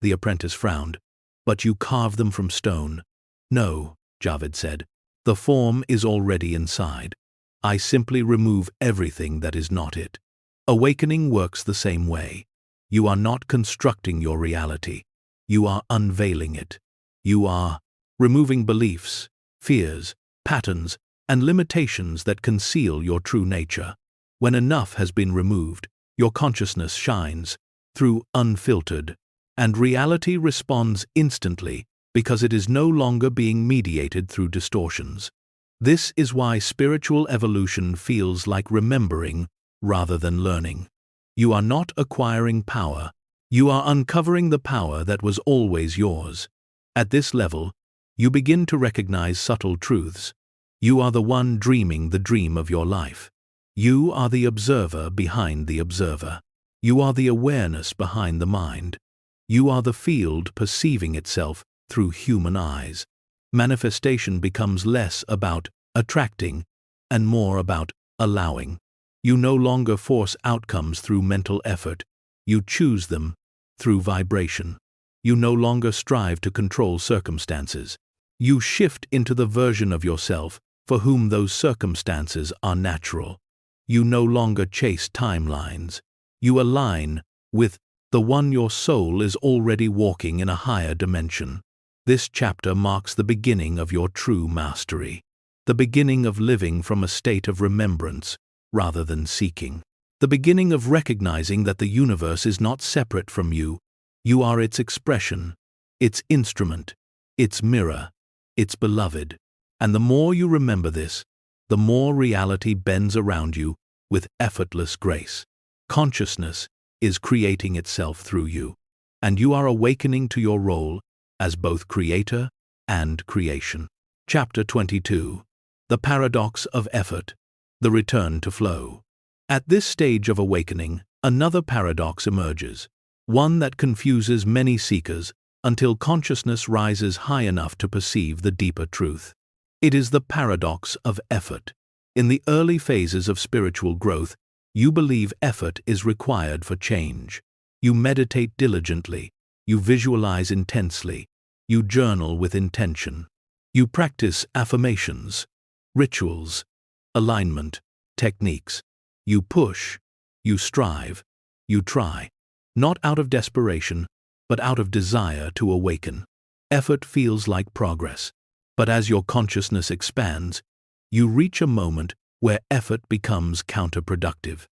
The apprentice frowned. "But you carve them from stone." "No," Javed said. "The form is already inside. I simply remove everything that is not it." Awakening works the same way. You are not constructing your reality. You are unveiling it. You are removing beliefs, fears, patterns, and limitations that conceal your true nature. When enough has been removed, your consciousness shines through unfiltered, and reality responds instantly because it is no longer being mediated through distortions. This is why spiritual evolution feels like remembering rather than learning. You are not acquiring power. You are uncovering the power that was always yours. At this level, you begin to recognize subtle truths. You are the one dreaming the dream of your life. You are the observer behind the observer. You are the awareness behind the mind. You are the field perceiving itself through human eyes. Manifestation becomes less about attracting and more about allowing. You no longer force outcomes through mental effort. You choose them through vibration. You no longer strive to control circumstances. You shift into the version of yourself for whom those circumstances are natural. You no longer chase timelines. You align with the one your soul is already walking in a higher dimension. This chapter marks the beginning of your true mastery, the beginning of living from a state of remembrance rather than seeking, the beginning of recognizing that the universe is not separate from you. You are its expression, its instrument, its mirror, its beloved. And the more you remember this, the more reality bends around you with effortless grace. Consciousness is creating itself through you, and you are awakening to your role as both creator and creation. Chapter 22. The Paradox of Effort. The Return to Flow. At this stage of awakening, another paradox emerges, one that confuses many seekers until consciousness rises high enough to perceive the deeper truth. It is the paradox of effort. In the early phases of spiritual growth, You believe effort is required for change. You meditate diligently. You visualize intensely. You journal with intention. You practice affirmations, rituals, alignment, techniques. You push. You strive. You try. Not out of desperation, but out of desire to awaken. Effort feels like progress. But as your consciousness expands, you reach a moment where effort becomes counterproductive.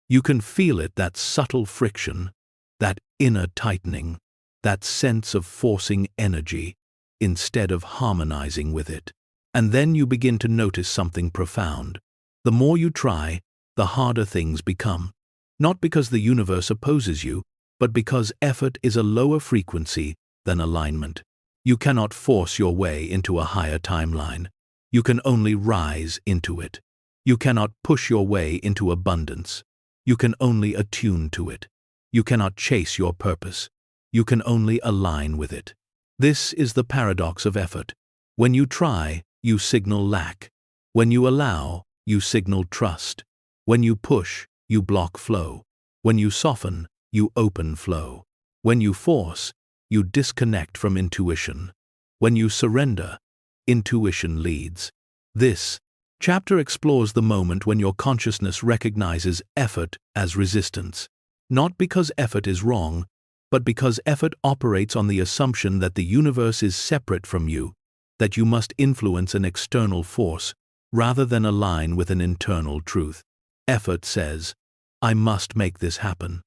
You can feel it, that subtle friction, that inner tightening, that sense of forcing energy instead of harmonizing with it. And then you begin to notice something profound. The more you try, the harder things become. Not because the universe opposes you, but because effort is a lower frequency than alignment. You cannot force your way into a higher timeline. You can only rise into it. You cannot push your way into abundance. You can only attune to it. You cannot chase your purpose. You can only align with it. This is the paradox of effort. When you try, you signal lack. When you allow, you signal trust. When you push, you block flow. When you soften, you open flow. When you force, you disconnect from intuition. When you surrender, intuition leads. This chapter explores the moment when your consciousness recognizes effort as resistance. Not because effort is wrong, but because effort operates on the assumption that the universe is separate from you, that you must influence an external force rather than align with an internal truth. Effort says, I must make this happen.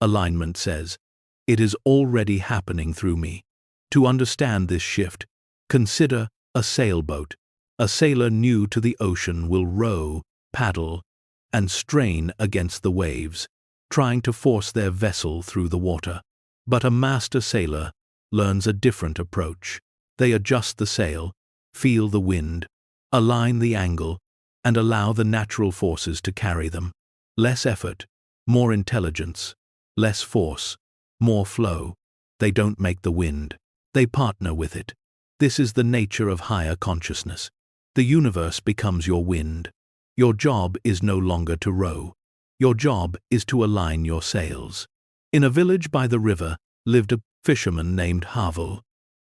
Alignment says, it is already happening through me. To understand this shift, consider a sailboat. A sailor new to the ocean will row, paddle, and strain against the waves, trying to force their vessel through the water. But a master sailor learns a different approach. They adjust the sail, feel the wind, align the angle, and allow the natural forces to carry them. Less effort, more intelligence. Less force, more flow. They don't make the wind. They partner with it. This is the nature of higher consciousness. The universe becomes your wind. Your job is no longer to row. Your job is to align your sails. In a village by the river lived a fisherman named Havel.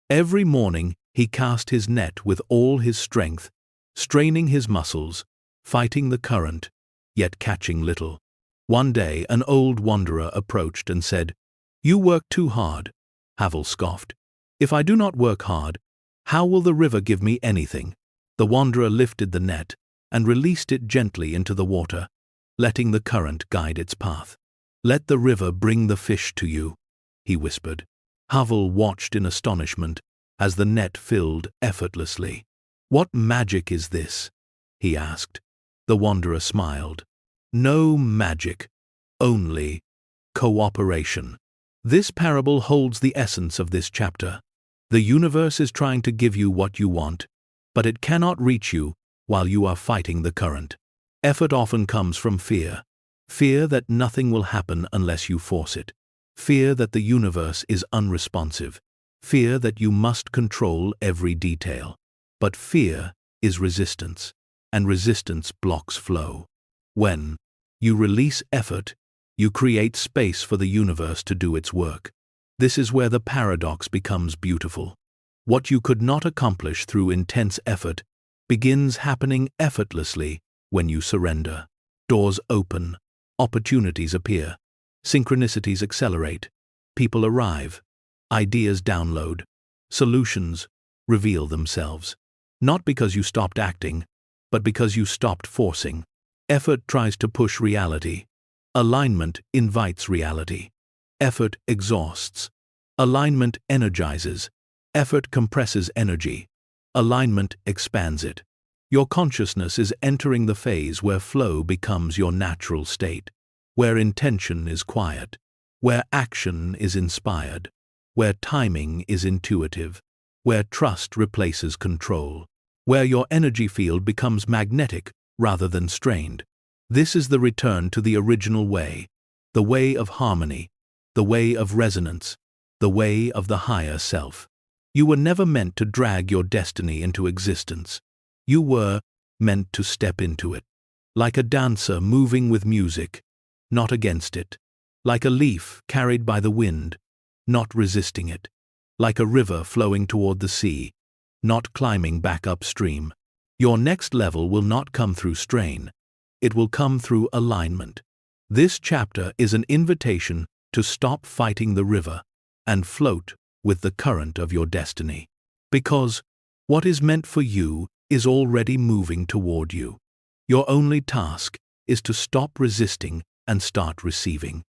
Every morning he cast his net with all his strength, straining his muscles, fighting the current, yet catching little. One day an old wanderer approached and said, "You work too hard." Havel scoffed. "If I do not work hard, how will the river give me anything?" The wanderer lifted the net and released it gently into the water, letting the current guide its path. "Let the river bring the fish to you," he whispered. Havel watched in astonishment as the net filled effortlessly. "What magic is this?" he asked. The wanderer smiled. "No magic, only cooperation." This parable holds the essence of this chapter. The universe is trying to give you what you want, but it cannot reach you while you are fighting the current. Effort often comes from fear. Fear that nothing will happen unless you force it. Fear that the universe is unresponsive. Fear that you must control every detail. But fear is resistance, and resistance blocks flow. When you release effort, you create space for the universe to do its work. This is where the paradox becomes beautiful. What you could not accomplish through intense effort begins happening effortlessly when you surrender. Doors open, opportunities appear, synchronicities accelerate, people arrive, ideas download, solutions reveal themselves. Not because you stopped acting, but because you stopped forcing. Effort tries to push reality. Alignment invites reality. Effort exhausts. Alignment energizes. Effort compresses energy. Alignment expands it. Your consciousness is entering the phase where flow becomes your natural state, where intention is quiet, where action is inspired, where timing is intuitive, where trust replaces control, where your energy field becomes magnetic rather than strained. This is the return to the original way, the way of harmony, the way of resonance, the way of the higher self. You were never meant to drag your destiny into existence. You were meant to step into it. Like a dancer moving with music, not against it. Like a leaf carried by the wind, not resisting it. Like a river flowing toward the sea, not climbing back upstream. Your next level will not come through strain. It will come through alignment. This chapter is an invitation to stop fighting the river and float with the current of your destiny. Because what is meant for you is already moving toward you. Your only task is to stop resisting and start receiving.